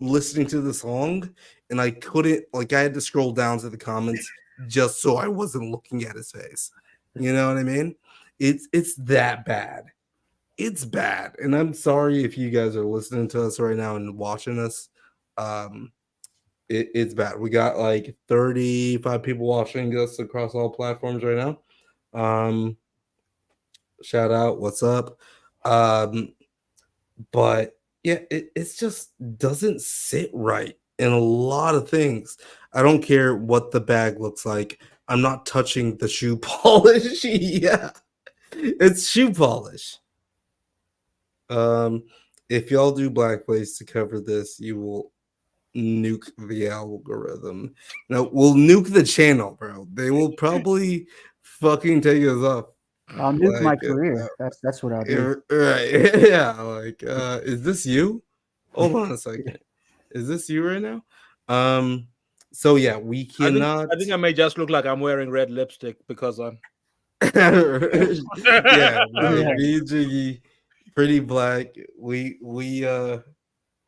listening to the song and I couldn't, like, I had to scroll down to the comments just so I wasn't looking at his face. You know what I mean? It's that bad. It's bad. And I'm sorry if you guys are listening to us right now and watching us. Um, it's bad. We got like 35 people watching us across all platforms right now. Shout out, what's up? But yeah, it's just doesn't sit right in a lot of things. I don't care what the bag looks like. I'm not touching the shoe polish. Yeah, it's shoe polish. Um, if y'all do blackface to cover this, you will nuke the algorithm. No, we'll nuke the channel, bro. They will probably fucking take us off. I'll nuke my Like, career. That's what I'll do. right? Yeah. Like, is this you? Hold on a second. Is this you right now? So yeah, we cannot. I think I may just look like I'm wearing red lipstick because I'm Yeah, like Yeah. me and Jiggy, pretty black. We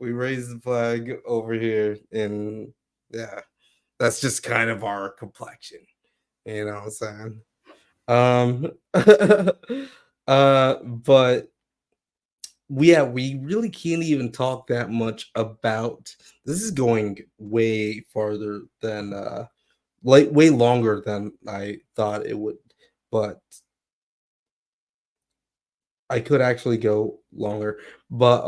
raise the flag over here, and yeah, that's just kind of our complexion. You know what I'm saying? But yeah, we really can't even talk that much about this is going way farther than like way longer than I thought it would, but I could actually go longer. But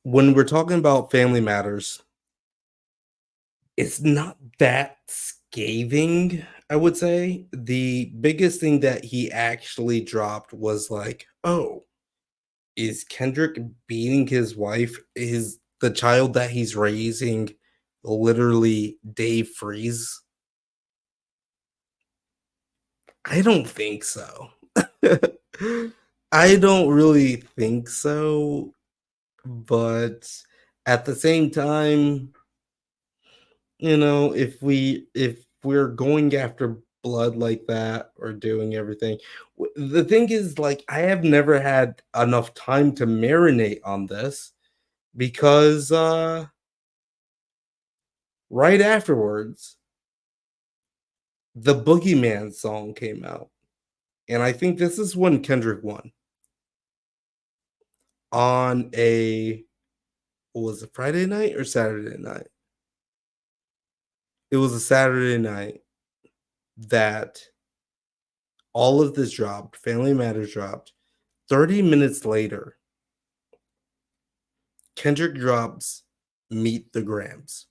when we're talking about Family Matters, it's not that scathing, I would say. The biggest thing that he actually dropped was like, oh, is Kendrick beating his wife, is the child that he's raising literally Dave Freeze? I don't think so. I don't really think so, but at the same time, you know, if we're going after blood like that or doing everything, the thing is, like, I have never had enough time to marinate on this because right afterwards the Boogeyman song came out, and I think this is when Kendrick won on a, what was it, Friday night or Saturday night? It was a Saturday night that all of this dropped. Family Matters dropped. 30 minutes later, Kendrick drops Meet the Grams.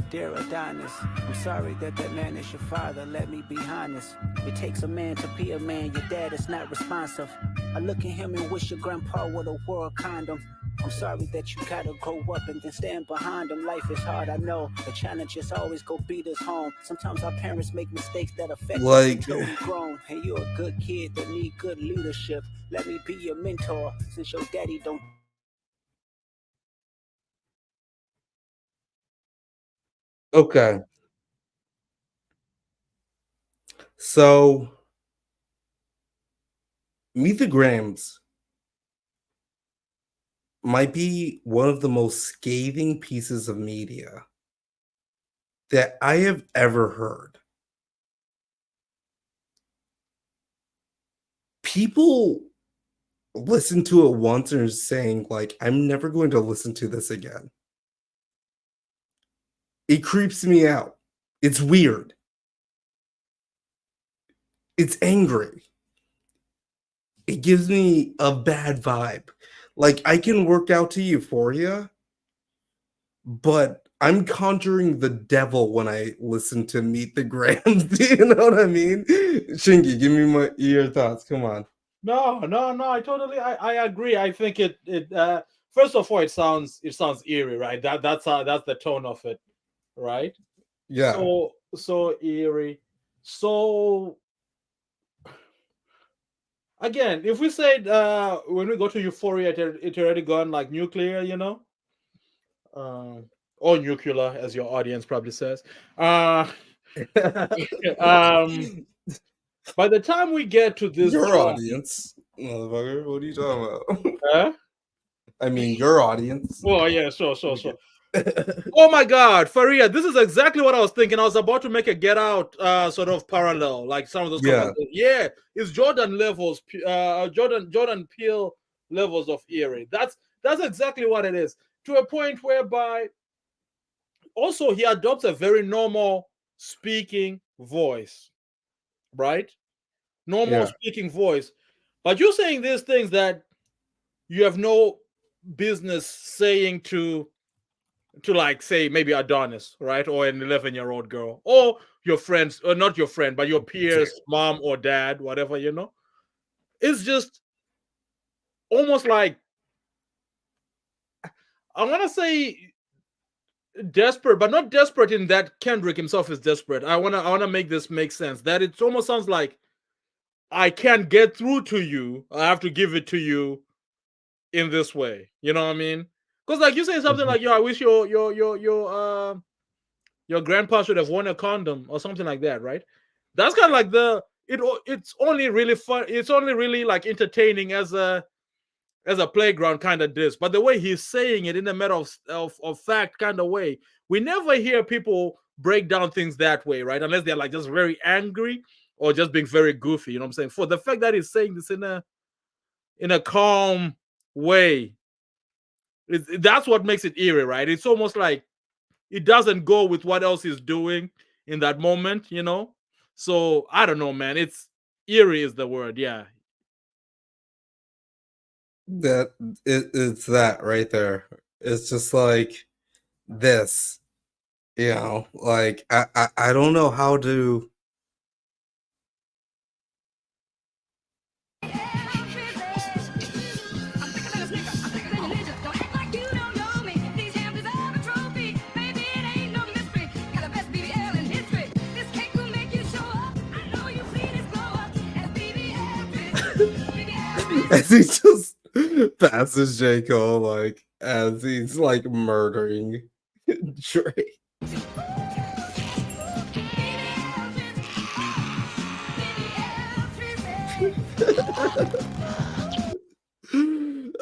Dear Adonis, I'm sorry that man is your father. Let me be honest. It takes a man to be a man. Your dad is not responsive. I look at him and wish your grandpa would have wore a condom. I'm sorry that you gotta grow up and then stand behind him. Life is hard, I know. The challenges always go beat us home. Sometimes our parents make mistakes that affect us until we grown. And you're a good kid that need good leadership. Let me be your mentor since your daddy don't. Okay. So, Meet the Grams might be one of the most scathing pieces of media that I have ever heard. People listen to it once and are saying, like, I'm never going to listen to this again. It creeps me out. It's weird. It's angry. It gives me a bad vibe. Like, I can work out to Euphoria, but I'm conjuring the devil when I listen to Meet the Grams. You know what I mean? Shingy, give me your thoughts. Come on. No, I totally, I agree. I think it first of all, it sounds eerie, right? That's the tone of it, right? Yeah. So eerie. So again, if we said when we go to Euphoria, it already gone like nuclear, you know, or nuclear, as your audience probably says. By the time we get to this, your audience, motherfucker, what are you talking about? I mean, your audience. Oh yeah, sure. Oh my God, Faria, this is exactly what I was thinking. I was about to make a Get Out sort of parallel, like some of those. Yeah. Yeah, it's Jordan levels, Jordan Peele levels of eerie. That's exactly what it is, to a point whereby also he adopts a very normal speaking voice, right? Normal speaking voice, but you're saying these things that you have no business saying to like, say, maybe Adonis, right, or an 11-year-old girl, or your friends, or not your friend, but your peers, mom or dad, whatever, you know. It's just almost like, I want to say desperate, but not desperate in that Kendrick himself is desperate. I want to make this make sense, that it almost sounds like I can't get through to you, I have to give it to you in this way, you know what I mean? Because like you say something like, yo, I wish your grandpa should have worn a condom or something like that, right? That's kind of like it's only really fun, it's only really like entertaining as a playground kind of diss. But the way he's saying it in a matter of fact kind of way, we never hear people break down things that way, right? Unless they're like just very angry or just being very goofy, you know what I'm saying? For the fact that he's saying this in a calm way, that's what makes it eerie, right? It's almost like it doesn't go with what else he's doing in that moment, you know? So I don't know, man. It's eerie is the word, yeah. It's that right there. It's just like this, you know, like I don't know how to. As he just passes J. Cole, like, as he's like murdering Drake.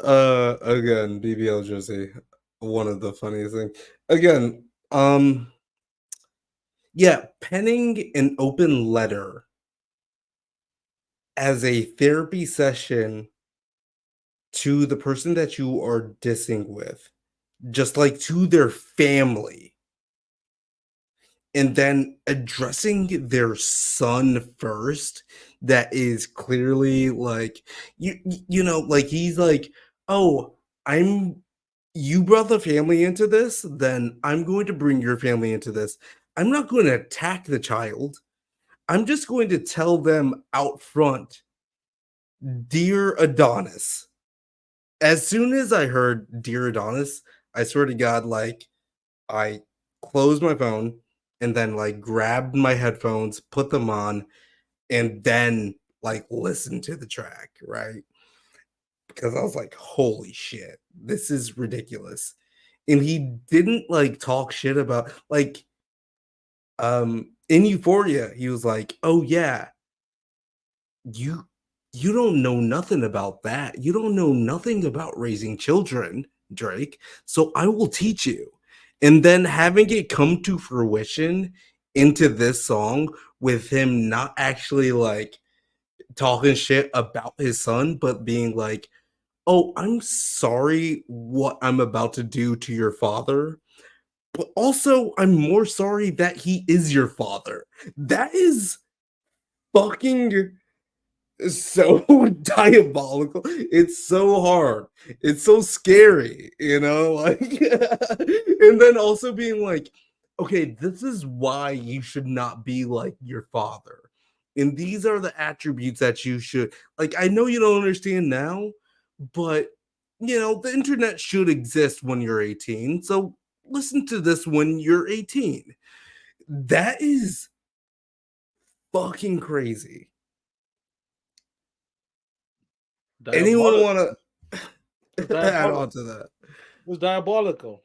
Again, BBL Jersey, one of the funniest things. Again, yeah, penning an open letter as a therapy session to the person that you are dissing with, just like to their family, and then addressing their son first, that is clearly like, you know, like he's like, oh, I'm you brought the family into this, then I'm going to bring your family into this. I'm not going to attack the child. I'm just going to tell them out front, dear Adonis. As soon as I heard dear Adonis, I swear to God, like, I closed my phone and then like grabbed my headphones, put them on, and then like listened to the track, right? Because I was like, holy shit, this is ridiculous. And he didn't like talk shit about like in Euphoria, he was like, oh yeah, you you don't know nothing about that. You don't know nothing about raising children, Drake. So I will teach you. And then having it come to fruition into this song with him not actually like talking shit about his son, but being like, "Oh, I'm sorry what I'm about to do to your father, but also I'm more sorry that he is your father." That is fucking so diabolical. It's so hard. It's so scary, you know? Like and then also being like, okay, this is why you should not be like your father. And these are the attributes that you should like. I know you don't understand now, but you know, the internet should exist when you're 18. So listen to this when you're 18. That is fucking crazy. Anyone Diabolical. want to add Diabolical. on to that? It was diabolical.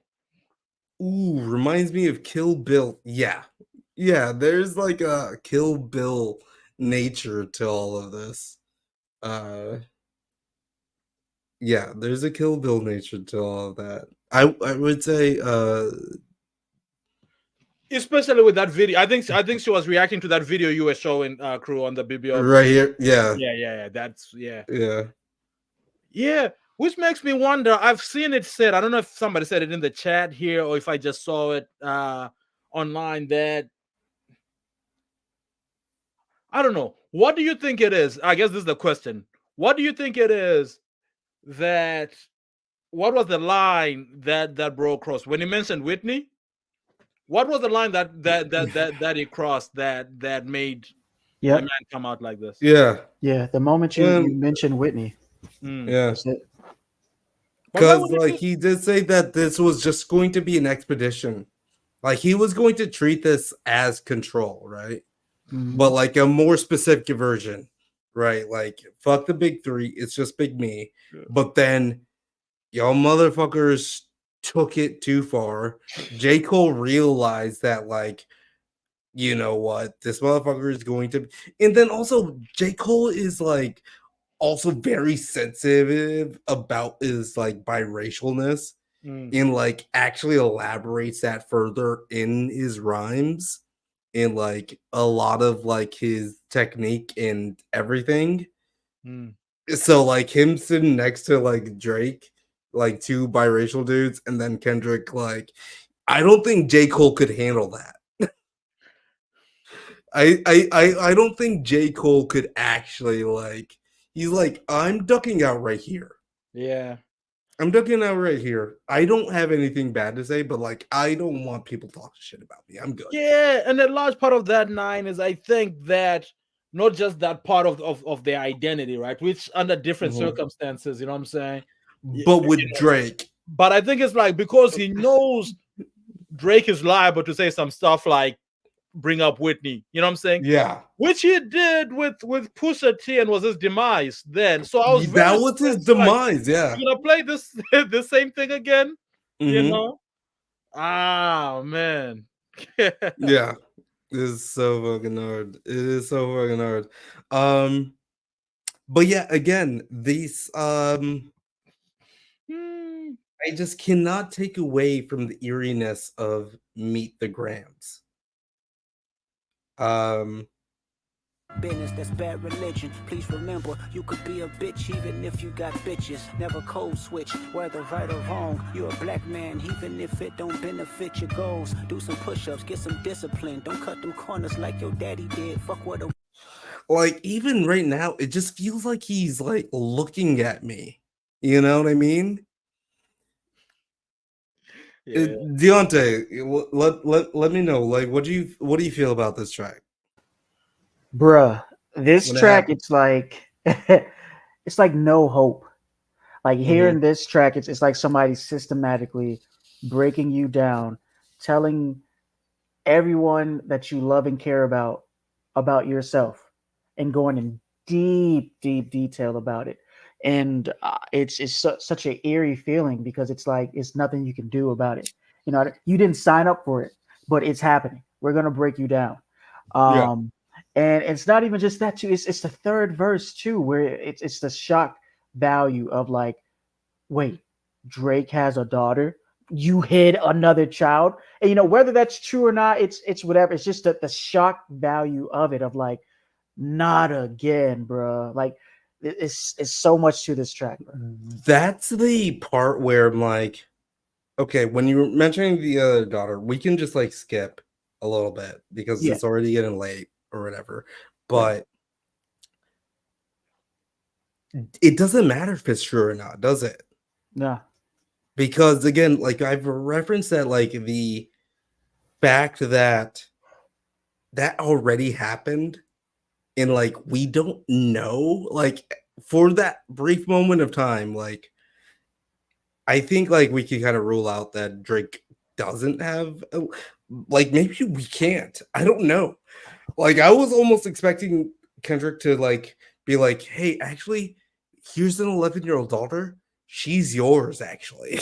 Ooh, reminds me of Kill Bill. Yeah. Yeah, there's like a Kill Bill nature to all of this. Uh yeah, there's a Kill Bill nature to all of that. I would say Especially with that video. I think she was reacting to that video you were showing, crew, on the right bibliography. here. Yeah. Yeah. That's yeah. Yeah. Yeah. Which makes me wonder. I've seen it said. I don't know if somebody said it in the chat here or if I just saw it online that I don't know. What do you think it is? I guess this is the question. What do you think it is that what was the line that bro crossed when he mentioned Whitney? What was the line that he crossed that made my Yep. man come out like this? Yeah. Yeah. The moment you mentioned Whitney, Mm. Yeah. that's it. But why Cuz would he like do? he did say that this was just going to be an expedition. Like he was going to treat this as control, right? Mhm. But like a more specific version, right? Like fuck the big three, it's just big me. But then y'all motherfuckers took it too far. J. Cole realized that, like, you know what, this motherfucker is going to, and then also J. Cole is like also very sensitive about his like biracialness Mm, and like actually elaborates that further in his rhymes in like a lot of like his technique and everything. mm. So like him sitting next to like Drake, like two biracial dudes, and then Kendrick, like I don't think J. Cole could handle that. I don't think J. Cole could actually like he's like, I'm ducking out right here. Yeah. I'm ducking out right here. I don't have anything bad to say, but like I don't want people talking shit about me. I'm good. Yeah, and a large part of that nine is I think that not just that part of their identity, right? Which under different Mhm. circumstances, you know what I'm saying? But with Drake, But I think it's like because he knows Drake is liable to say some stuff like bring up Whitney, you know what I'm saying? yeah. Which he did with Pusha T and was his demise then. So I was very That was his surprised, like, demise, yeah. you gonna play this the same thing again? You Hmm. know? Ah man. Yeah. It is so fucking hard. It is so fucking hard. Um, but yeah, again, these Hmm. I just cannot take away from the eeriness of Meet the Grams. Um, Business, that's bad religion. Please remember, you could be a bitch even if you got bitches. Never code switch, whether right or wrong. You're a black man, even if it don't benefit your goals. Do some push-ups, get some discipline. Don't cut them corners like your daddy did. Fuck what a... Like, even right now, it just feels like he's like looking at me. You know what I mean? Yeah. Deonte, let me know. Like, what do you feel about this track Bruh, this when it track, happened? it's like it's like no hope. Like Hmm. hearing this track, it's like somebody systematically breaking you down, telling everyone that you love and care about yourself, and going in deep detail about it. And it's such an eerie feeling because it's like it's nothing you can do about it. You know, you didn't sign up for it, but it's happening. We're gonna break you down. Yeah. Um, and it's not even just that too. It's the third verse too, where it's the shock value of like, wait, Drake has a daughter. You hid another child, and you know whether that's true or not. It's whatever. It's just the shock value of it, of like, not again, bro. Like, it's so much to this track, bro. That's the part where I'm like, okay, when you were mentioning the other daughter, we can just like skip a little bit because Yeah, it's already getting late or whatever. right. But it doesn't matter if it's true or not, does it? No, Because again, like I've referenced that, like the fact that that already happened, and like we don't know, like for that brief moment of time, like I think like we can kind of rule out that Drake doesn't have like maybe we can't. I don't know. Like I was almost expecting Kendrick to like be like, "Hey, actually, here's an 11-year-old daughter. She's yours actually."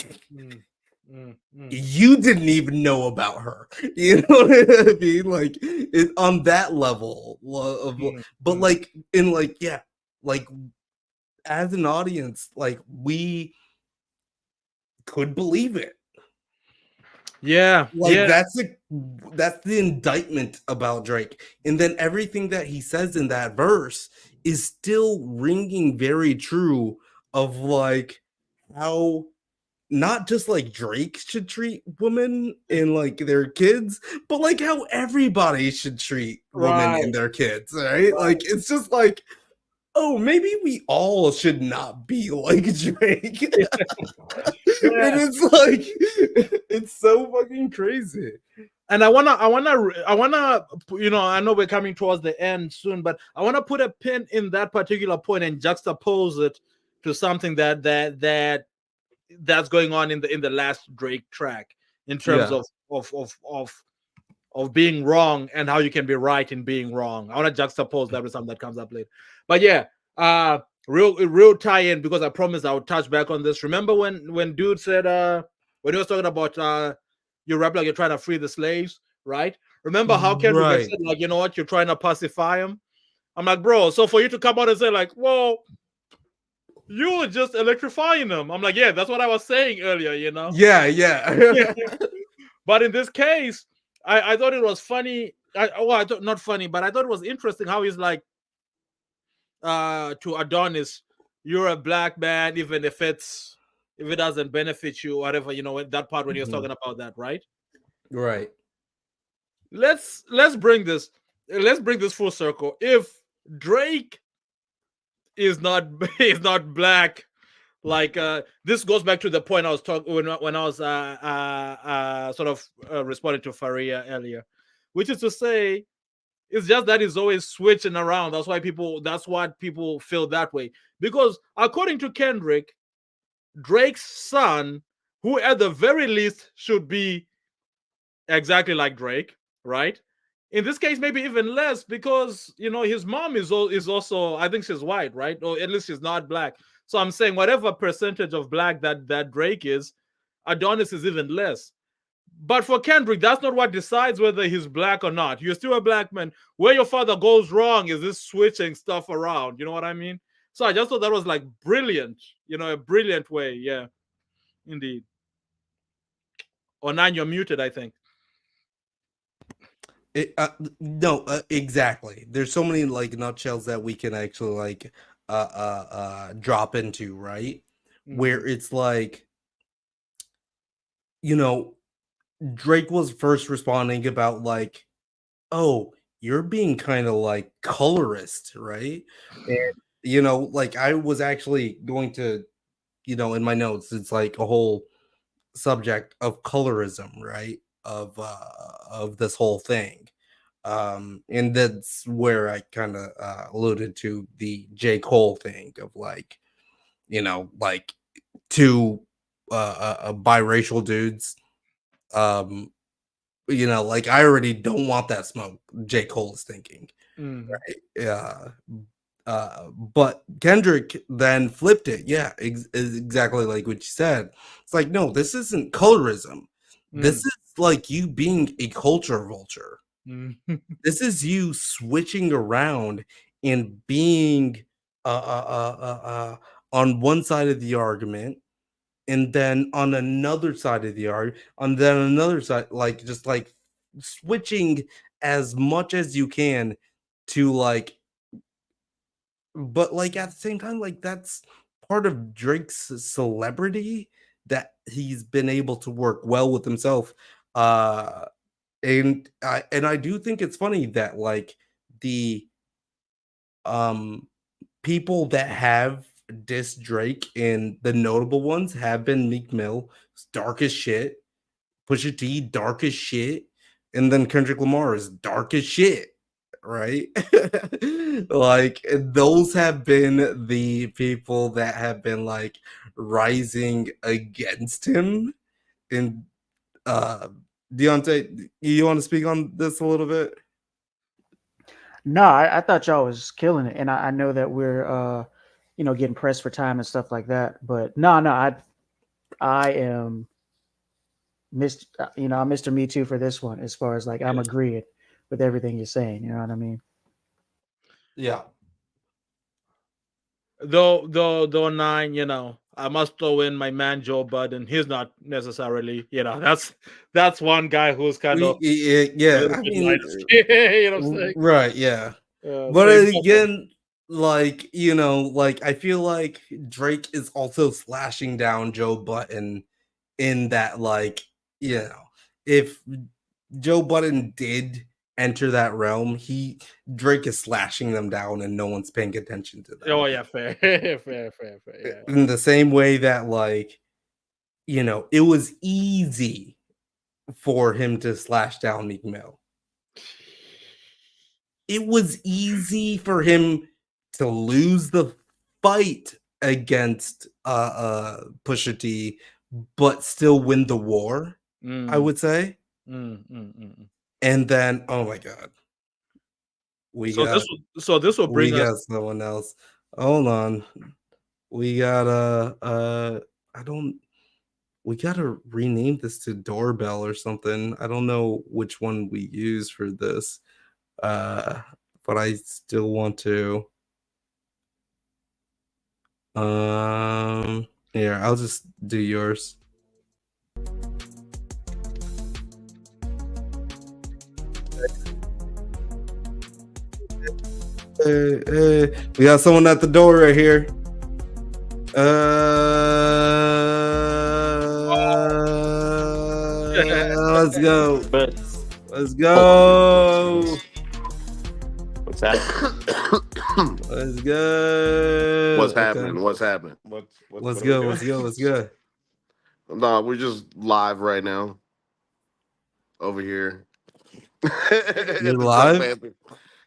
Mm, mm. You didn't even know about her. You know what I mean? Like it, on that level of, Mm, but mm. like in like yeah, like as an audience, like we could believe it. Yeah, Like yeah, that's the indictment about Drake. And then everything that he says in that verse is still ringing very true of like how not just like Drake should treat women and like their kids, but like how everybody should treat women right, and their kids, right? Like right. it's just like, oh, maybe we all should not be like Drake. And Yeah. it's like it's so fucking crazy. And I wanna, I know we're coming towards the end soon, but I wanna put a pin in that particular point and juxtapose it to something that's going on in the last Drake track in terms Yeah. of being wrong and how you can be right in being wrong. I want to juxtapose that with something that comes up later. But yeah, real tie in because I promised I would touch back on this. Remember when dude said when he was talking about you rap like you're trying to free the slaves, right? Remember how Kendrick had Right. said, like, you know what, you're trying to pacify him? I'm like, bro, so for you to come out and say, like, well, you were just electrifying them. I'm like, yeah, that's what I was saying earlier, you know? Yeah, yeah. But in this case, I thought it was funny. I thought not funny, but I thought it was interesting how he's like to Adonis, you're a black man, even if it doesn't benefit you, whatever, that part when he was Mhm. talking about that, right? Right. Let's bring this full circle. If Drake is not is not black, like this goes back to the point I was talking when I was sort of responding to Faria earlier, which is to say, it's just that he's always switching around. That's what people feel that way. Because according to Kendrick, Drake's son, who at the very least should be exactly like Drake, right? In this case, maybe even less because his mom is also, I think she's white, right? Or at least she's not black. So I'm saying whatever percentage of black that Drake is, Adonis is even less. But for Kendrick, that's not what decides whether he's black or not. You're still a black man. Where your father goes wrong is this switching stuff around. You know what I mean? So I just thought that was like brilliant. A brilliant way. Yeah, indeed. Or nine, you're muted, I think. No, exactly. There's so many like nutshells that we can actually like drop into, right? Where it's like, you know, Drake was first responding about like, oh, you're being kind of like colorist, right? And like I was actually going to, in my notes, it's like a whole subject of colorism, right? Of this whole thing. And that's where I kind of alluded to the J. Cole thing of like, like two biracial dudes. Um, like I already don't want that smoke. J. Cole is thinking, right? Yeah. But Kendrick then flipped it. Yeah, exactly like what you said. It's like, no, this isn't colorism. This is like you being a culture vulture. This is you switching around and being on one side of the argument, and then on another side of the argument, and then another side, like just like switching as much as you can to like, but like at the same time, like that's part of Drake's celebrity that he's been able to work well with himself. Uh and I do think it's funny that like the um people that have dissed Drake and the notable ones have been Meek Mill, dark as shit, Pusha T, dark as shit, and then Kendrick Lamar is dark as shit, right? Like those have been the people that have been like rising against him. And Deonte, you want to speak on this a little bit? No, I thought y'all was killing it, and I know that we're getting pressed for time and stuff like that. But no, I am I'm Mr. Me Too for this one, as far as like I'm agreeing with everything you're saying. You know what I mean? Yeah. Though nine, I must throw in my man Joe Budden. He's not necessarily, that's one guy who's kind of a Yeah, little I bit light mean, you know what I'm saying? right, yeah. But So he must. again, like, like I feel like Drake is also slashing down Joe Button in that, like, if Joe Budden did enter that realm, Drake is slashing them down and no one's paying attention to them. Oh yeah, fair, fair. Yeah. In the same way that, like, it was easy for him to slash down Meek Mill. It was easy for him to lose the fight against Pusha T, but still win the war, I Mm, would say. mm. And then, oh my god, we So got this will bring us. someone else. Hold on. We got I don't we gotta rename this to doorbell or something. I don't know which one we use for this. But I still want to. Yeah, I'll just do yours. We got someone at the door right here. Let's go. But Let's go. what's happening? Let's go. What's Okay. happening? What's happening? Let's go. Let's go. Let's go. No, we're just live right now over here. You're The Drunk live? Panthers.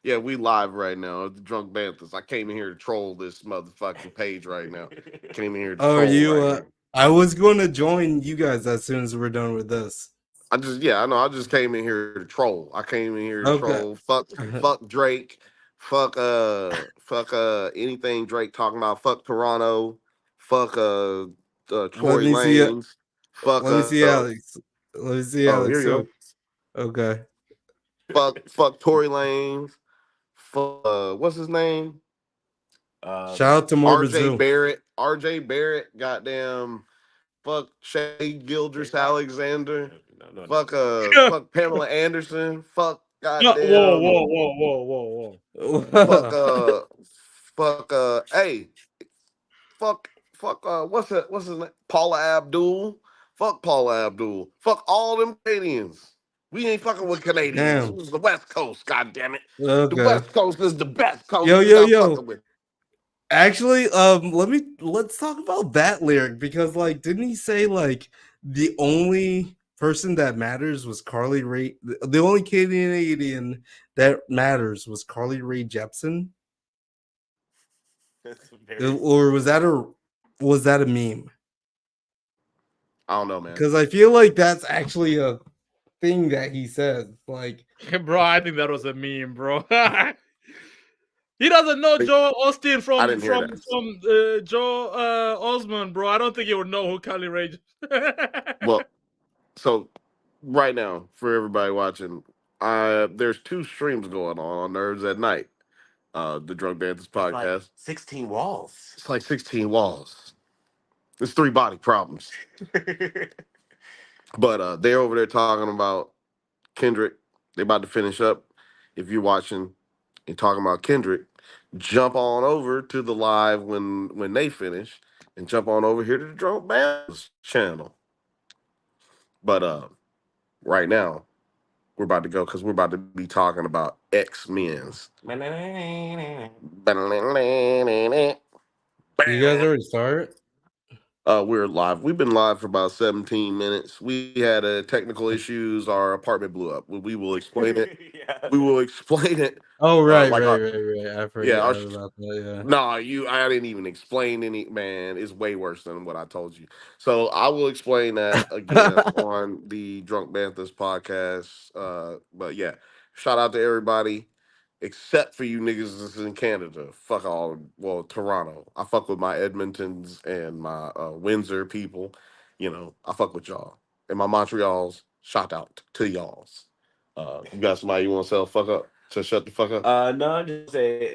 Yeah, we live right now at the Drunk Panthers. I came in here to troll this motherfucking page right now. Came in here to Oh, are troll you? right here. I was going to join you guys as soon as we're done with this. I know. I just came in here to troll. I came in here to Okay. troll. Fuck Drake. Fuck anything Drake talking about. Fuck Toronto. Fuck Let Tory me see it. Lanez. Fuck Let me see Alex. Let me see oh, Alex here you too. Okay. fuck Tory Lanez. Fuck what's his name? Shout out to Morbid RJ Zoo. Barrett. RJ Barrett. Goddamn. Fuck Shay Gildress Alexander. Fuck Pamela Anderson. Fuck No, whoa, Goddamn. whoa, whoa, whoa, whoa, Fuck. Fuck. Hey. What's his name? Paula Abdul. Fuck Paula Abdul. Fuck all them Canadians. We ain't fucking with Canadians. Damn. It was the West Coast. God damn it. The Okay. West Coast is the best coast. Yo, We yo, not yo. fucking with. Actually, let's talk about that lyric because, like, didn't he say like the only person that matters was Carly Rae? The only Canadian that matters was Carly Rae Jepsen, or was that a meme? I don't know, man. Because I feel like that's actually a thing that he says. Like, whoa. Bro, I think that was a meme, bro. He doesn't know Joe Austin I from didn't hear that. Joe Osmond, bro. I don't think he would know who Kylie Ray. Well, so right now for everybody watching, there's 2 streams going on Nerds at Night. The Drunk Banthers podcast. Like 16 walls. It's like 16 walls. It's 3 body problems. But they're over there talking about Kendrick. They about to finish up. If you're watching and talking about Kendrick, jump on over to the live when they finish, and jump on over here to the Drunk Bands channel. But right now, we're about to go because we're about to be talking about X-Men's. you guys already start? We're live. We've been live for about 17 minutes. We had technical issues. Our apartment blew up. We will explain it. Yeah. We will explain it. Oh, right. I Yeah, forgot about that. Yeah. No, I didn't even explain any, man. It's way worse than what I told you. So I will explain that again on the Drunk Banthers podcast. But yeah, shout out to everybody except for you niggas that's in Canada. Fuck all, well, Toronto. I fuck with my Edmontons and my Windsor people. You know, I fuck with y'all. And my Montreals, shout out to y'all's. You got somebody you want to sell fuck up? To shut the fuck up? No, just say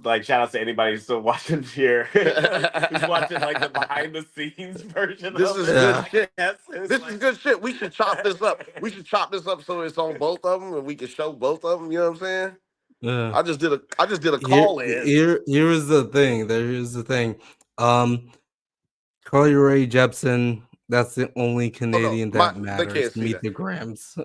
like shout out to anybody who's still watching here. Who's watching like the behind the scenes version This of is it. good I shit. guess. It's This like- is good shit. We should chop this up. We should chop this up so it's on both of them and we can show both of them. You know what I'm saying? Yeah. I just did a call in. Here is the thing. There is the thing. Carly Rae Jepsen. That's the only Canadian that They matters. can't see Meet that. the Grams.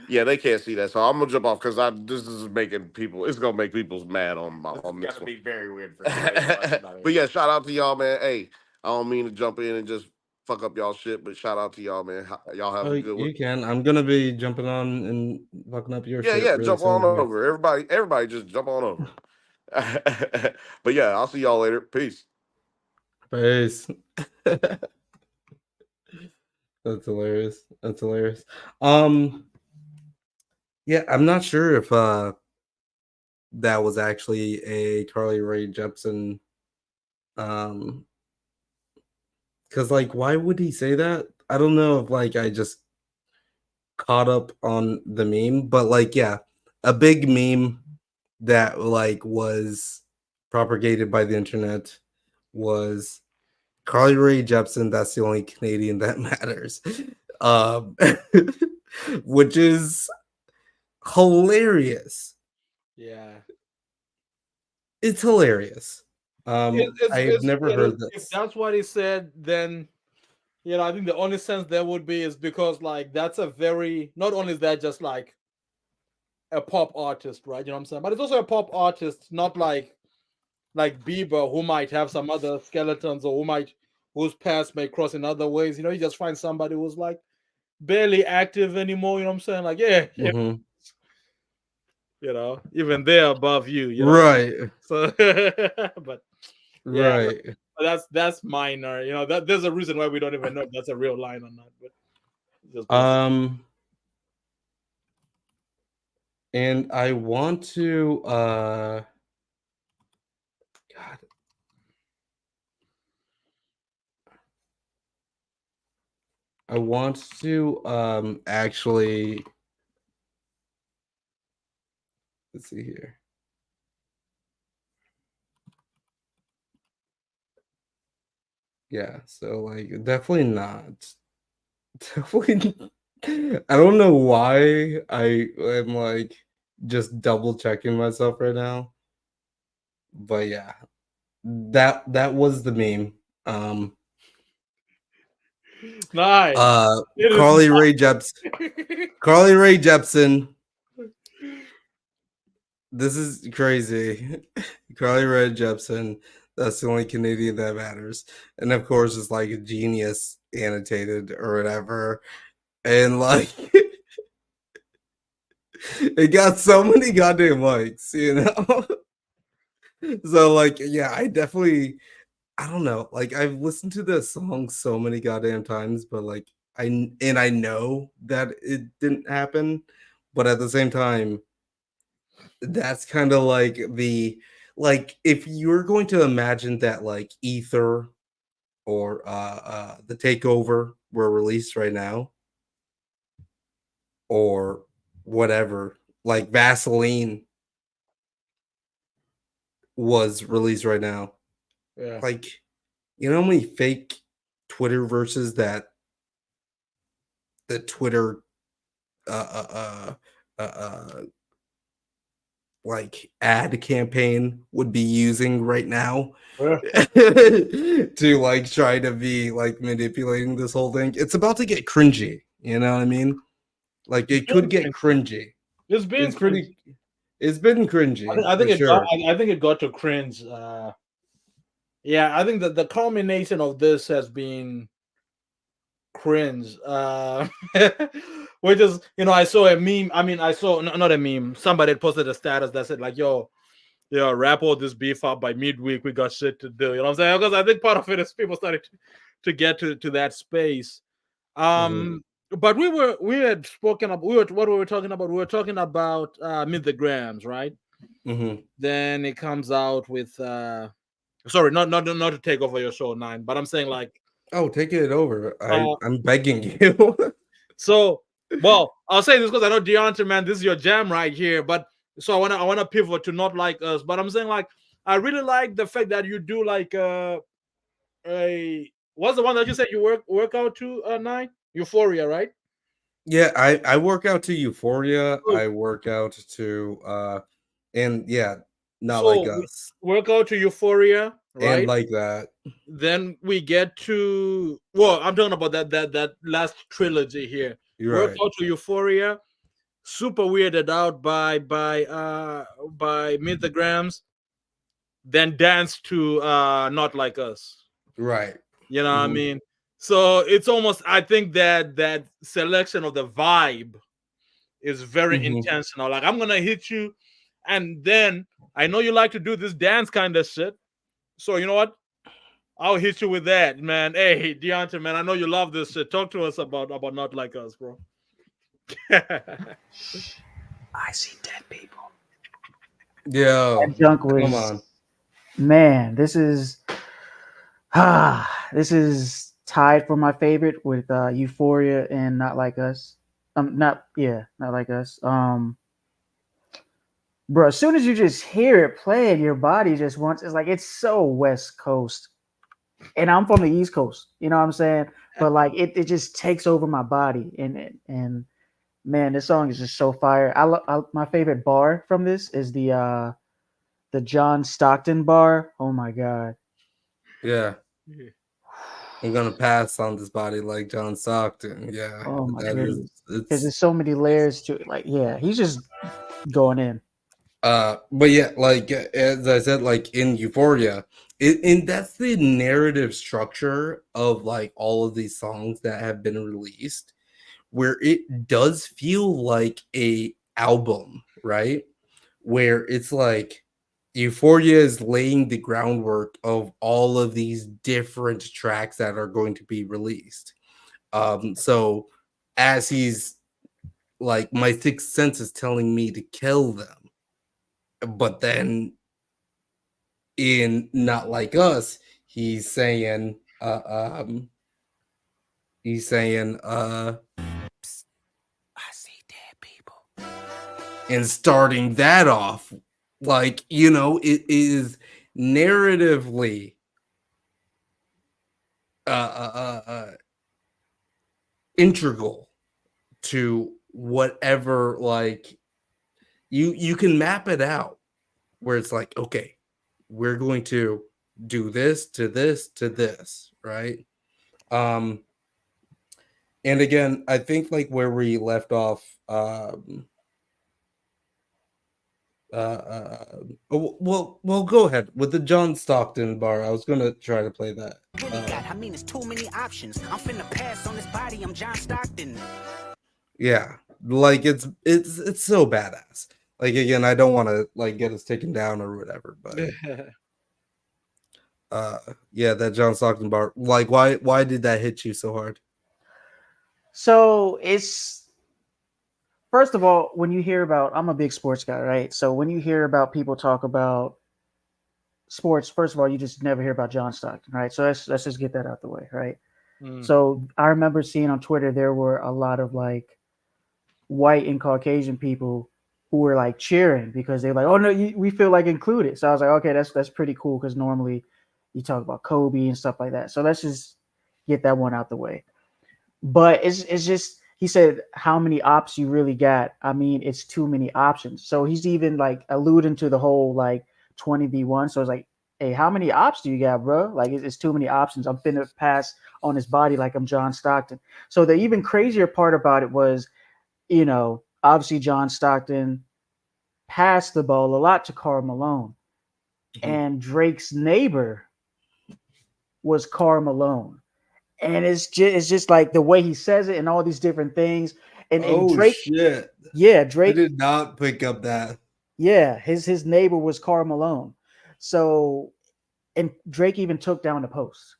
Yeah, they can't see that. So I'm gonna jump off because this is making people. It's gonna make people mad on This this is gonna one. be very weird for everybody. But yeah, shout out to y'all, man. Hey, I don't mean to jump in and just fuck up y'all shit, but shout out to y'all, man. Y'all have a good one. You can. I'm gonna be jumping on and fucking up your shit. Yeah, really jump soon on anyway. over. Everybody just jump on over. But yeah, I'll see y'all later. Peace. Peace. That's hilarious. That's hilarious. Yeah, I'm not sure if that was actually a Carly Rae Jepsen. Because like, why would he say that? I don't know if like I just caught up on the meme, but like, yeah, a big meme that like was propagated by the internet was Carly Rae Jepsen. That's the only Canadian that matters, um, which is hilarious. Yeah, It's hilarious. I've never heard If this. that's what he said, then I think the only sense there would be is because like that's a very not only is that just like a pop artist, right? You know what I'm saying? But it's also a pop artist, not like Bieber, who might have some other skeletons or whose paths may cross in other ways. You just find somebody who's like barely active anymore. You know what I'm saying? Like, yeah. Mhm. Even they're above you. Right. So, but yeah, Right. but that's minor. That there's a reason why we don't even know if that's a real line or not. But just and I want to God, I want to actually, let's see here. Yeah, so like definitely not. Definitely I don't know why I am like just double checking myself right now, but yeah, that was the meme. Um, Nice. It is Carly Rae Jepsen. Carly Rae Jepsen. This is crazy. Carly Rae Jepsen. That's the only Canadian that matters, and of course, it's like a genius annotated or whatever, and like it got so many goddamn likes, you know. So like, yeah, I don't know. Like I've listened to this song so many goddamn times, but like I know that it didn't happen, but at the same time, that's kind of like like if you're going to imagine that like Ether or the Takeover were released right now or whatever, like Vaseline was released right now. Yeah. Like, you know how many fake Twitter verses that the Twitter uh uh uh, uh like ad campaign would be using right now to like try to be like manipulating this whole thing. It's about to get cringy, you know what I mean? Like it could get cringy. It's been It's cringe. pretty it's been cringy I for think it got. sure. I think it got to cringe. Yeah, I think that the culmination of this has been cringe. Which is, I saw a meme. I mean, I saw not a meme. Somebody had posted a status that said like, "Yo, wrap all this beef up by midweek. We got shit to do." You know what I'm saying? Because I think part of it is people started to get to that space. Mhm. But we had spoken about what we were talking about. We were talking about Meet the Grams, right? Mhm. Then it comes out with sorry, not to take over your show, Nine, but I'm saying like Oh, take it over. uh I'm begging you. so well, I'll say this because I know Deonte, man, this is your jam right here. But so I wanna pivot to Not Like Us, but I'm saying like I really like the fact that you do like a what's the one that you said you work out to Nine? Euphoria, right? Yeah, I work out to Euphoria. So, I work out to and yeah, Not Like so we Us. work out to Euphoria, And right? like that. Then we get to I'm talking about that last trilogy here. You're Work right. out to Euphoria, super weirded out by Meet the Grams, then dance to Not Like Us. Right. You know what I Mhm. mean? So it's almost, I think that selection of the vibe is very Mhm. intentional. Like I'm gonna hit you, and then I know you like to do this dance kind of shit. So you know what? I'll hit you with that, man. Hey, Deonte, man, I know you love this shit. Talk to us about Not Like Us, bro. I see dead people. Yo, That junk come was, on. man. This is tied for my favorite with Euphoria and Not Like Us. Not Like Us. Bro, as soon as you just hear it playing, your body just wants. It's like it's so West Coast, and I'm from the East Coast. You know what I'm saying? But like it just takes over my body, and man, this song is just so fire. My favorite bar from this is the John Stockton bar. Oh my god. Yeah. I'm gonna pass on this body like John Stockton. Yeah. Oh my That is goodness. Because it's there's so many layers to it. Like, yeah, he's just going in. but yeah, like as I said, like in Euphoria, and that's the narrative structure of like all of these songs that have been released, where it does feel like a album, right? Where it's like Euphoria is laying the groundwork of all of these different tracks that are going to be released. So as he's like, my sixth sense is telling me to kill them, but then in Not Like Us, he's saying, he's saying, I see dead people. and starting that off, like, it is narratively uh, uh, uh, uh, integral to whatever, like you can map it out where it's like, okay, we're going to do this to this to this, right? Um and again, I think like where we left off, well, go ahead with the John Stockton bar. I was gonna try to play that. I mean, it's too many options. I'm finna pass on this body. I'm John Stockton. Yeah, like it's so badass. Like again, I don't want to like get us taken down or whatever, but yeah, that John Stockton bar. Like, why did that hit you so hard? So it's, first of all, when you hear about, I'm a big sports guy, right? So when you hear about people talk about sports, first of all, you just never hear about John Stockton, right? So let's just get that out the way, right? So I remember seeing on Twitter there were a lot of like white and Caucasian people who were like cheering because they're like, "Oh no, we feel like included." So I was like, "Okay, that's pretty cool," because normally you talk about Kobe and stuff like that. So let's just get that one out the way. But it's just, he said, how many ops you really got? I mean, it's too many options. So he's even like alluding to the whole like 20v1. So it's like, hey, how many ops do you got, bro? Like it's too many options. I'm finna pass on his body like I'm John Stockton. So the even crazier part about it was, obviously John Stockton passed the ball a lot to Karl Malone, and Drake's neighbor was Karl Malone. And it's just like the way he says it and all these different things. And Oh Drake, shit! yeah, I Drake, did not pick up that. yeah, his neighbor was Karl Malone. So, and Drake even took down the post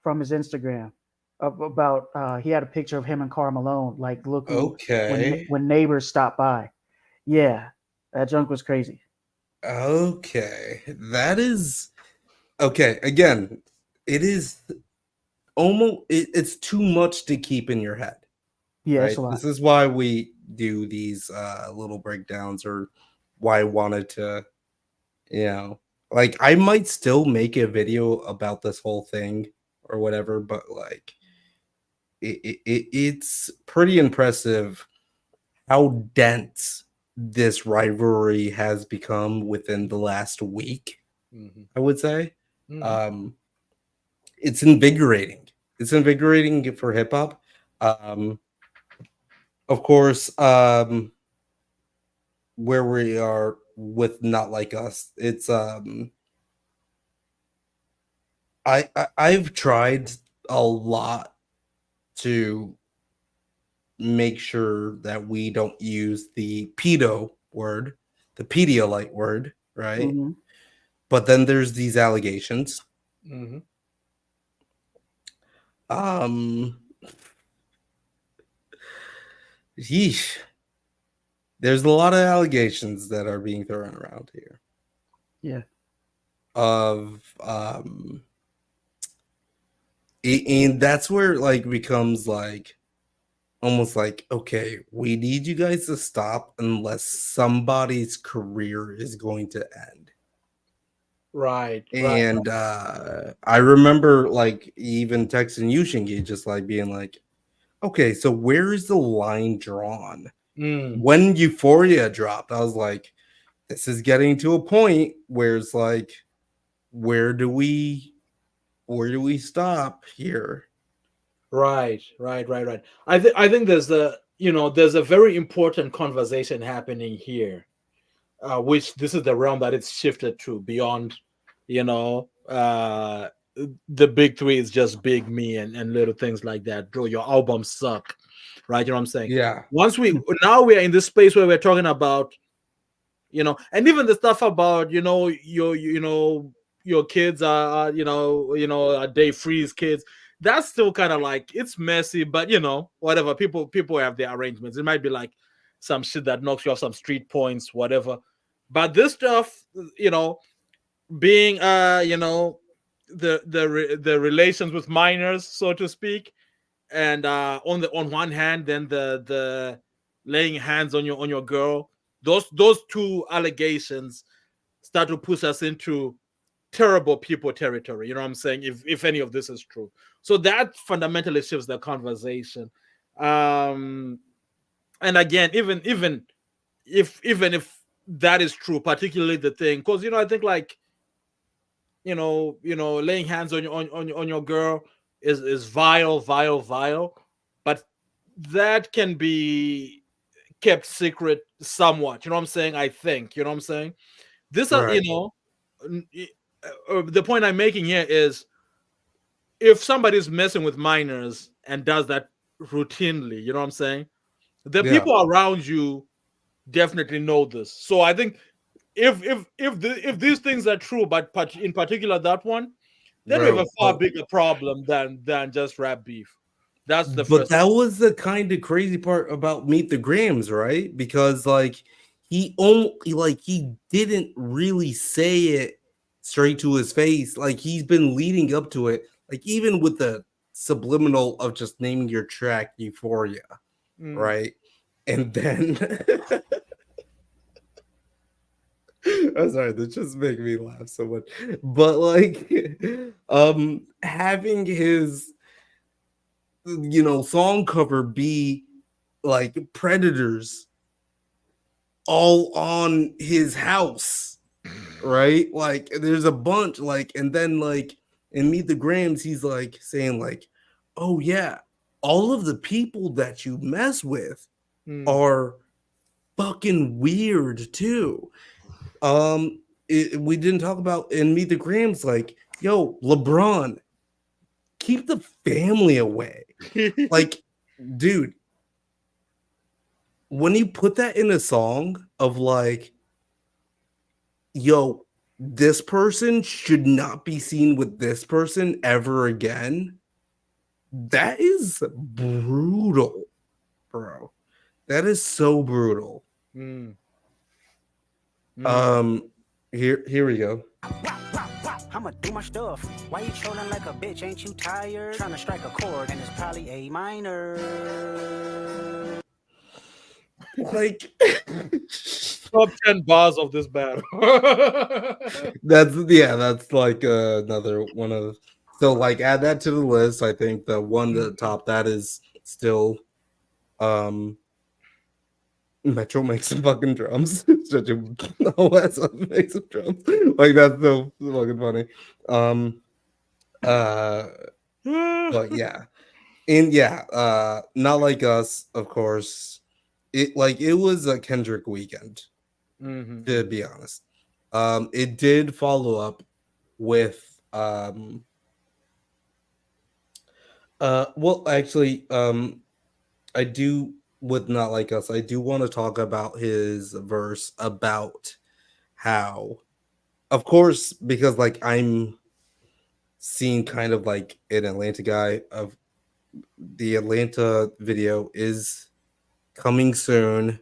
from his Instagram about he had a picture of him and Karl Malone like looking Okay. when neighbors stopped by. Yeah, that junk was crazy. Okay, that is okay. Again, it is it's too much to keep in your head, Yeah, it's right? a lot. This is why we do these little breakdowns, or why I wanted to, like I might still make a video about this whole thing or whatever, but like it's pretty impressive how dense this rivalry has become within the last week. I would say. Um, it's invigorating. It's invigorating for hip hop. Um, of course, where we are with Not Like Us, it's I've tried a lot to make sure that we don't use the pedo word, the Pedialyte word, right? Mm-hmm. But then there's these allegations. Um, yeesh. There's a lot of allegations that are being thrown around here. Yeah. Of and that's where it like becomes like almost like, okay, we need you guys to stop unless somebody's career is going to end. Right. And I remember like even texting you, Shingi, just like being like, okay, so where is the line drawn? When Euphoria dropped, I was like, this is getting to a point where it's like, where do we stop here? Right. I think there's a very important conversation happening here, which this is the realm that it's shifted to beyond, you know, the big three is just big me and little things like that. Bro, your albums suck, right? You know what I'm saying? Yeah. Now we are in this space where we're talking about, and even the stuff about, your kids are, are day freeze kids. That's still kind of like, it's messy, but whatever. People have their arrangements. It might be like some shit that knocks you off some street points, whatever. But this stuff, being the relations with minors, so to speak, and on one hand, then the laying hands on your girl. Those two allegations start to push us into terrible people territory. You know what I'm saying? If any of this is true, so that fundamentally shifts the conversation. And again, even if that is true, particularly the thing, because I think like laying hands on your girl is vile, vile, vile, but that can be kept secret somewhat. You know what I'm saying? I think. You know what I'm saying? This, Right. the point I'm making here is if somebody's messing with minors and does that routinely, you know what I'm saying? The Yeah. people around you definitely know this. So I think if these things are true, but in particular that one, then we have a Bro. far bigger problem than just rap beef. That's the But first. that was the kind of crazy part about Meet the Grams, right? Because like he didn't really say it straight to his face. Like he's been leading up to it, like even with the subliminal of just naming your track Euphoria, right? And then I'm sorry, that just make me laugh so much. But like having his song cover be like predators all on his house, right? Like there's a bunch, like, and then like in Meet the Grams, he's like saying, like, oh yeah, all of the people that you mess with are fucking weird too. We didn't talk about in Meet the Grams, like, yo, LeBron, keep the family away. Like, dude, when you put that in a song of like, yo, this person should not be seen with this person ever again, that is brutal, bro. That is so brutal. Here we go. I'ma do my stuff. Why you trolling like a bitch? Ain't you tired? Trying to strike a chord, and it's probably A minor. Like top 10 bars of this battle. that's like another one of, so like add that to the list. I think the one that top that is still Metro makes some fucking drums. Such a OS makes some drums. Like that's so fucking funny. But yeah. And yeah, Not Like Us, of course. It was a Kendrick weekend, to be honest. It did follow up with well actually I do, with Not Like Us, I do want to talk about his verse about how, of course, because like I'm seeing kind of like an Atlanta guy, of the Atlanta video is coming soon.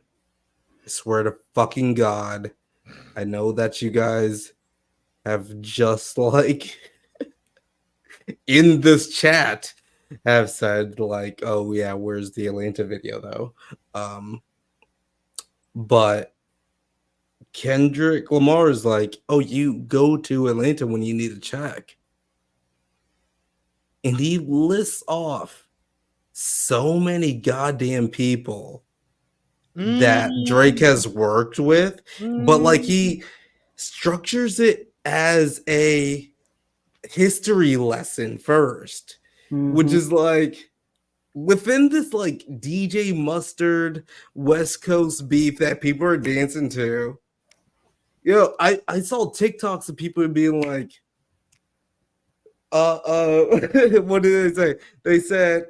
I swear to fucking God. I know that you guys have just like in this chat have said like, oh yeah, where's the Atlanta video though? But Kendrick Lamar is like, oh, you go to Atlanta when you need a check. And he lists off so many goddamn people that Drake has worked with, but like he structures it as a history lesson first, which is like within this like DJ Mustard West Coast beef that people are dancing to. I saw TikToks of people being like, what did they say? They said,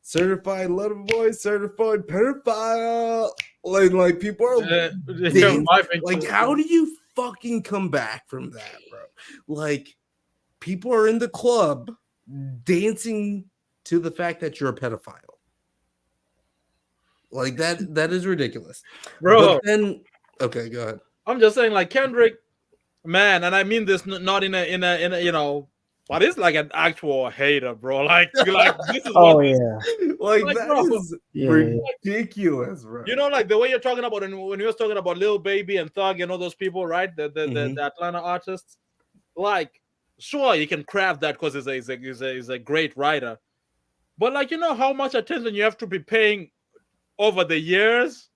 certified lover boy, certified pedophile. Like people are like, how do you fucking come back from that, bro? Like, people are in the club dancing to the fact that you're a pedophile. Like that is ridiculous, bro. But then, okay, go ahead. I'm just saying, like Kendrick, man, and I mean this not in a but it's like an actual hater, bro. Like this is like like, that bro, is ridiculous, bro. You know, like the way you're talking about when you was talking about Lil Baby and Thug and all those people, right? The Atlanta artists. Like, sure, you can craft that because he's a great writer. But like, you know how much attention you have to be paying over the years,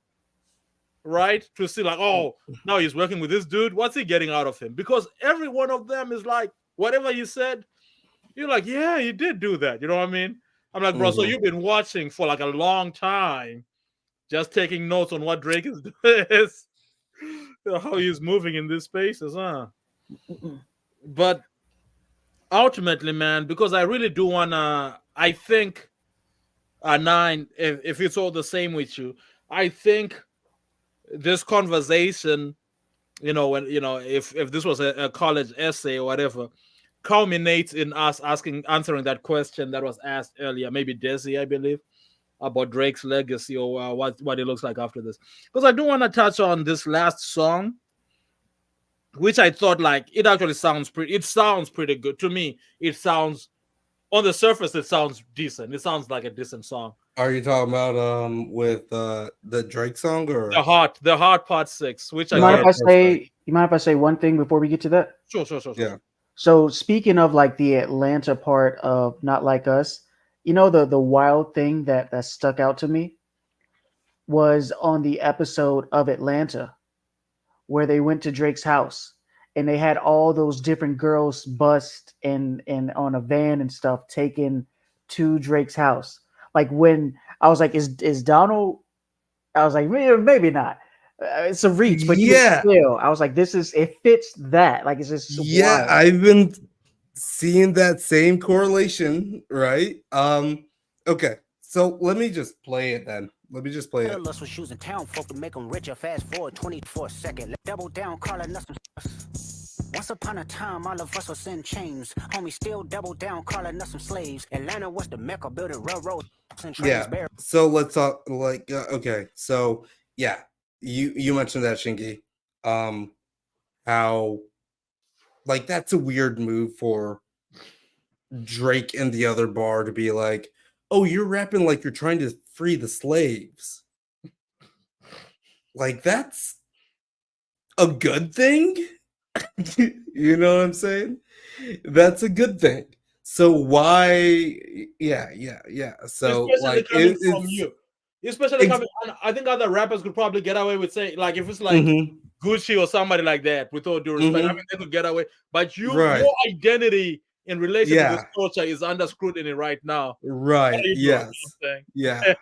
right? To see like, oh, now he's working with this dude. What's he getting out of him? Because every one of them is like, whatever you said, you're like, yeah, you did do that. You know what I mean? I'm like, bro, so you've been watching for like a long time, just taking notes on what Drake is how he's moving in these spaces, huh? But ultimately, man, because I really do wanna, I think nine, if it's all the same with you, I think this conversation, you know, when you know, if this was a college essay or whatever, culminates in us answering that question that was asked earlier, maybe Desi, I believe, about Drake's legacy or what it looks like after this. Because I do want to touch on this last song, which I thought like it actually sounds pretty. It sounds pretty good to me. It sounds on the surface, it sounds decent. It sounds like a decent song. Are you talking about with the Drake song or The heart part 6, which You I mind get. if I say? You mind if I say one thing before we get to that? Sure. Yeah. So speaking of like the Atlanta part of Not Like Us, you know the wild thing that stuck out to me was on the episode of Atlanta where they went to Drake's house and they had all those different girls bust and on a van and stuff taken to Drake's house. Like when I was like, is Donald? I was like, maybe not. It's a reach, but even Yeah. still, I was like, it fits that. Like it's just Yeah, wild. I've been seeing that same correlation, right? Okay. So let me just play it then. Let me just play it. Lust was using town folk to make them richer. Fast forward 24 second. Double down, calling us some. Once upon a time, all of us was in chains. Homie still double down, calling us some slaves. Atlanta was the mecca, building railroads and trains. Yeah. So let's talk like okay. So yeah, you mentioned that, Shinky. How like that's a weird move for Drake and the other bar to be like, "Oh, you're rapping like you're trying to free the slaves." Like that's a good thing? You know what I'm saying? That's a good thing. So why yeah. So Especially like coming from it's you. Especially coming, I think other rappers could probably get away with saying, like, if it's like Gucci or somebody like that, with all due respect, I mean, they could get away. But Right. your identity in relation to Yeah. this culture is under scrutiny right now. Right. What are you doing? Yes. You know what I'm saying? Yeah.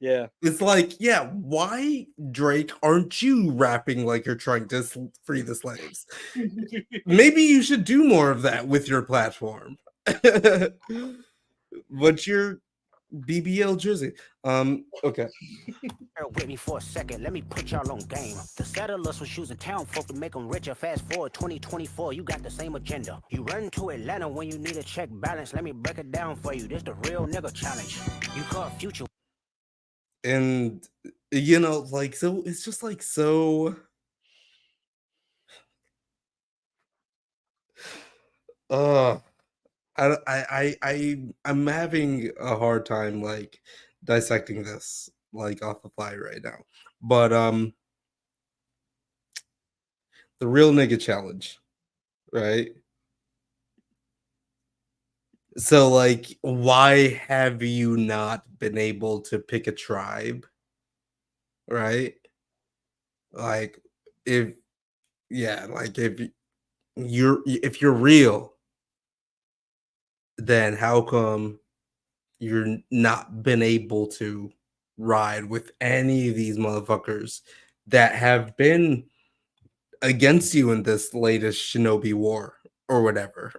Yeah. It's like, yeah, why, Drake, aren't you rapping like you're trying to free the slaves? Maybe you should do more of that with your platform. But you're BBL Jersey. Okay. Bear with me for a second, let me put y'all on game. The settlers was using town folk to make them richer. Fast forward 2024, you got the same agenda. You run to Atlanta when you need a check balance. Let me break it down for you. This the real nigga challenge. You call future. And you know, like, so it's just like so uh I'm having a hard time like dissecting this like off the fly right now. But the real nigga challenge, right? So like why have you not been able to pick a tribe? Right? Like if yeah, like if you're real, then how come you're not been able to ride with any of these motherfuckers that have been against you in this latest Shinobi war or whatever?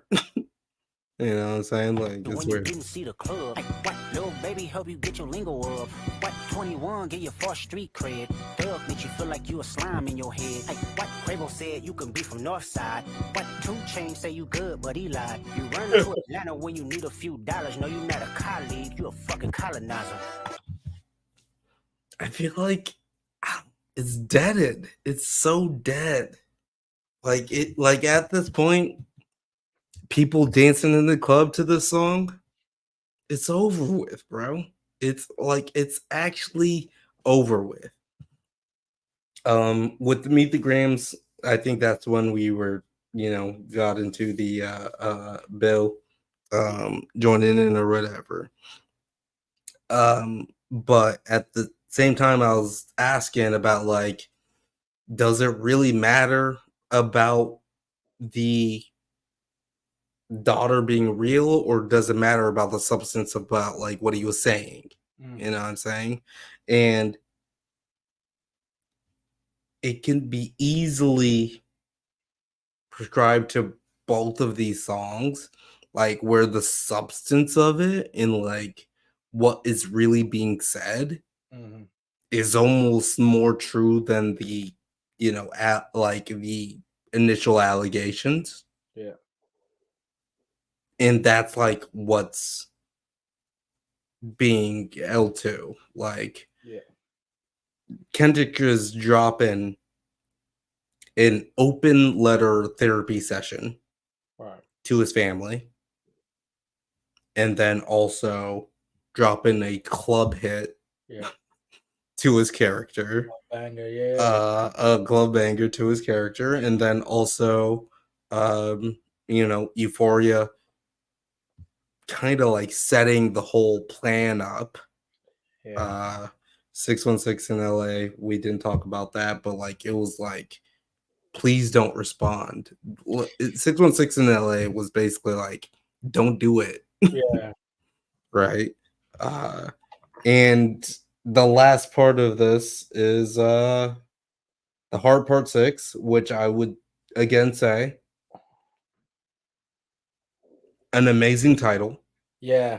You know what I'm saying? Like it's when you weird. didn't see the club. Like, what little baby help you get your lingo up? What 21 get your first street cred? Thug make you feel like you a slime in your head. Like, what Quavo said you can be from North Side. What 2 Chainz say you good but he lied. You run to Atlanta when you need a few dollars. No, you not a colleague, you a fucking colonizer. I feel like it's deaded. It's so dead. Like it like at this point, people dancing in the club to this song, it's over with, bro. It's like it's actually over with. With the Meet the Grams, I think that's when we were, you know, got into the bill joining in or whatever. But at the same time, I was asking about like, does it really matter about the daughter being real, or does it matter about the substance about like what he was saying? You know what I'm saying? And it can be easily prescribed to both of these songs, like where the substance of it and like what is really being said is almost more true than the, like the initial allegations. Yeah. And that's like what's being L2. Like Yeah. Kendrick is dropping an open letter therapy session Right. to his family, and then also dropping a club hit Yeah. to his character, Banger, yeah. a club banger to his character, and then also, Euphoria kind of like setting the whole plan up. Yeah. 616 in LA, we didn't talk about that, but like it was like, please don't respond. 616 in LA was basically like, don't do it. Yeah. Right. And the last part of this is the Heart Part 6, which I would again say an amazing title. Yeah.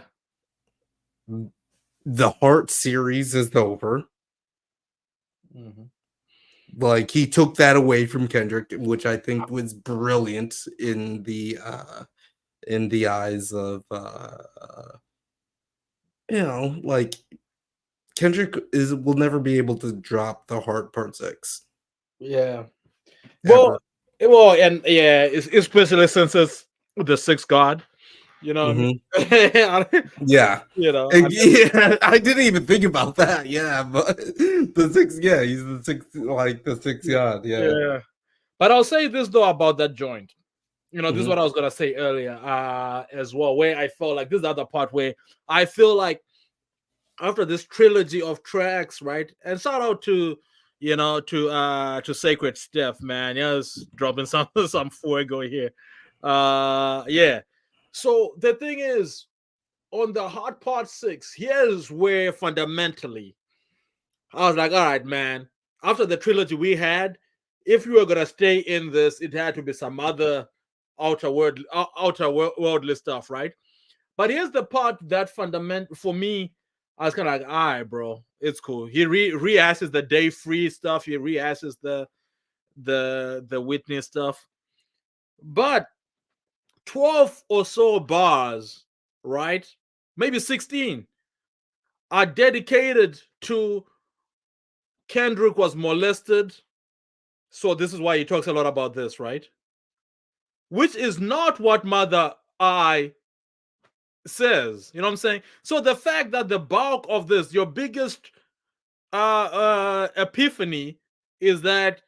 The Heart series is over. Like he took that away from Kendrick, which I think was brilliant in the eyes of like Kendrick will never be able to drop the Heart Part 6. Yeah. Ever. Well, and yeah, especially since it's the sixth god, you know what I mean? Yeah. You know, Yeah, I didn't even think about that. Yeah, but the sixth, yeah, he's the sixth, like the sixth god. Yeah. yeah. But I'll say this though about that joint. You know, this is Mhm. what I was gonna say earlier, as well, where I felt like this is the other part where I feel like after this trilogy of tracks, right? And shout out to to Sacred Steph, man. Yes, dropping some fuego here. Yeah. So the thing is, on the Hot Part 6, here's where fundamentally I was like, all right, man. After the trilogy we had, if you were gonna stay in this, it had to be some other worldly stuff, right? But here's the part that fundamental for me, I was kind of like, all right, bro, it's cool. He rehashes the day free stuff. He rehashes the witness stuff. But 12 or so bars, right? Maybe 16 are dedicated to Kendrick was molested. So this is why he talks a lot about this, right? Which is not what Mother I says. You know what I'm saying? So the fact that the bulk of this, your biggest epiphany, is that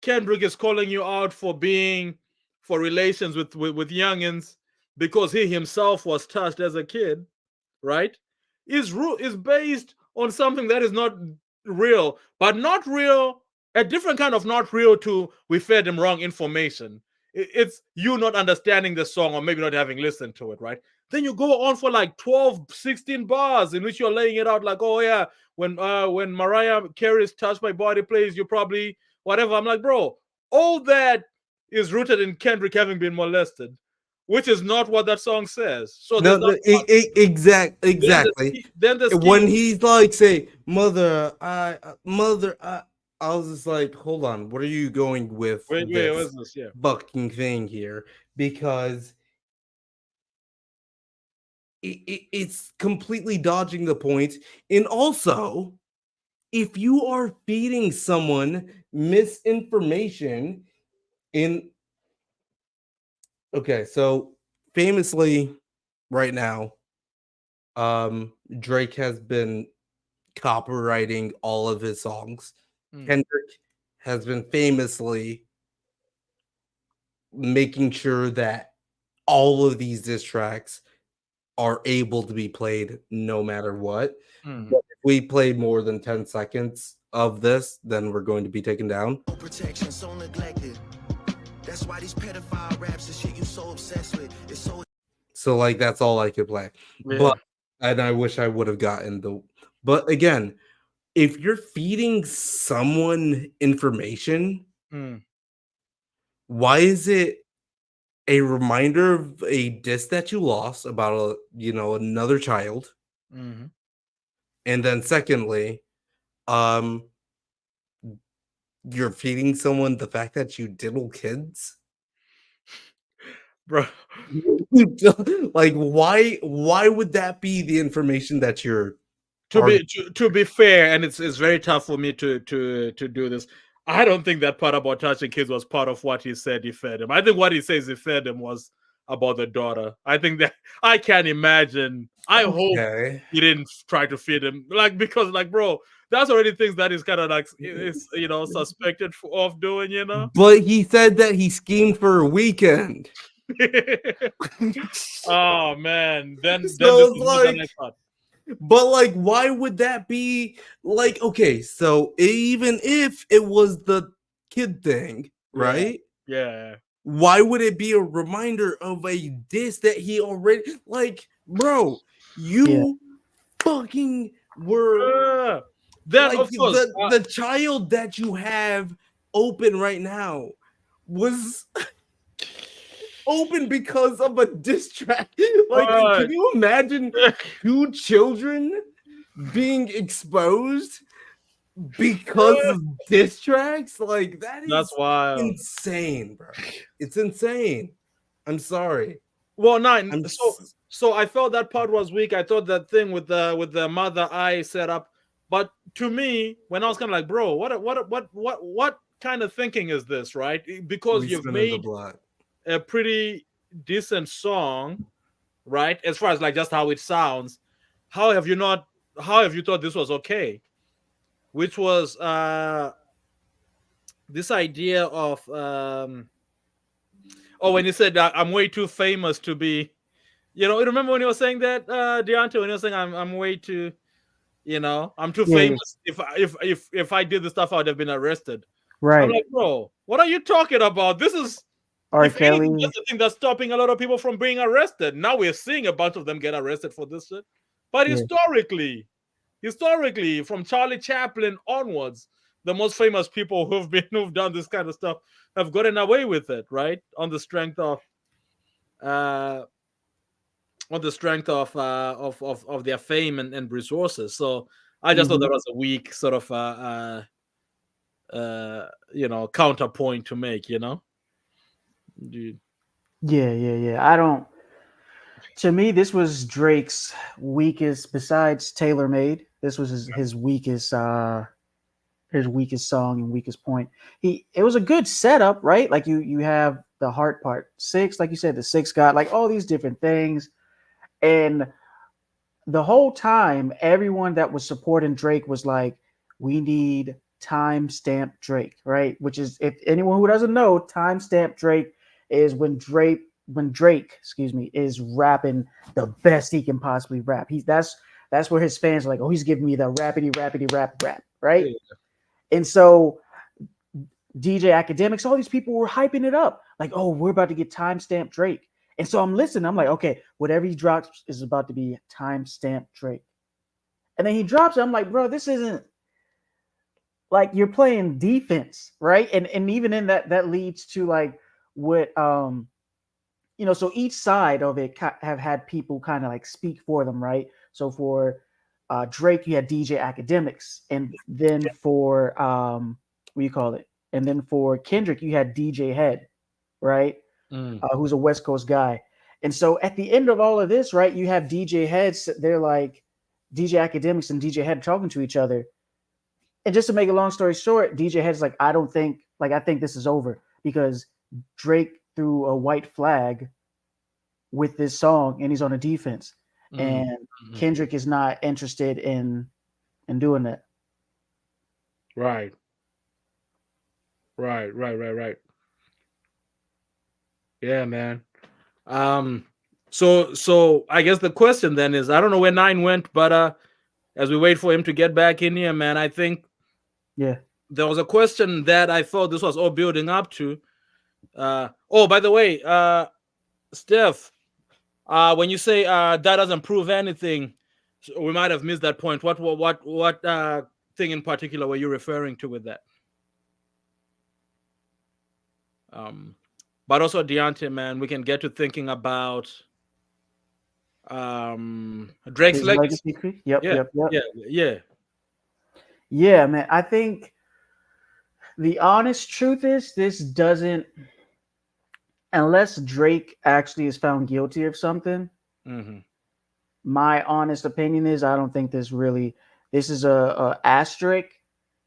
Kendrick is calling you out for being for relations with youngins because he himself was touched as a kid, right? Is based on something that is not real, but not real, a different kind of not real to we fed him wrong information. It's you not understanding the song or maybe not having listened to it, right? Then you go on for like 12, 16 bars in which you're laying it out like, oh yeah, when Mariah Carey's Touch My Body plays, you probably whatever. I'm like, bro, all that is rooted in Kendrick having been molested, which is not what that song says. So No, there's no, not exactly. then the When scheme. he's like, say, mother, I was just like, hold on, what are you going with Wait, this what's this? Yeah. fucking thing here? Because it's completely dodging the point. And also, if you are feeding someone misinformation in, okay, so famously right now, Drake has been copywriting all of his songs. Kendrick has been famously making sure that all of these diss tracks are able to be played no matter what. Mm. But if we play more than 10 seconds of this, then we're going to be taken down. No protection, so neglected. That's why these pedophile raps and shit you so obsessed with. It's so So like that's all I could play. Yeah. But and I wish I would have gotten the but again, if you're feeding someone information, Mm. why is it a reminder of a diss that you lost about another child? Mhm. And then secondly, um you're feeding someone the fact that you diddle kids? Bro. Like why would that be the information that you're To be fair, and it's very tough for me to do this. I don't think that part about touching kids was part of what he said he fed him. I think what he says he fed him was about the daughter. I think that I can't imagine. I hope okay? he didn't try to feed him, like, because, like, bro, that's already things that is kind of like is suspected of doing. But he said that he schemed for a weekend. Oh man, then So this it's is more than I like, thought. but like, why would that be like, okay, so even if it was the kid thing, Yeah, right? yeah. Why would it be a reminder of a diss that he already like, bro, Yeah. you fucking were Then like of course, the child that you have open right now was open because of a diss track. Like, can you imagine 2 children being exposed because of diss tracks? Like, that that's is wild. insane, bro. It's insane. I'm sorry. Well, nine. I'm So I felt that part was weak. I thought that thing with the mother eye setup, but to me, when I was kind of like, bro, what kind of thinking is this, right? Because we you've spinning the made blood. a pretty decent song, right? As far as like just how it sounds, how have you not? How have you thought this was okay? Which was this idea of when you said that I'm way too famous to be. Remember when you were saying that, Deonte, when you were saying I'm way too, I'm too Yeah. famous. If I did the stuff, I would have been arrested. I'm Right. like, bro, what are you talking about? This is, R. if anything, Kelly. that's the thing that's stopping a lot of people from being arrested. Now we're seeing a bunch of them get arrested for this shit. But Yeah. historically, from Charlie Chaplin onwards, the most famous people who've done this kind of stuff have gotten away with it, right? Uh on the strength of their fame and resources. So I just thought Mhm. that was a weak sort of counterpoint to make. Dude. Yeah. I don't. To me, this was Drake's weakest, besides Tailor Made. This was his weakest song and weakest point. It was a good setup, right? Like you have the heart part six, like you said, the six god, like all these different things, and the whole time, everyone that was supporting Drake was like, "We need timestamp Drake," right? Which is, if anyone who doesn't know, timestamp Drake is when Drake, excuse me, is rapping the best he can possibly rap. That's where his fans are like, "Oh, he's giving me the rapidy rap," right? Yeah. And so DJ Academics, all these people were hyping it up, like, "Oh, we're about to get timestamp Drake." And so I'm listening. I'm like, okay, whatever he drops is about to be timestamp Drake. And then he drops it. I'm like, bro, this isn't like you're playing defense, right? And even in that leads to like what so each side of it have had people kind of like speak for them, right? So for Drake, you had DJ Academics, and then for what do you call it? And then for Kendrick, you had DJ Head, right? Who's a West Coast guy. And so at the end of all of this, right, you have DJ Heads. They're like DJ Academics and DJ Head talking to each other. And just to make a long story short, DJ Head's like, I think this is over because Drake threw a white flag with this song and he's on a defense. And Kendrick is not interested in doing that. Right. Yeah, man. So I guess the question then is, I don't know where 9 went, but as we wait for him to get back in here, man, I think Yeah. there was a question that I thought this was all building up to. Oh, by the way, Steph, when you say that doesn't prove anything, so we might have missed that point. What thing in particular were you referring to with that? But also Deonte, man, we can get to thinking about Drake's His legacy. legacy tree. Yep. Yeah, Yep. Yep. yeah. Yeah, man. I think the honest truth is this doesn't, unless Drake actually is found guilty of something. Mm-hmm. My honest opinion is I don't think this is a asterisk,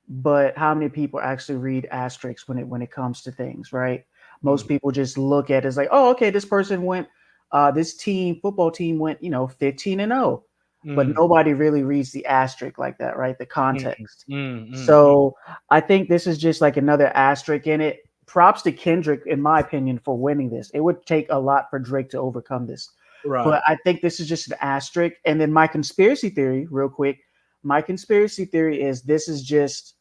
but how many people actually read asterisks when it comes to things, right? Most people just look at it as like, oh, okay, this person went, this football team went, 15-0, but nobody really reads the asterisk like that, right? The context. So I think this is just like another asterisk in it. Props to Kendrick, in my opinion, for winning this. It would take a lot for Drake to overcome this. Right. But I think this is just an asterisk. And then my conspiracy theory, real quick, is this is just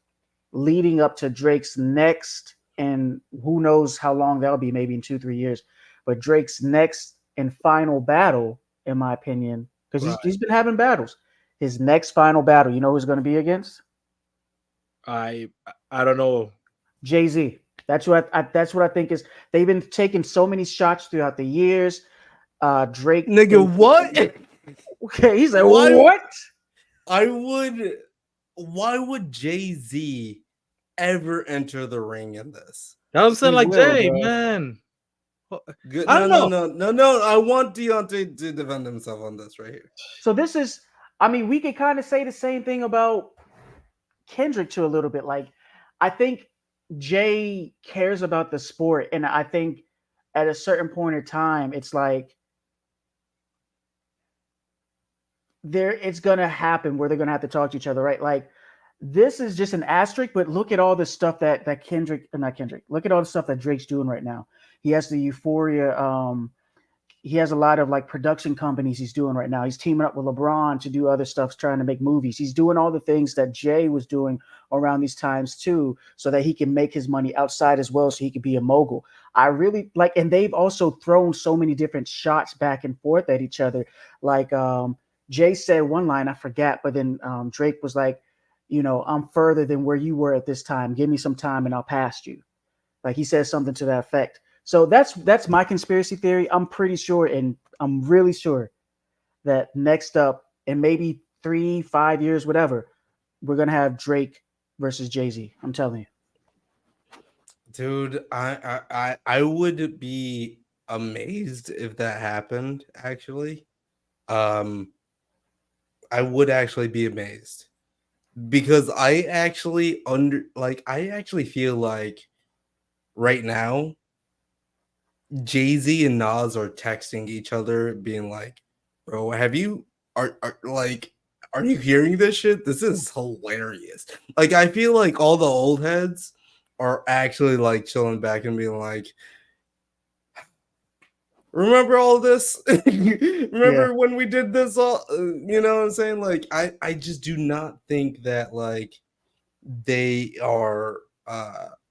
leading up to Drake's next, and who knows how long that'll be, maybe in 2-3 years, but Drake's next and final battle, in my opinion, because he's been having battles. His next final battle, you know who's going to be against? I don't know. Jay-Z. That's what I think is. They've been taking so many shots throughout the years. Drake, nigga, what? Okay, he's like, what? Why would Jay-Z ever enter the ring in this? That was saying like, Jay, bro. Man. Good. I don't No. I want Deonte to defend himself on this right here. So this is, I mean, we could kind of say the same thing about Kendrick to a little bit. Like, I think Jay cares about the sport, and I think at a certain point in time, it's like it's gonna happen where they're gonna have to talk to each other, right? Like, this is just an asterisk, but look at all the stuff that look at all the stuff that Drake's doing right now. He has the Euphoria. He has a lot of like production companies he's doing right now. He's teaming up with LeBron to do other stuff, trying to make movies. He's doing all the things that Jay was doing around these times too, so that he can make his money outside as well, so he could be a mogul. I really like, and they've also thrown so many different shots back and forth at each other. Like Jay said one line, I forgot, but then Drake was like, I'm further than where you were at this time. Give me some time and I'll pass you. Like he says something to that effect. So that's my conspiracy theory. I'm pretty sure, and I'm really sure that next up, in maybe 3-5 years, whatever, we're gonna have Drake versus Jay-Z. I'm telling you. Dude, I would be amazed if that happened, actually. I would actually be amazed. Because I actually feel like right now Jay-Z and Nas are texting each other, being like, "Bro, are you hearing this shit? This is hilarious." Like, I feel like all the old heads are actually like chilling back and being like, "Remember all this? Remember when we did this all?" You know what I'm saying? Like, I just do not think that like they are,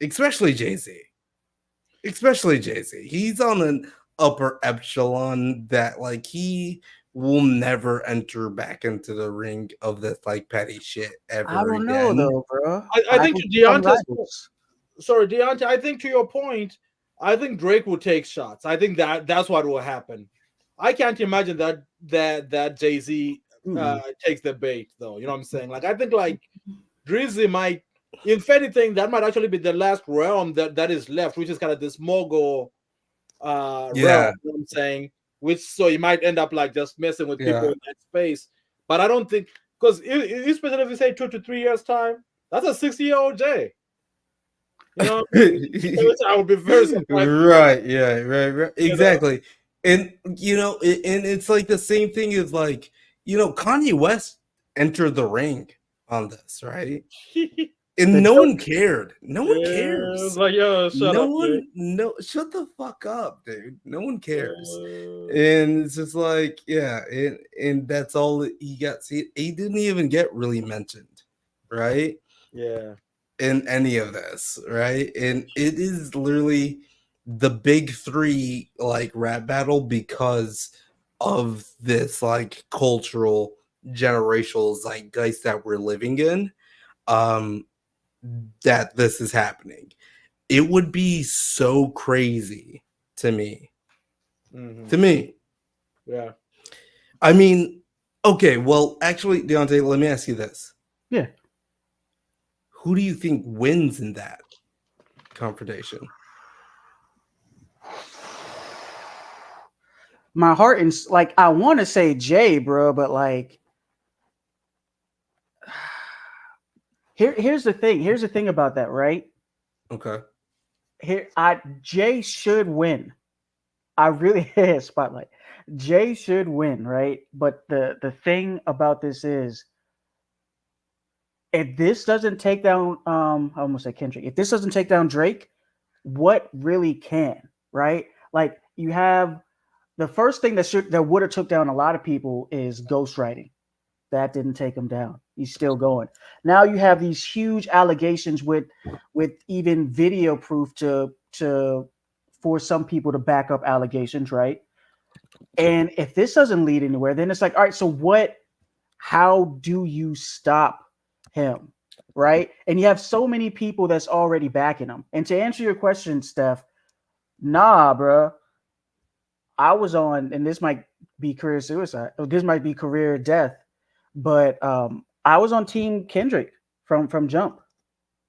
especially Jay-Z. He's on an upper echelon that like he will never enter back into the ring of this like petty shit ever I don't again. know though, bro. I think to Deonte's, sorry, Deonte, I think to your point, I think Drake will take shots. I think that's what will happen. I can't imagine that Jay-Z takes the bait though. You know what I'm saying? Like, I think like Drizzy might, if anything, that might actually be the last realm that is left, which is kind of this mogul realm. You know what I'm saying? Which, so you might end up like just messing with people in that space. But I don't think, because especially if you say 2 to 3 years time, that's a 60-year-old Jay. You know, I would be very surprised. Right, exactly. And and it's like the same thing as like, Kanye West entered the ring on this, right? And The no joke- one cared. No one cares. Like, yo, shut No up, one, Jay. no, shut the fuck up, dude. No one cares. Uh, And it's just like, yeah, and that's all that he got. See, he didn't even get really mentioned, right? yeah. In any of this, right? And it is literally the big three like rap battle because of this like cultural generational zeitgeist that we're living in. Um, that this is happening. It would be so crazy to me. Mhm. To me. Yeah. I mean, okay, well, actually, Deonte, let me ask you this. Yeah. Who do you think wins in that confrontation? My heart and like I want to say Jay, bro, but like here's the thing. Here's the thing about that, right? Okay. Jay should win. I really spotlight. Jay should win, right? But the thing about this is if this doesn't take down I almost said Kendrick. If this doesn't take down Drake, what really can, right? Like you have the first thing that would have took down a lot of people is ghostwriting. That didn't take him down. He's still going. Now you have these huge allegations with even video proof to for some people to back up allegations, right? And if this doesn't lead anywhere, then it's like, all right, so what? How do you stop him, right? And you have so many people that's already backing him. And to answer your question, Steph, nah, bro. I was on, and this might be career suicide. This might be career death, but I was on Team Kendrick from jump.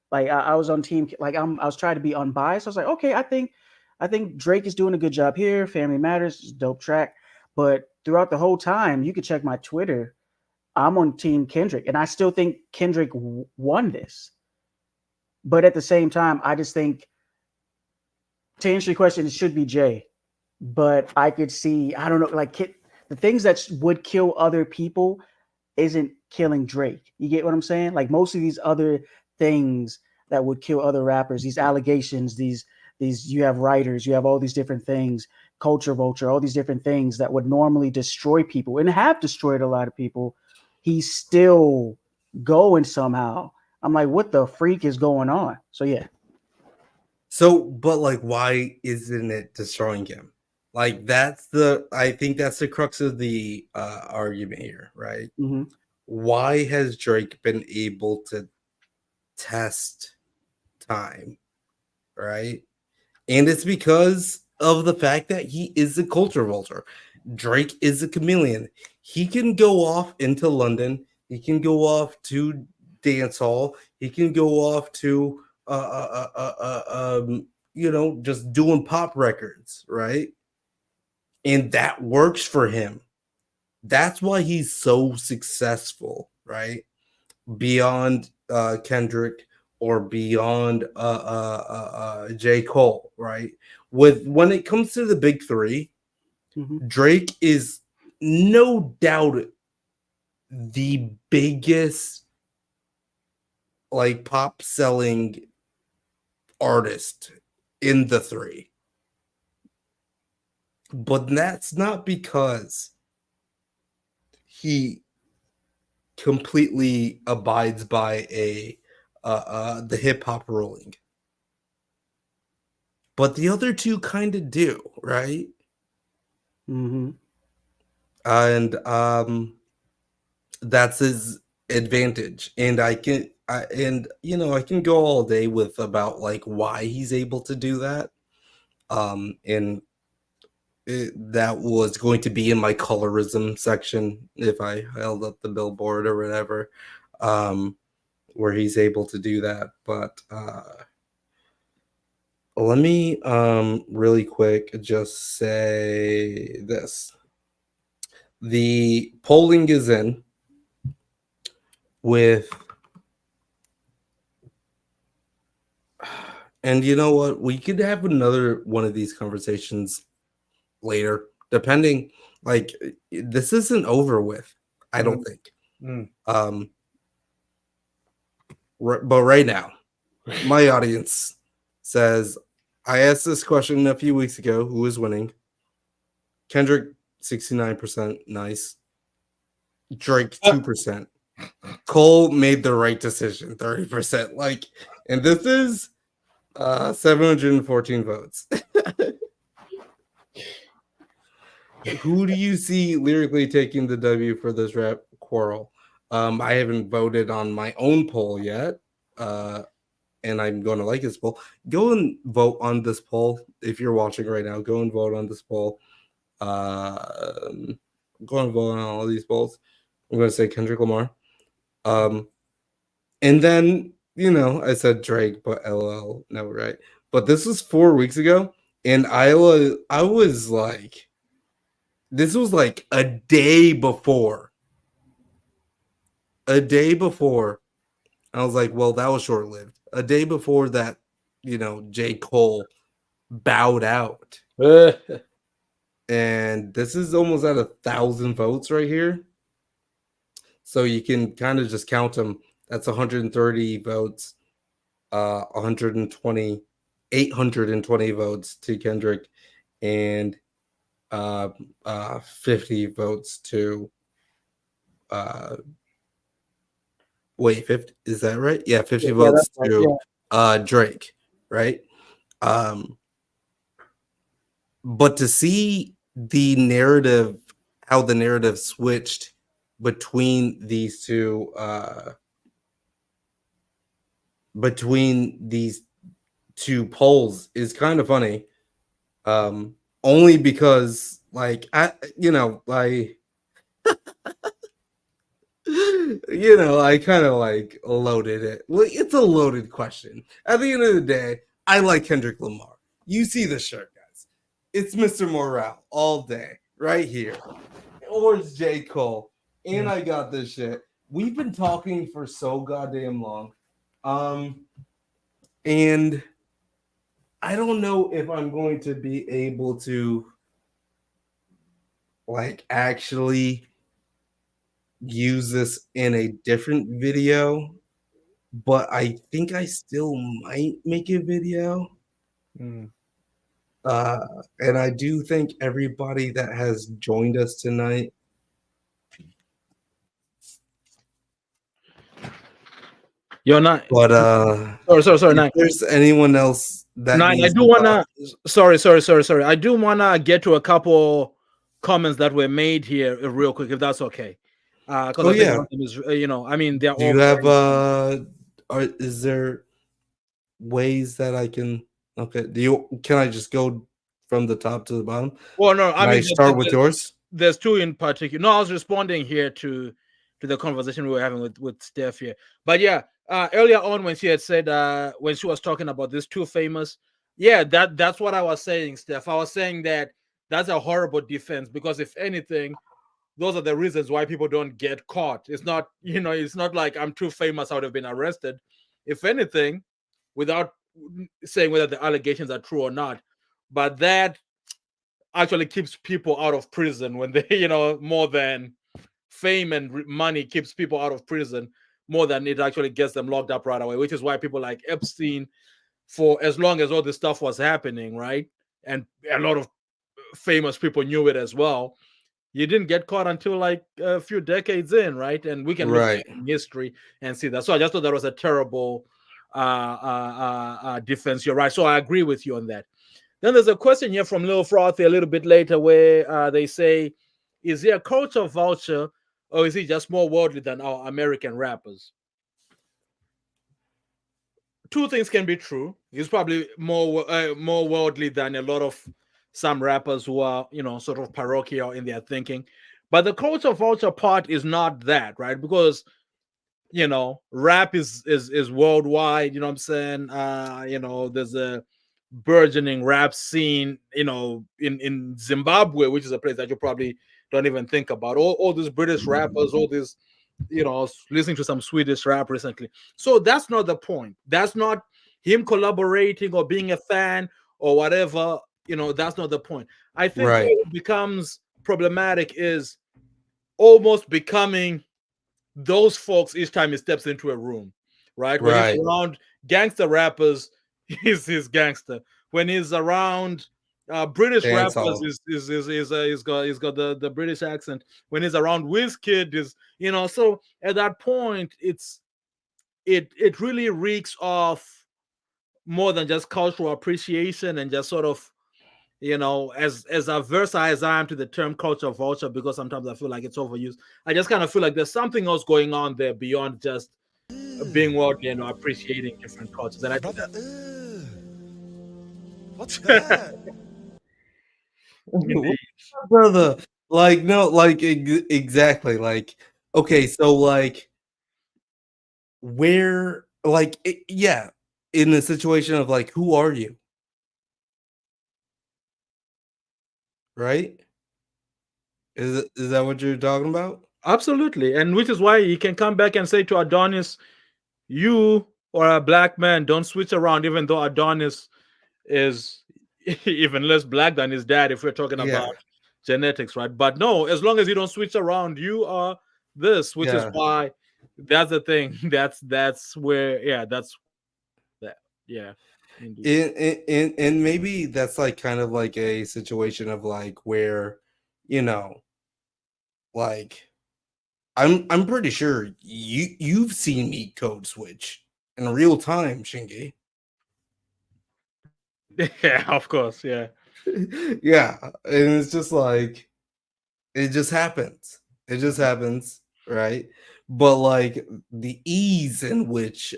Like I was on team. Like I was trying to be unbiased. I was like, okay, I think Drake is doing a good job here. Family Matters, dope track. But throughout the whole time, you could check my Twitter. I'm on Team Kendrick, and I still think Kendrick won this. But at the same time, I just think to answer your question, it should be Jay. But I could see, I don't know, like the things that would kill other people isn't killing Drake. You get what I'm saying? Like most of these other things that would kill other rappers, these allegations, these you have writers, you have all these different things, culture vulture, all these different things that would normally destroy people and have destroyed a lot of people. He's still going somehow. I'm like, what the freak is going on? So yeah. So, but like, why isn't it destroying him? Like, I think that's the crux of the argument here, right? Mm-hmm. Why has Drake been able to test time, right? And it's because of the fact that he is a culture vulture. Drake is a chameleon. He can go off into London. He can go off to dance hall. He can go off to just doing pop records, right? And that works for him. That's why he's so successful, right? Beyond Kendrick or beyond J. Cole, right? When it comes to the big three, Mm-hmm. Drake is no doubt the biggest like pop selling artist in the three. But that's not because he completely abides by the hip hop ruling. But the other two kind of do, right? Mm-hmm. And that's his advantage. And I can go all day with about like why he's able to do that. And that was going to be in my colorism section if I held up the billboard or whatever, where he's able to do that. But let me really quick just say this. The polling is in with, and you know what? We could have another one of these conversations later, depending. Like, this isn't over with, I don't think. Mm. But right now, my audience says, I asked this question a few weeks ago. Who is winning? Kendrick, 69%. Nice. Drake, 2%. Cole made the right decision, 30%. Like, and this is 714 votes. Who do you see lyrically taking the W for this rap quarrel? I haven't voted on my own poll yet. And I'm going to like this poll. Go and vote on this poll. If you're watching right now, go and vote on this poll. Go and vote on all these polls. I'm going to say Kendrick Lamar. And then, I said Drake, but LL, no, right? But this was 4 weeks ago, and I was like, this was like a day before. A day before. I was like, well, that was short-lived. A day before that, J. Cole bowed out. And this is almost at 1,000 votes right here. So you can kind of just count them. That's 130 votes, 820 votes to Kendrick, and 50 votes to 50, is that right? Yeah, 50 votes to Drake, right? But to see how the narrative switched between these two polls is kind of funny. Only because I kind of loaded it. Well, it's a loaded question. At the end of the day, I like Kendrick Lamar. You see the shirt, guys. It's Mr. Morale all day, right here. Or it's J. Cole. And I got this shit. We've been talking for so goddamn long. And I don't know if I'm going to be able to actually use this in a different video, but I think I still might make a video. And I do thank everybody that has joined us tonight. You're not. But sorry. If there's anyone else that I do wanna. Sorry. I do wanna get to a couple comments that were made here real quick, if that's okay. Because I think one of them is, they're all. Do you have is there ways that I can? Okay, can I just go from the top to the bottom? Well, no, I start with yours. There's two in particular. No, I was responding here to the conversation we were having with Steph here. But yeah, earlier on when she had said when she was talking about these two famous, that's what I was saying, Steph. I was saying that that's a horrible defense, because if anything, those are the reasons why people don't get caught. It's not, it's not like I'm too famous, I would have been arrested. If anything, without saying whether the allegations are true or not, but that actually keeps people out of prison when they, more than fame and money keeps people out of prison more than it actually gets them locked up right away, which is why people like Epstein, for as long as all this stuff was happening, right? And a lot of famous people knew it as well. You didn't get caught until like a few decades in, right? And we can look at history and see that. So I just thought that was a terrible defense. You're right. So I agree with you on that. Then there's a question here from Lil Frothy a little bit later where they say, is he a culture vulture, or is he just more worldly than our American rappers? Two things can be true. He's probably more worldly than a lot of some rappers who are, sort of parochial in their thinking. But the culture vulture part is not that, right? Because, rap is worldwide, you know what I'm saying? There's a burgeoning rap scene, in Zimbabwe, which is a place that you probably don't even think about. All these British rappers, all these, I was listening to some Swedish rap recently. So that's not the point. That's not him collaborating or being a fan or whatever. That's not the point. I think where it becomes problematic is almost becoming those folks each time he steps into a room. right? When he's Right. around gangster rappers, he's gangster. When he's around British Dance rappers, hall. he's got the British accent. When he's around Wizkid, is so at that point, it really reeks of more than just cultural appreciation and just sort of as averse as I am to the term culture vulture, because sometimes I feel like it's overused. I just kind of feel like there's something else going on there beyond just being worldly and appreciating different cultures. And I think Brother, that's what's that? indeed. Brother, like no, like exactly, like okay, so like where, like yeah, in the situation of like, who are you, right? Is that what you're talking about? Absolutely. And which is why he can come back and say to Adonis, you or a black man don't switch around, even though Adonis is even less black than his dad, if we're talking about Yeah, genetics, right? But no, as long as you don't switch around, you are this, which is yeah. why that's the thing. That's where, yeah, that's that. Yeah, indeed. And maybe that's like kind of like a situation of like where, you know, like I'm pretty sure you've seen me code switch in real time, Shingy. Yeah, of course. Yeah. Yeah, and it's just like it just happens. It just happens, right? But like the ease in which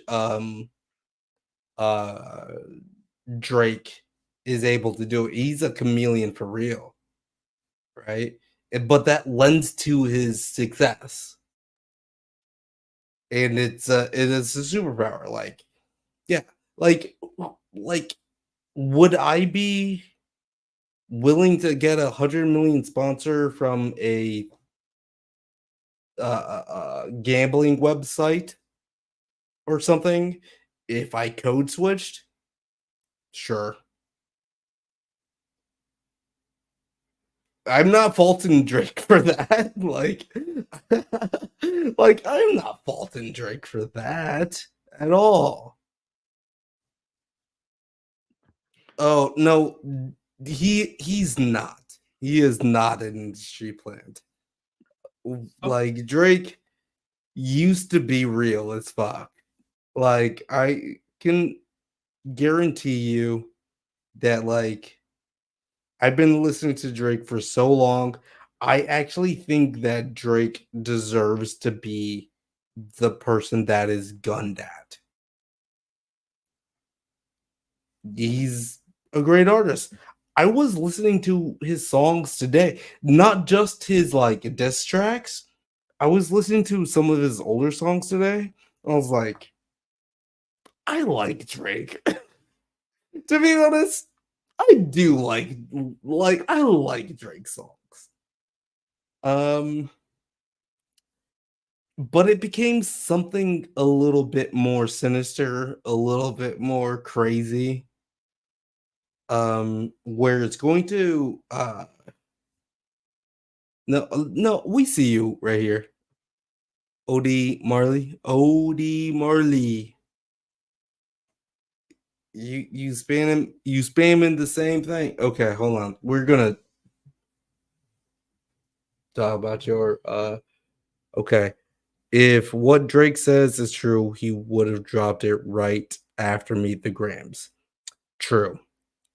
uh Drake is able to do it, he's a chameleon for real, right? But that lends to his success, and it is a superpower. Like, yeah, like like would I be willing to get 100 million sponsor from a gambling website or something if I code switched? Sure. I'm not faulting Drake for that. Like I'm not faulting Drake for that at all. Oh no, he's not. He is not an industry plant. Oh, Like Drake used to be real as fuck. Like I can guarantee you that like I've been listening to Drake for so long. I actually think that Drake deserves to be the person that is gunned at. He's a great artist. I was listening to his songs today, not just his like diss tracks. I was listening to some of his older songs today. I was like, I like Drake. To be honest, I do like I like Drake songs. Um, but it became something a little bit more sinister, a little bit more crazy. Where it's going to no, we see you right here. OD Marley. OD Marley. You spamming the same thing. Okay, hold on. We're gonna talk about your okay. If what Drake says is true, he would have dropped it right after Meet the Grams. True.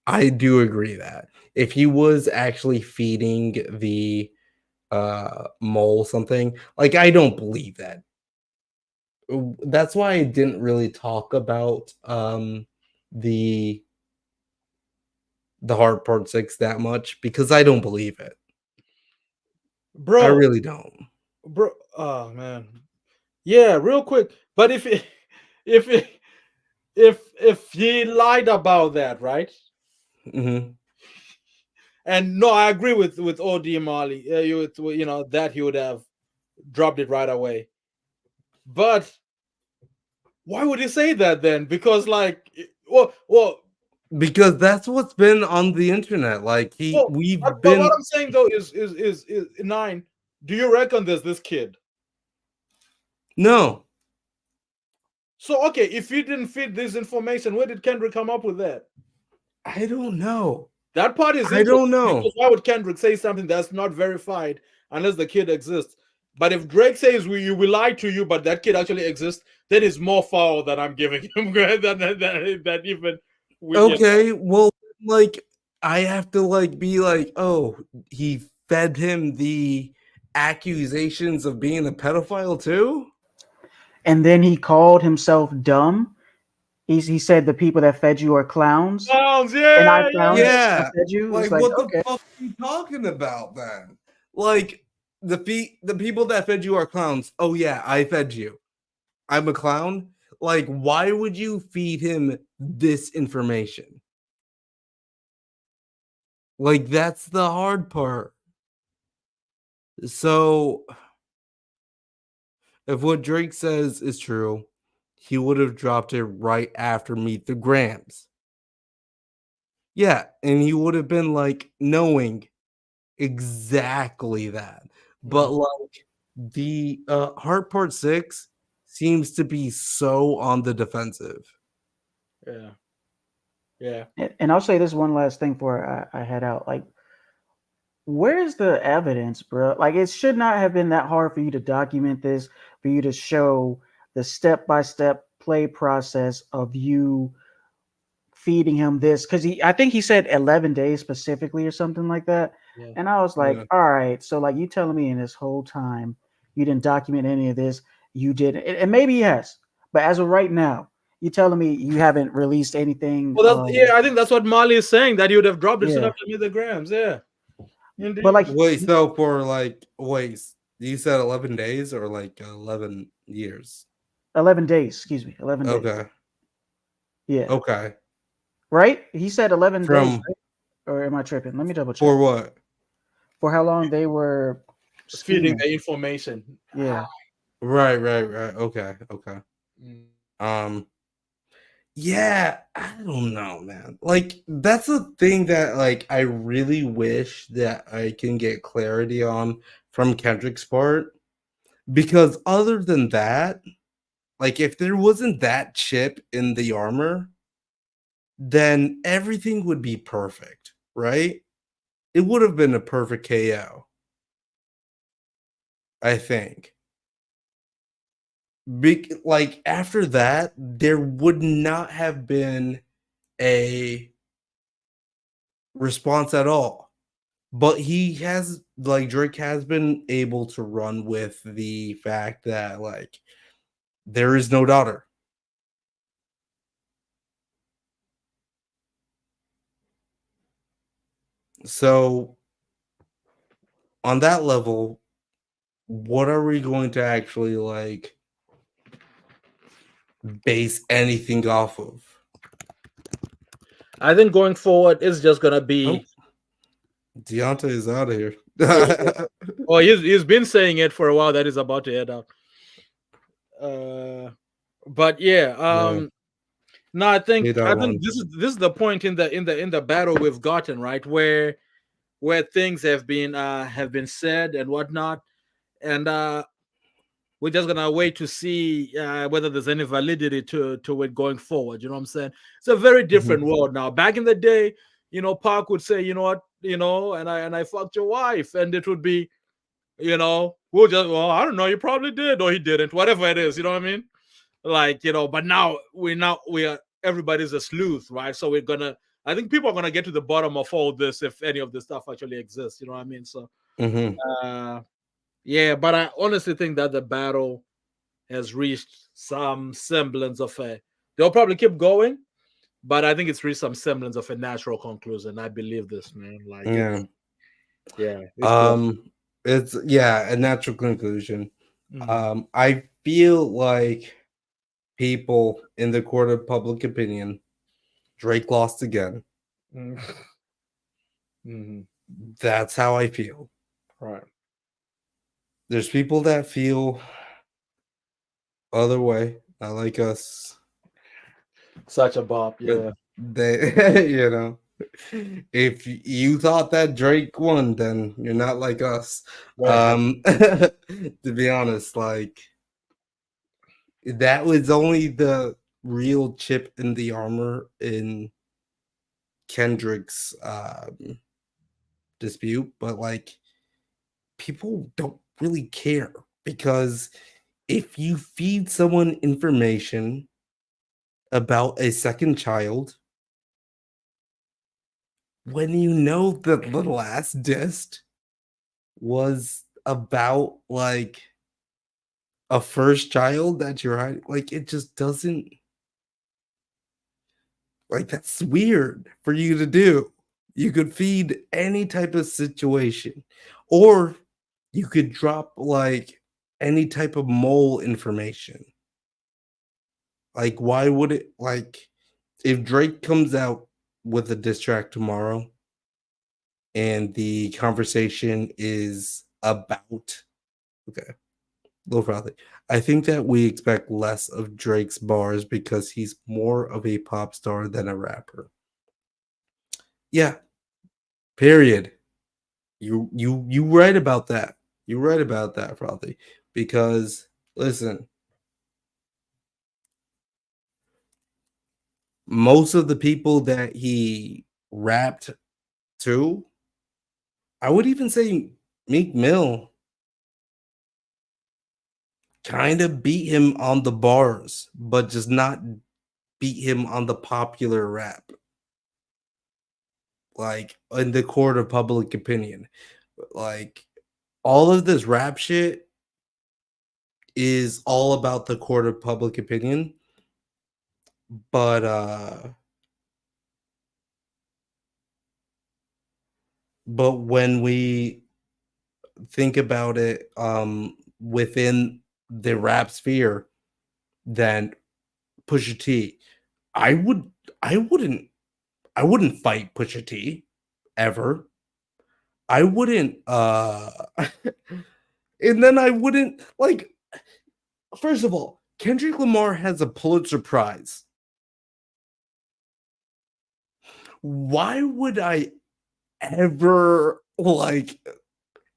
I do agree that. If he was actually feeding the mole something, like I don't believe that. That's why I didn't really talk about the Heart Part 6 that much because I don't believe it. I bro, really don't. bro. Oh man. Yeah, real quick. But if it, if he lied about that, right? Mhm. And no, I agree with OD Mali. That he would have dropped it right away. But why would he say that then? Because like, Because that's what's been on the internet. Like we've but what been I'm saying though is nine. Do you reckon there's this kid? no. So okay, if he didn't feed this information, where did Kendrick come up with that? I don't know. That part is I don't interesting know. because why would Kendrick say something that's not verified unless the kid exists? But if Drake says we lied to you, but that kid actually exists, then it's more foul that I'm giving him than even we. You know. Okay, well, like I have to like be like, oh, he fed him the accusations of being a pedophile too. And then he called himself dumb. He said the people that fed you are clowns, Clowns, and I yeah, clown yeah. I Yeah, fed you. It's like like what the okay, fuck are you talking about then? Like the people that fed you are clowns. Oh yeah, I fed you. I'm a clown. Like, why would you feed him this information? Like, that's the hard part. So, if what Drake says is true, he would have dropped it right after Meet the Grams. Yeah, and he would have been like knowing exactly that. But like the Heart Part 6 seems to be so on the defensive. Yeah. Yeah. and I'll say this one last thing before I head out. Like, where's the evidence, bro? Like, it should not have been that hard for you to document this, for you to show the step by step play process of you feeding him this, because I think he said 11 days specifically or something like that. Yeah. And I was like, Yeah. all right, so like you telling me in this whole time you didn't document any of this, you didn't, and maybe yes, but as of right now, you telling me you haven't released anything. Well, yeah, I think that's what Marley is saying, that you would have dropped it soon Yeah, after Meet the Grams. Yeah. but Indeed. like Wait, so for like, wait, you said 11 days or like 11 years? 11 days, excuse me, 11 days. Okay. Yeah, Okay. right. He said 11 days, From right? Or am I tripping? Let me double check for what? for how long they were Feeding scheming. the information. Yeah, Right. Okay. Mm. Um, yeah, I don't know, man. Like, that's a thing that like I really wish that I can get clarity on from Kendrick's part. Because other than that, like if there wasn't that chip in the armor, then everything would be perfect, right? It would have been a perfect KO, I think. Like after that, there would not have been a response at all. But he has like Drake has been able to run with the fact that like there is no daughter. So on that level, what are we going to actually like base anything off of? I think going forward, it's just gonna be. Deonte is out of here. Oh, he's been saying it for a while that he's about to head out. But yeah, no, I think this is the point in the battle we've gotten, right, where things have been said and whatnot, and we're just gonna wait to see whether there's any validity to it going forward. You know what I'm saying? It's a very different world now. Back in the day, Park would say, you know what, and I fucked your wife, and it would be, we'll just, well, I don't know, you probably did or he didn't, whatever it is. You know what I mean? Like, but now we are, everybody's a sleuth, right? So I think people are gonna get to the bottom of all this if any of this stuff actually exists. You know what I mean? So yeah, but I honestly think that the battle has reached some semblance of they'll probably keep going, but I think it's reached some semblance of a natural conclusion. I believe this, man. Like, it's a natural conclusion. Mhm. I feel like people in the court of public opinion, Drake lost again. Mm-hmm. That's how I feel. Right. There's people that feel other way, not like us. Such a bop, yeah. They, if you thought that Drake won, then you're not like us. Right. To be honest, like that was only the real chip in the armor in Kendrick's dispute, but like people don't really care because if you feed someone information about a second child, when you know that the last disc was about like a first child that you're hiding, like it just doesn't like that's weird for you to do. You could feed any type of situation, or you could drop like any type of mole information. Like, why would it like if Drake comes out with a diss track tomorrow and the conversation is about okay, low probably. I think that we expect less of Drake's bars because he's more of a pop star than a rapper. Yeah, period. You right about that. You right about that, probably. Because listen, most of the people that he rapped to, I would even say Meek Mill kind of beat him on the bars, but just not beat him on the popular rap, like in the court of public opinion. Like all of this rap shit is all about the court of public opinion, but when we think about it within the rap sphere, then Pusha T, I would I wouldn't I wouldn't fight Pusha T ever. I wouldn't and then I wouldn't like first of all, Kendrick Lamar has a Pulitzer Prize. Why would I ever like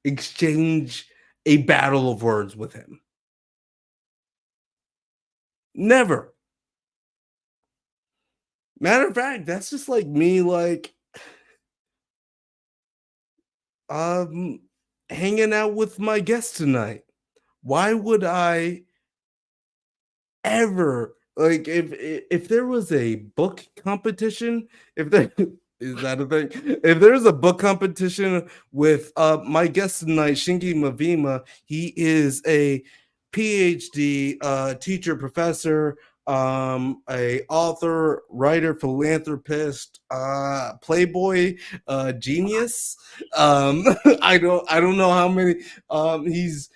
exchange a battle of words with him? Never. Matter of fact, that's just like me like um hanging out with my guest tonight. Why would I ever like if there was a book competition, if there is that a thing? If there's a book competition with my guest tonight, Shingi Mavima, he is a PhD teacher, professor, a author, writer, philanthropist, playboy, genius. I don't know how many he's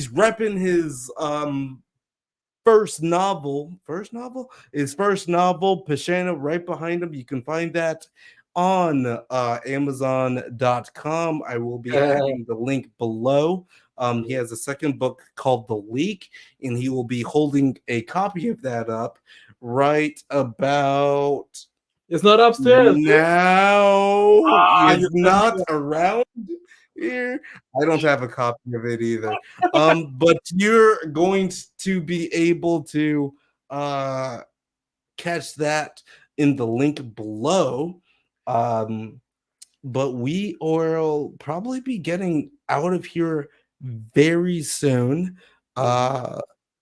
repping his his first novel, Pashana, right behind him. You can find that on Amazon.com. I will be adding the link below. He has a second book called The Leak, and he will be holding a copy of that up right about It's not upstairs. now. You It's not around here. I don't have a copy of it either. But you're going to be able to catch that in the link below. But we will probably be getting out of here very soon.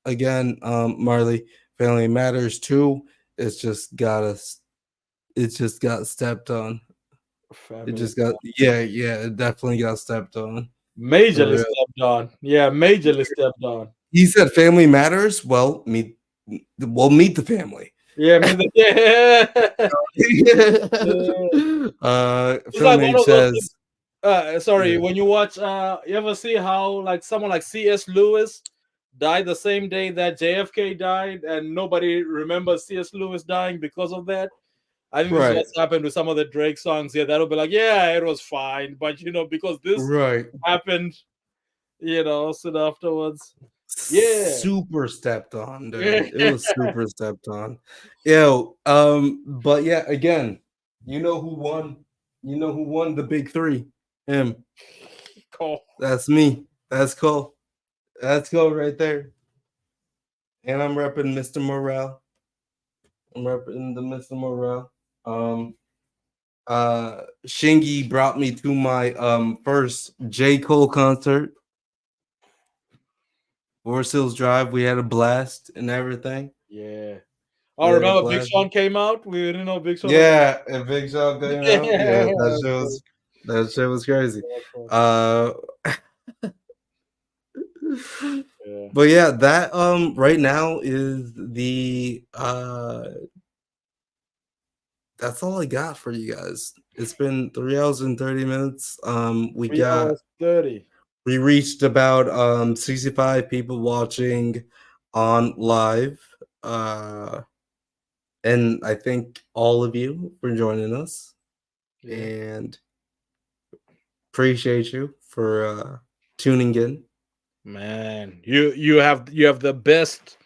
Again, Marley, Family Matters too. It's just got us. It just got stepped on. It Family. just got yeah, it definitely got stepped on. For Majorly real. stepped on. Yeah, majorly stepped on. He said family matters. Well, meet the family. Yeah, I mean, yeah. It's Film like one H of those things. says Sorry, yeah. when you watch, you ever see how like someone like C.S. Lewis died the same day that JFK died, and nobody remembers C.S. Lewis dying because of that? I think this is Right, what's happened with some of the Drake songs here. That'll be like, yeah, it was fine, but because this right. happened, soon afterwards. Yeah. Super stepped on, Yeah. dude. It was super stepped on. Yo, but yeah, again, you know who won? You know who won the big three? Him. Cool. That's me. That's Cole. That's Cole right there. and I'm repping Mr. Morale. I'm repping the Mr. Morale. Shingy brought me to my first J. Cole concert. Forest Hills Drive. We had a blast and everything. Yeah. We Oh, had a remember Big blast. Sean came out? We didn't know Big Sean. Yeah, and Big Sean came out. Yeah, Yeah. that shit was crazy. Yeah. But yeah, that right now is that's all I got for you guys. It's been 3 hours and 30 minutes. 3 hours 30. We reached about 65 people watching on live. And I thank all of you for joining us. Yeah. And appreciate you for tuning in. Man, you have the best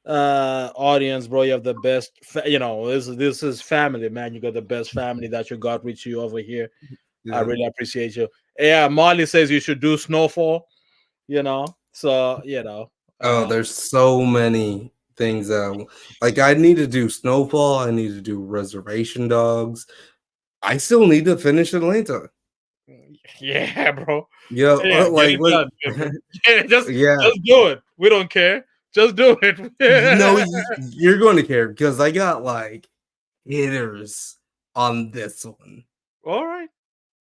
audience, bro. You have the best this is family, man. You got the best family that you got with you over here. I really appreciate you. Yeah, Marley says you should do Snowfall, so there's so many things like I need to do Snowfall, I need to do Reservation Dogs. I still need to finish Atlanta. Yeah, bro. Yeah, Get like it done, yeah, just do it. We don't care. Just do it. No, you're going to care because I got like hitters on this one. All right.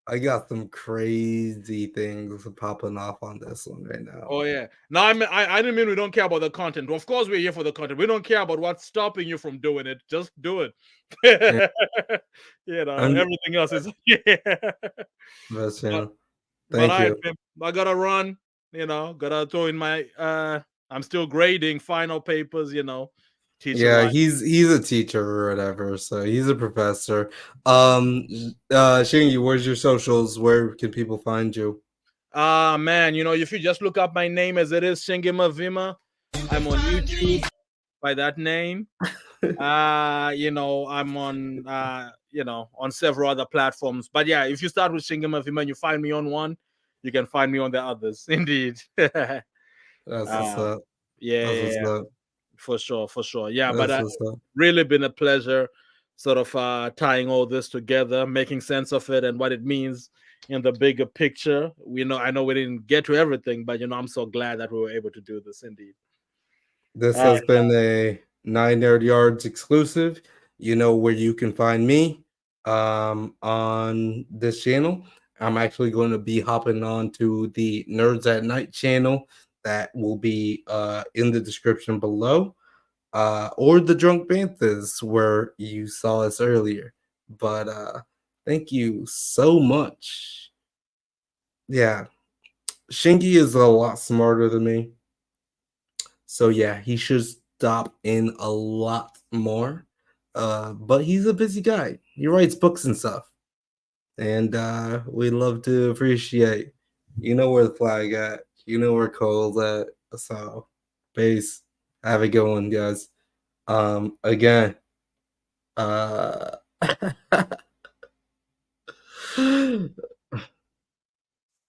I got some crazy things popping off on this one right now. Oh yeah. No, I didn't mean we don't care about the content. Of course, we're here for the content. We don't care about what's stopping you from doing it. Just do it. Everything else is Thank you. I gotta run. Gotta throw in my. I'm still grading final papers. Yeah, he's a teacher or whatever, so he's a professor. Shingy, where's your socials? Where can people find you? Man, if you just look up my name as it is, Shingi Mavima, I'm on YouTube by that name. I'm on on several other platforms. But yeah, if you start with Shingi Mavima and you find me on one, you can find me on the others. Indeed. That's what's up. Yeah. For sure. Yeah, that's but really been a pleasure sort of tying all this together, making sense of it and what it means in the bigger picture. I know we didn't get to everything, but I'm so glad that we were able to do this. Indeed. This has been a 9 Nerd Yards exclusive. You know where you can find me on this channel. I'm actually going to be hopping on to the Nerds at Night channel that will be in the description below, or the Drunk Banthas where you saw us earlier. But thank you so much. Yeah, Shingy is a lot smarter than me. So yeah, he should stop in a lot more. But he's a busy guy. He writes books and stuff. And we love to appreciate. You know where the flag at. You know where Cole's at. So peace. Have a good one, guys. Again.